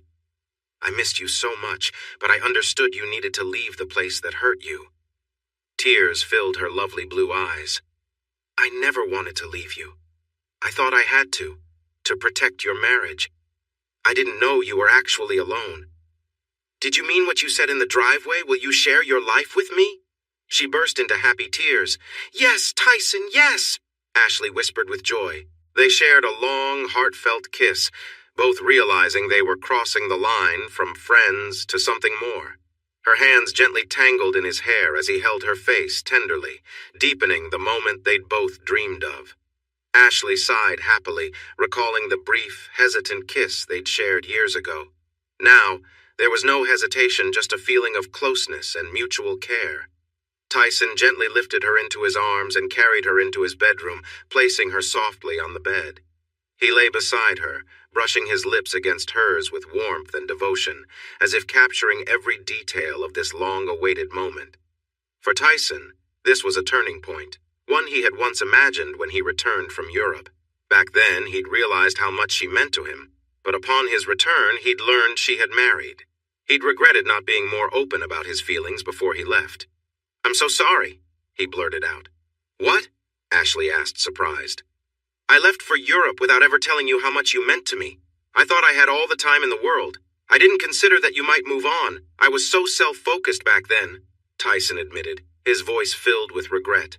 I missed you so much, but I understood you needed to leave the place that hurt you. Tears filled her lovely blue eyes. I never wanted to leave you. I thought I had to protect your marriage. I didn't know you were actually alone. Did you mean what you said in the driveway? Will you share your life with me? She burst into happy tears. Yes, Tyson, yes, Ashley whispered with joy. They shared a long, heartfelt kiss, both realizing they were crossing the line from friends to something more. Her hands gently tangled in his hair as he held her face tenderly, deepening the moment they'd both dreamed of. Ashley sighed happily, recalling the brief, hesitant kiss they'd shared years ago. Now, there was no hesitation, just a feeling of closeness and mutual care. Tyson gently lifted her into his arms and carried her into his bedroom, placing her softly on the bed. He lay beside her, brushing his lips against hers with warmth and devotion, as if capturing every detail of this long-awaited moment. For Tyson, this was a turning point, one he had once imagined when he returned from Europe. Back then, he'd realized how much she meant to him, but upon his return, he'd learned she had married. He'd regretted not being more open about his feelings before he left. I'm so sorry, he blurted out. What? Ashley asked, surprised. I left for Europe without ever telling you how much you meant to me. I thought I had all the time in the world. I didn't consider that you might move on. I was so self-focused back then, Tyson admitted, his voice filled with regret.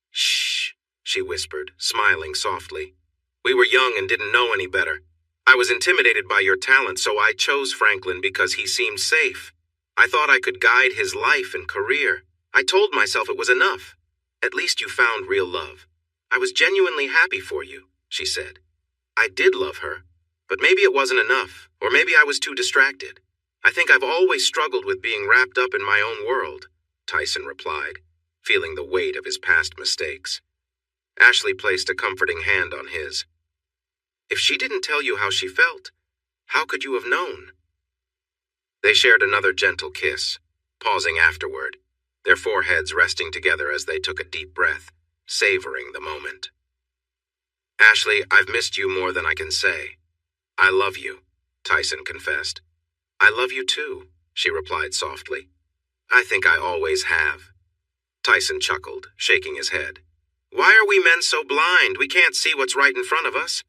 Shh, she whispered, smiling softly. We were young and didn't know any better. I was intimidated by your talent, so I chose Franklin because he seemed safe. I thought I could guide his life and career. I told myself it was enough. At least you found real love. I was genuinely happy for you, she said. I did love her, but maybe it wasn't enough, or maybe I was too distracted. I think I've always struggled with being wrapped up in my own world, Tyson replied, feeling the weight of his past mistakes. Ashley placed a comforting hand on his. If she didn't tell you how she felt, how could you have known? They shared another gentle kiss, pausing afterward, their foreheads resting together as they took a deep breath, savoring the moment. Ashley, I've missed you more than I can say. I love you, Tyson confessed. I love you too, she replied softly. I think I always have. Tyson chuckled, shaking his head. Why are we men so blind? We can't see what's right in front of us.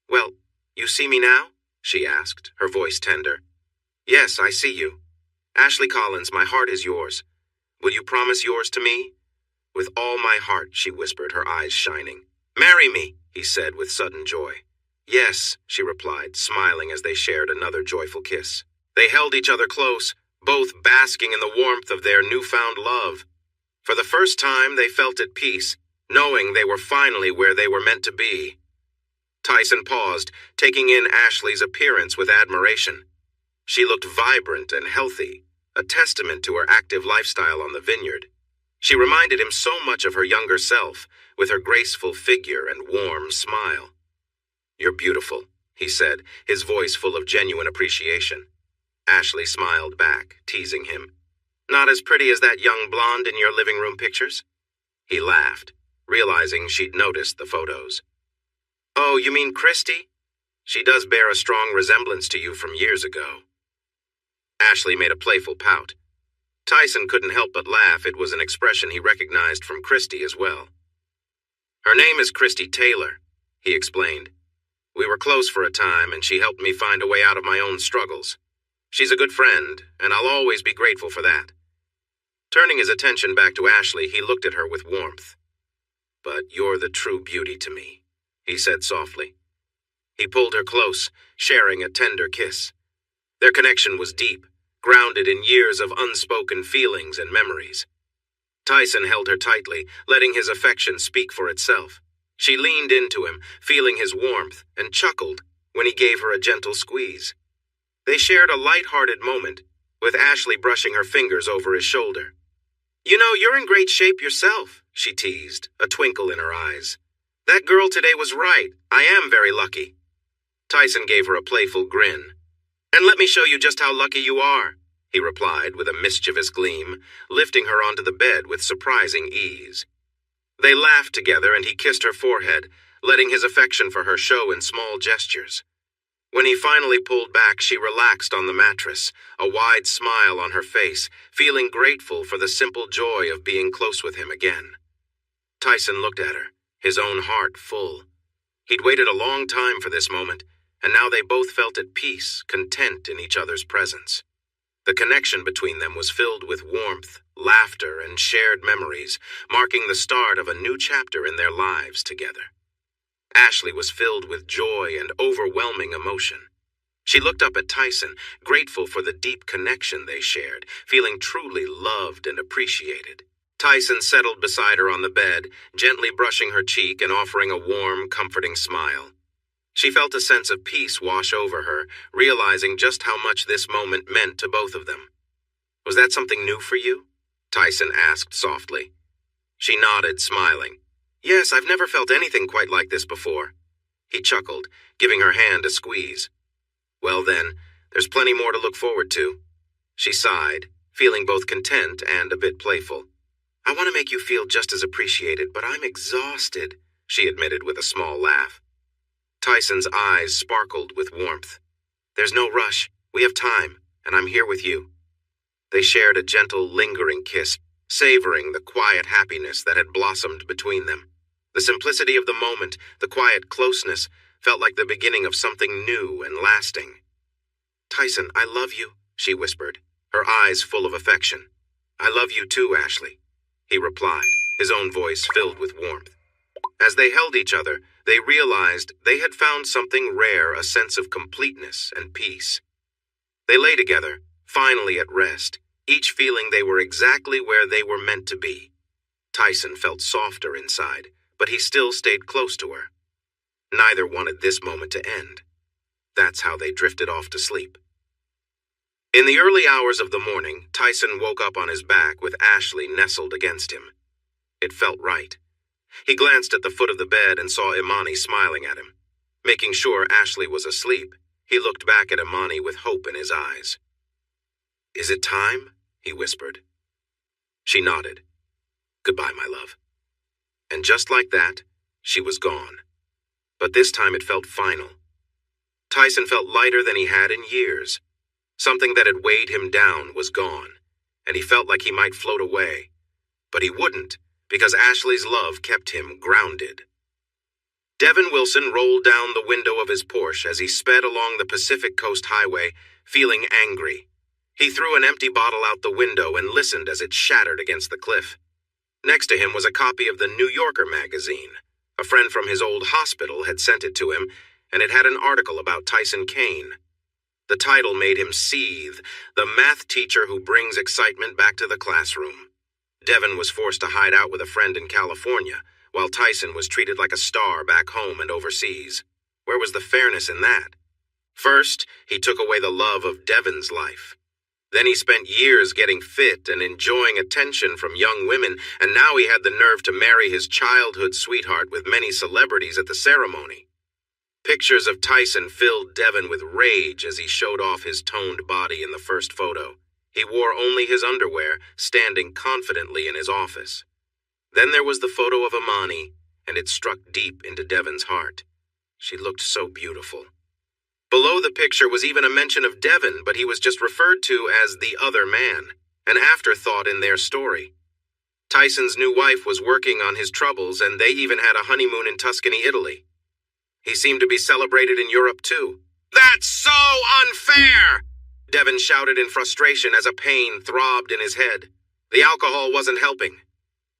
Well, you see me now? She asked, her voice tender. Yes, I see you. Ashley Collins, my heart is yours. Will you promise yours to me? With all my heart, she whispered, her eyes shining. Marry me, he said with sudden joy. Yes, she replied, smiling as they shared another joyful kiss. They held each other close, both basking in the warmth of their newfound love. For the first time, they felt at peace, knowing they were finally where they were meant to be. Tyson paused, taking in Ashley's appearance with admiration. She looked vibrant and healthy, a testament to her active lifestyle on the vineyard. She reminded him so much of her younger self, with her graceful figure and warm smile. You're beautiful, he said, his voice full of genuine appreciation. Ashley smiled back, teasing him. Not as pretty as that young blonde in your living room pictures? He laughed, realizing she'd noticed the photos. Oh, you mean Christy? She does bear a strong resemblance to you from years ago. Ashley made a playful pout. Tyson couldn't help but laugh. It was an expression he recognized from Christy as well. Her name is Christy Taylor, he explained. We were close for a time, and she helped me find a way out of my own struggles. She's a good friend, and I'll always be grateful for that. Turning his attention back to Ashley, he looked at her with warmth. But you're the true beauty to me, he said softly. He pulled her close, sharing a tender kiss. Their connection was deep, grounded in years of unspoken feelings and memories. Tyson held her tightly, letting his affection speak for itself. She leaned into him, feeling his warmth, and chuckled when he gave her a gentle squeeze. They shared a light-hearted moment, with Ashley brushing her fingers over his shoulder. You know, you're in great shape yourself, she teased, a twinkle in her eyes. That girl today was right. I am very lucky. Tyson gave her a playful grin. And let me show you just how lucky you are, he replied with a mischievous gleam, lifting her onto the bed with surprising ease. They laughed together, and he kissed her forehead, letting his affection for her show in small gestures. When he finally pulled back, she relaxed on the mattress, a wide smile on her face, feeling grateful for the simple joy of being close with him again. Tyson looked at her, his own heart full. He'd waited a long time for this moment, and now they both felt at peace, content in each other's presence. The connection between them was filled with warmth, laughter, and shared memories, marking the start of a new chapter in their lives together. Ashley was filled with joy and overwhelming emotion. She looked up at Tyson, grateful for the deep connection they shared, feeling truly loved and appreciated. Tyson settled beside her on the bed, gently brushing her cheek and offering a warm, comforting smile. She felt a sense of peace wash over her, realizing just how much this moment meant to both of them. "Was that something new for you?" Tyson asked softly. She nodded, smiling. "Yes, I've never felt anything quite like this before." He chuckled, giving her hand a squeeze. "Well then, there's plenty more to look forward to." She sighed, feeling both content and a bit playful. "I want to make you feel just as appreciated, but I'm exhausted," she admitted with a small laugh. Tyson's eyes sparkled with warmth. "There's no rush. We have time, and I'm here with you." They shared a gentle, lingering kiss, savoring the quiet happiness that had blossomed between them. The simplicity of the moment, the quiet closeness, felt like the beginning of something new and lasting. "Tyson, I love you," she whispered, her eyes full of affection. "I love you too, Ashley," he replied, his own voice filled with warmth. As they held each other, they realized they had found something rare, a sense of completeness and peace. They lay together, finally at rest, each feeling they were exactly where they were meant to be. Tyson felt softer inside, but he still stayed close to her. Neither wanted this moment to end. That's how they drifted off to sleep. In the early hours of the morning, Tyson woke up on his back with Ashley nestled against him. It felt right. He glanced at the foot of the bed and saw Imani smiling at him. Making sure Ashley was asleep, he looked back at Imani with hope in his eyes. "Is it time?" he whispered. She nodded. "Goodbye, my love." And just like that, she was gone. But this time it felt final. Tyson felt lighter than he had in years. Something that had weighed him down was gone, and he felt like he might float away. But he wouldn't, because Ashley's love kept him grounded. Devin Wilson rolled down the window of his Porsche as he sped along the Pacific Coast Highway, feeling angry. He threw an empty bottle out the window and listened as it shattered against the cliff. Next to him was a copy of the New Yorker magazine. A friend from his old hospital had sent it to him, and it had an article about Tyson Kane. The title made him seethe, the math teacher who brings excitement back to the classroom. Devin was forced to hide out with a friend in California, while Tyson was treated like a star back home and overseas. Where was the fairness in that? First, he took away the love of Devin's life. Then he spent years getting fit and enjoying attention from young women, and now he had the nerve to marry his childhood sweetheart with many celebrities at the ceremony. Pictures of Tyson filled Devin with rage as he showed off his toned body in the first photo. He wore only his underwear, standing confidently in his office. Then there was the photo of Imani, and it struck deep into Devin's heart. She looked so beautiful. Below the picture was even a mention of Devin, but he was just referred to as the other man, an afterthought in their story. Tyson's new wife was working on his troubles, and they even had a honeymoon in Tuscany, Italy. He seemed to be celebrated in Europe, too. "That's so unfair!" Devin shouted in frustration as a pain throbbed in his head. The alcohol wasn't helping.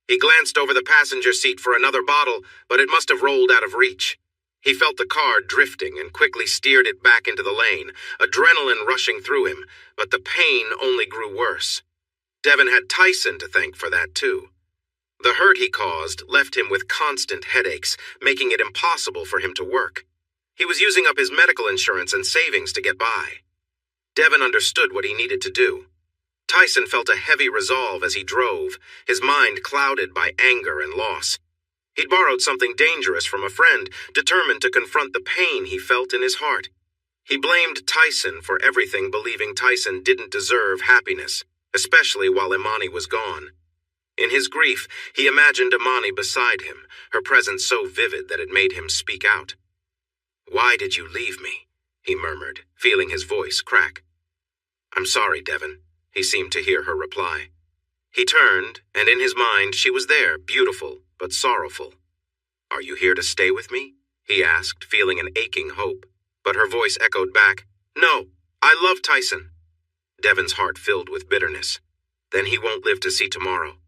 He glanced over the passenger seat for another bottle, but it must have rolled out of reach. He felt the car drifting and quickly steered it back into the lane, adrenaline rushing through him, but the pain only grew worse. Devin had Tyson to thank for that, too. The hurt he caused left him with constant headaches, making it impossible for him to work. He was using up his medical insurance and savings to get by. Devin understood what he needed to do. Tyson felt a heavy resolve as he drove, his mind clouded by anger and loss. He'd borrowed something dangerous from a friend, determined to confront the pain he felt in his heart. He blamed Tyson for everything, believing Tyson didn't deserve happiness, especially while Imani was gone. In his grief, he imagined Imani beside him, her presence so vivid that it made him speak out. "Why did you leave me?" he murmured, feeling his voice crack. "I'm sorry, Devon," he seemed to hear her reply. He turned, and in his mind she was there, beautiful but sorrowful. "Are you here to stay with me?" he asked, feeling an aching hope. But her voice echoed back, "No, I love Tyson." Devon's heart filled with bitterness. Then he won't live to see tomorrow.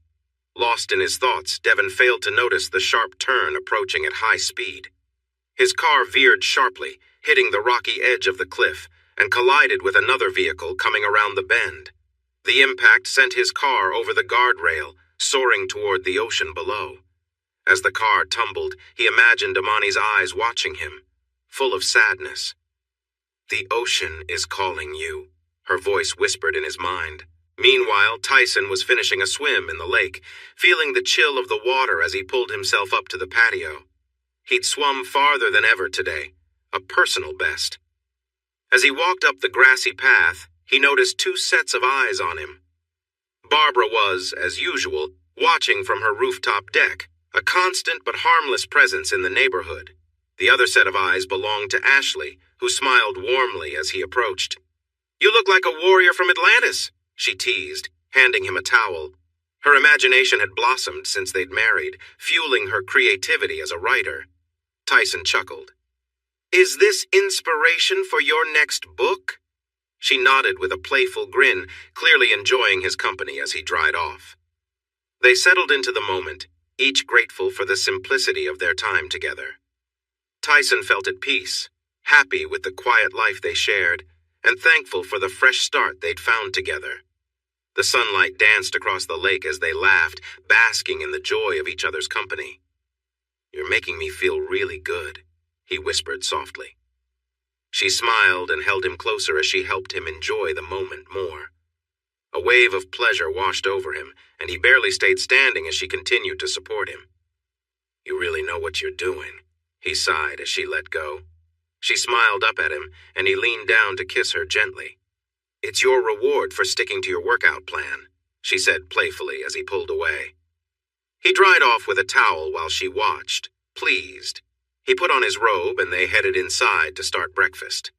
Lost in his thoughts, Devon failed to notice the sharp turn approaching at high speed. His car veered sharply, hitting the rocky edge of the cliff, and collided with another vehicle coming around the bend. The impact sent his car over the guardrail, soaring toward the ocean below. As the car tumbled, he imagined Imani's eyes watching him, full of sadness. "The ocean is calling you," her voice whispered in his mind. Meanwhile, Tyson was finishing a swim in the lake, feeling the chill of the water as he pulled himself up to the patio. He'd swum farther than ever today, a personal best. As he walked up the grassy path, he noticed two sets of eyes on him. Barbara was, as usual, watching from her rooftop deck, a constant but harmless presence in the neighborhood. The other set of eyes belonged to Ashley, who smiled warmly as he approached. "You look like a warrior from Atlantis," she teased, handing him a towel. Her imagination had blossomed since they'd married, fueling her creativity as a writer. Tyson chuckled. "Is this inspiration for your next book?" She nodded with a playful grin, clearly enjoying his company as he dried off. They settled into the moment, each grateful for the simplicity of their time together. Tyson felt at peace, happy with the quiet life they shared, and thankful for the fresh start they'd found together. The sunlight danced across the lake as they laughed, basking in the joy of each other's company. "You're making me feel really good," he whispered softly. She smiled and held him closer as she helped him enjoy the moment more. A wave of pleasure washed over him, and he barely stayed standing as she continued to support him. "You really know what you're doing," he sighed as she let go. She smiled up at him, and he leaned down to kiss her gently. "It's your reward for sticking to your workout plan," she said playfully as he pulled away. He dried off with a towel while she watched, pleased. He put on his robe and they headed inside to start breakfast.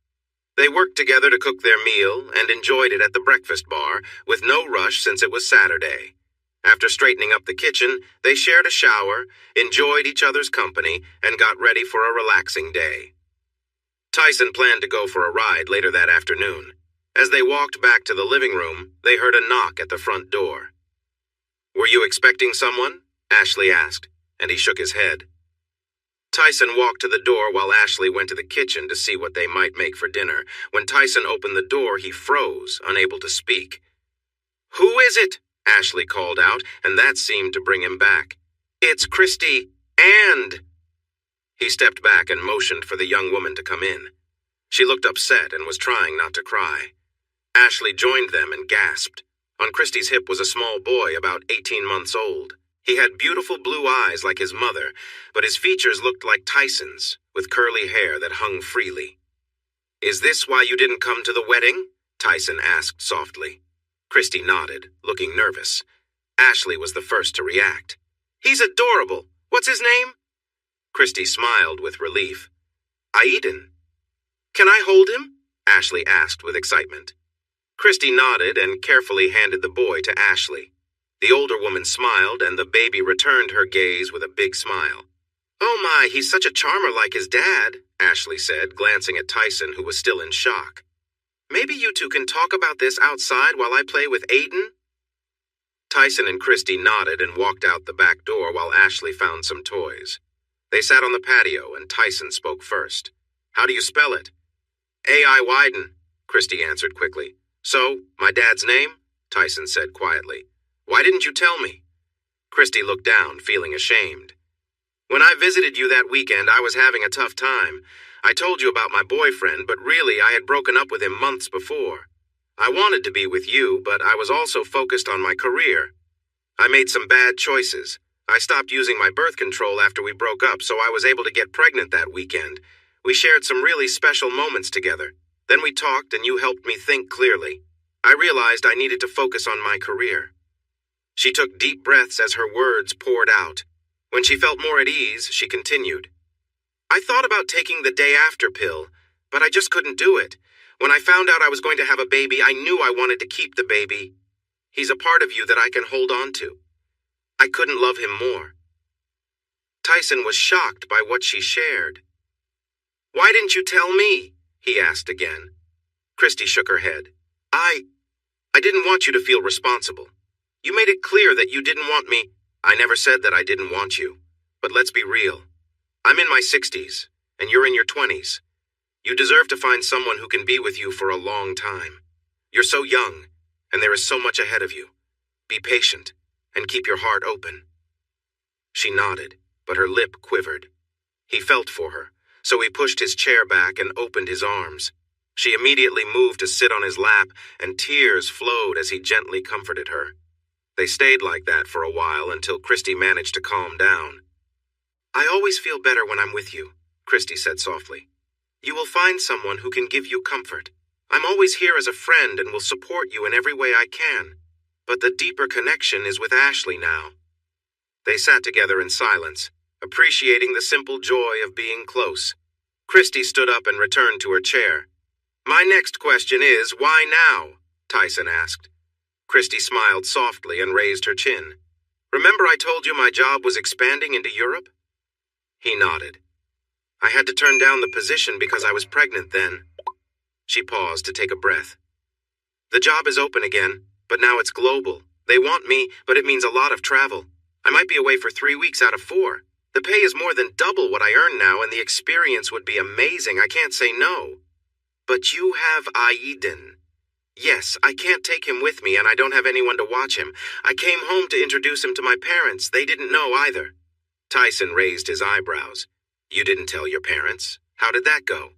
They worked together to cook their meal and enjoyed it at the breakfast bar, with no rush since it was Saturday. After straightening up the kitchen, they shared a shower, enjoyed each other's company, and got ready for a relaxing day. Tyson planned to go for a ride later that afternoon. As they walked back to the living room, they heard a knock at the front door. "Were you expecting someone?" Ashley asked, and he shook his head. Tyson walked to the door while Ashley went to the kitchen to see what they might make for dinner. When Tyson opened the door, he froze, unable to speak. "Who is it?" Ashley called out, and that seemed to bring him back. "It's Christy, and—" He stepped back and motioned for the young woman to come in. She looked upset and was trying not to cry. Ashley joined them and gasped. On Christy's hip was a small boy about 18 months old. He had beautiful blue eyes like his mother, but his features looked like Tyson's, with curly hair that hung freely. "Is this why you didn't come to the wedding?" Tyson asked softly. Christy nodded, looking nervous. Ashley was the first to react. "He's adorable. What's his name?" Christy smiled with relief. "Aiden." "Can I hold him?" Ashley asked with excitement. Christy nodded and carefully handed the boy to Ashley. The older woman smiled, and the baby returned her gaze with a big smile. "Oh my, he's such a charmer like his dad," Ashley said, glancing at Tyson, who was still in shock. "Maybe you two can talk about this outside while I play with Aiden?" Tyson and Christy nodded and walked out the back door while Ashley found some toys. They sat on the patio, and Tyson spoke first. "How do you spell it?" "A.I. Wyden," Christy answered quickly. "So, my dad's name?" Tyson said quietly. "Why didn't you tell me?" Christy looked down, feeling ashamed. "When I visited you that weekend, I was having a tough time. I told you about my boyfriend, but really I had broken up with him months before. I wanted to be with you, but I was also focused on my career. I made some bad choices. I stopped using my birth control after we broke up, so I was able to get pregnant that weekend. We shared some really special moments together. Then we talked, and you helped me think clearly. I realized I needed to focus on my career." She took deep breaths as her words poured out. When she felt more at ease, she continued. "I thought about taking the day after pill, But I just couldn't do it. When I found out I was going to have a baby, I knew I wanted to keep the baby. He's a part of you that I can hold on to. I couldn't love him more. Tyson was shocked by what she shared. Why didn't you tell me? He asked again. Christy shook her head. I didn't want you to feel responsible. You made it clear that you didn't want me. I never said that I didn't want you. But let's be real. I'm in my 60s, and you're in your 20s. You deserve to find someone who can be with you for a long time. You're so young, and there is so much ahead of you. Be patient, and keep your heart open. She nodded, but her lip quivered. He felt for her, so he pushed his chair back and opened his arms. She immediately moved to sit on his lap, and tears flowed as he gently comforted her. They stayed like that for a while until Christy managed to calm down. I always feel better when I'm with you, Christy said softly. You will find someone who can give you comfort. I'm always here as a friend and will support you in every way I can. But the deeper connection is with Ashley now. They sat together in silence, appreciating the simple joy of being close. Christy stood up and returned to her chair. My next question is, why now? Tyson asked. Christy smiled softly and raised her chin. Remember I told you my job was expanding into Europe? He nodded. I had to turn down the position because I was pregnant then. She paused to take a breath. The job is open again, but now it's global. They want me, but it means a lot of travel. I might be away for 3 weeks out of 4. The pay is more than double what I earn now, and the experience would be amazing. I can't say no. But you have Aiden. Yes, I can't take him with me, and I don't have anyone to watch him. I came home to introduce him to my parents. They didn't know either. Tyson raised his eyebrows. You didn't tell your parents? How did that go?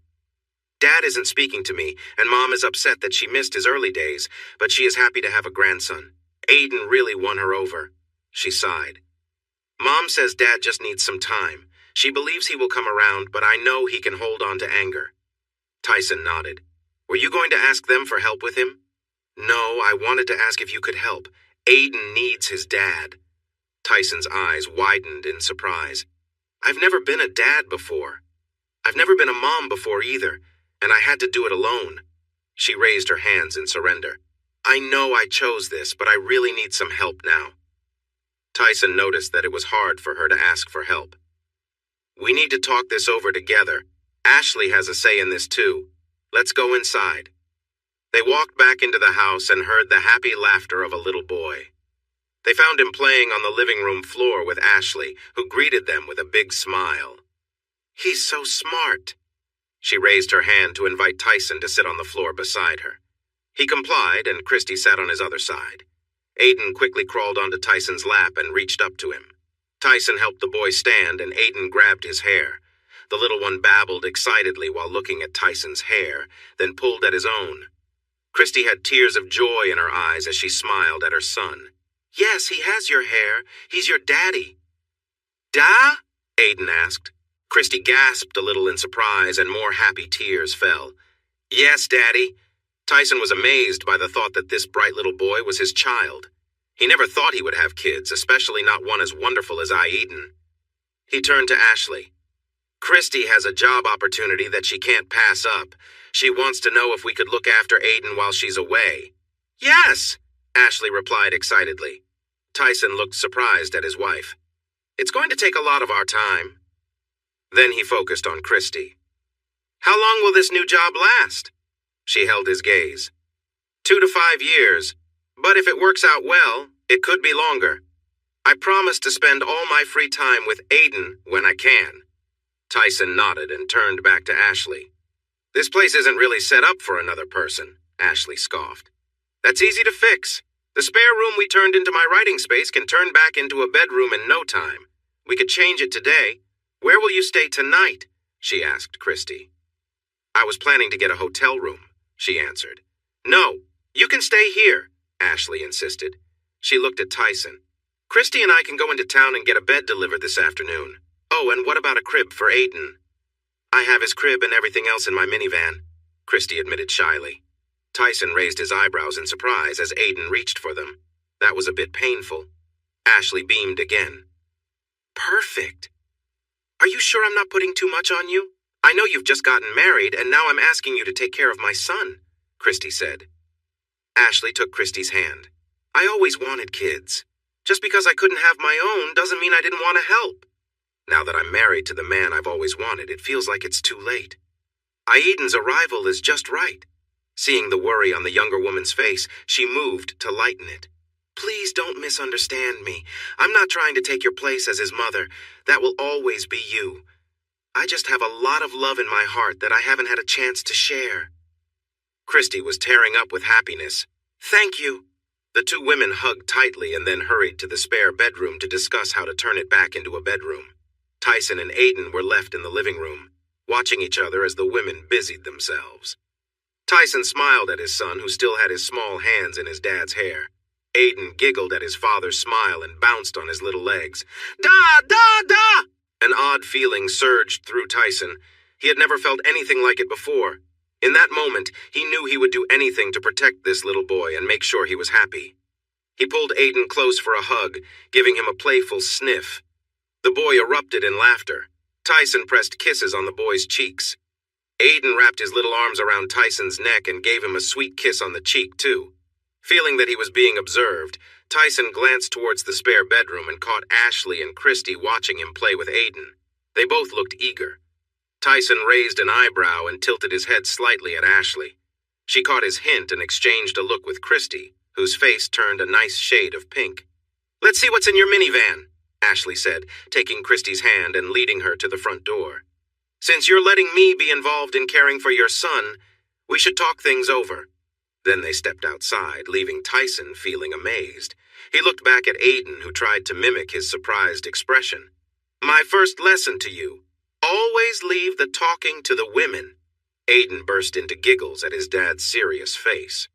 Dad isn't speaking to me, and Mom is upset that she missed his early days, but she is happy to have a grandson. Aiden really won her over. She sighed. Mom says Dad just needs some time. She believes he will come around, but I know he can hold on to anger. Tyson nodded. Were you going to ask them for help with him? No, I wanted to ask if you could help. Aiden needs his dad. Tyson's eyes widened in surprise. I've never been a dad before. I've never been a mom before either, and I had to do it alone. She raised her hands in surrender. I know I chose this, but I really need some help now. Tyson noticed that it was hard for her to ask for help. We need to talk this over together. Ashley has a say in this too. Let's go inside. They walked back into the house and heard the happy laughter of a little boy. They found him playing on the living room floor with Ashley, who greeted them with a big smile. He's so smart. She raised her hand to invite Tyson to sit on the floor beside her. He complied, and Christy sat on his other side. Aiden quickly crawled onto Tyson's lap and reached up to him. Tyson helped the boy stand, and Aiden grabbed his hair. The little one babbled excitedly while looking at Tyson's hair, then pulled at his own. Christy had tears of joy in her eyes as she smiled at her son. Yes, he has your hair. He's your daddy. Da? Aiden asked. Christy gasped a little in surprise, and more happy tears fell. Yes, Daddy. Tyson was amazed by the thought that this bright little boy was his child. He never thought he would have kids, especially not one as wonderful as Aiden. He turned to Ashley. Christy has a job opportunity that she can't pass up. She wants to know if we could look after Aiden while she's away. Yes, Ashley replied excitedly. Tyson looked surprised at his wife. It's going to take a lot of our time. Then he focused on Christy. How long will this new job last? She held his gaze. 2 to 5 years, but if it works out well, it could be longer. I promise to spend all my free time with Aiden when I can. Tyson nodded and turned back to Ashley. This place isn't really set up for another person, Ashley scoffed. That's easy to fix. The spare room we turned into my writing space can turn back into a bedroom in no time. We could change it today. Where will you stay tonight? She asked Christy. I was planning to get a hotel room, she answered. No, you can stay here, Ashley insisted. She looked at Tyson. Christy and I can go into town and get a bed delivered this afternoon. Oh, and what about a crib for Aiden? I have his crib and everything else in my minivan, Christy admitted shyly. Tyson raised his eyebrows in surprise as Aiden reached for them. That was a bit painful. Ashley beamed again. Perfect. Are you sure I'm not putting too much on you? I I know you've just gotten married, and now I'm asking you to take care of my son, Christy said. Ashley took Christy's hand. I always wanted kids. Just because I couldn't have my own doesn't mean I didn't want to help. Now that I'm married to the man I've always wanted, it feels like it's too late. Aiden's arrival is just right. Seeing the worry on the younger woman's face, she moved to lighten it. Please don't misunderstand me. I'm not trying to take your place as his mother. That will always be you. I just have a lot of love in my heart that I haven't had a chance to share. Christy was tearing up with happiness. Thank you. The two women hugged tightly and then hurried to the spare bedroom to discuss how to turn it back into a bedroom. Tyson and Aiden were left in the living room, watching each other as the women busied themselves. Tyson smiled at his son, who still had his small hands in his dad's hair. Aiden giggled at his father's smile and bounced on his little legs. Da, da, da! An odd feeling surged through Tyson. He had never felt anything like it before. In that moment, he knew he would do anything to protect this little boy and make sure he was happy. He pulled Aiden close for a hug, giving him a playful sniff. The boy erupted in laughter. Tyson pressed kisses on the boy's cheeks. Aiden wrapped his little arms around Tyson's neck and gave him a sweet kiss on the cheek, too. Feeling that he was being observed, Tyson glanced towards the spare bedroom and caught Ashley and Christy watching him play with Aiden. They both looked eager. Tyson raised an eyebrow and tilted his head slightly at Ashley. She caught his hint and exchanged a look with Christy, whose face turned a nice shade of pink. Let's see what's in your minivan, Ashley said, taking Christy's hand and leading her to the front door. Since you're letting me be involved in caring for your son, we should talk things over. Then they stepped outside, leaving Tyson feeling amazed. He looked back at Aiden, who tried to mimic his surprised expression. My first lesson to you. Always leave the talking to the women. Aiden burst into giggles at his dad's serious face.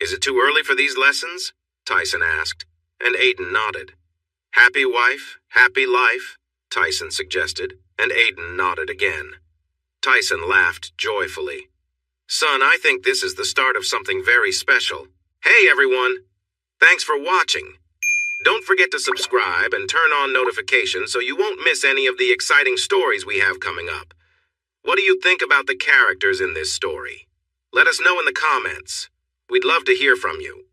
Is it too early for these lessons? Tyson asked, and Aiden nodded. Happy wife, happy life, Tyson suggested, and Aiden nodded again. Tyson laughed joyfully. Son, I think this is the start of something very special. Hey, everyone! Thanks for watching. Don't forget to subscribe and turn on notifications so you won't miss any of the exciting stories we have coming up. What do you think about the characters in this story? Let us know in the comments. We'd love to hear from you.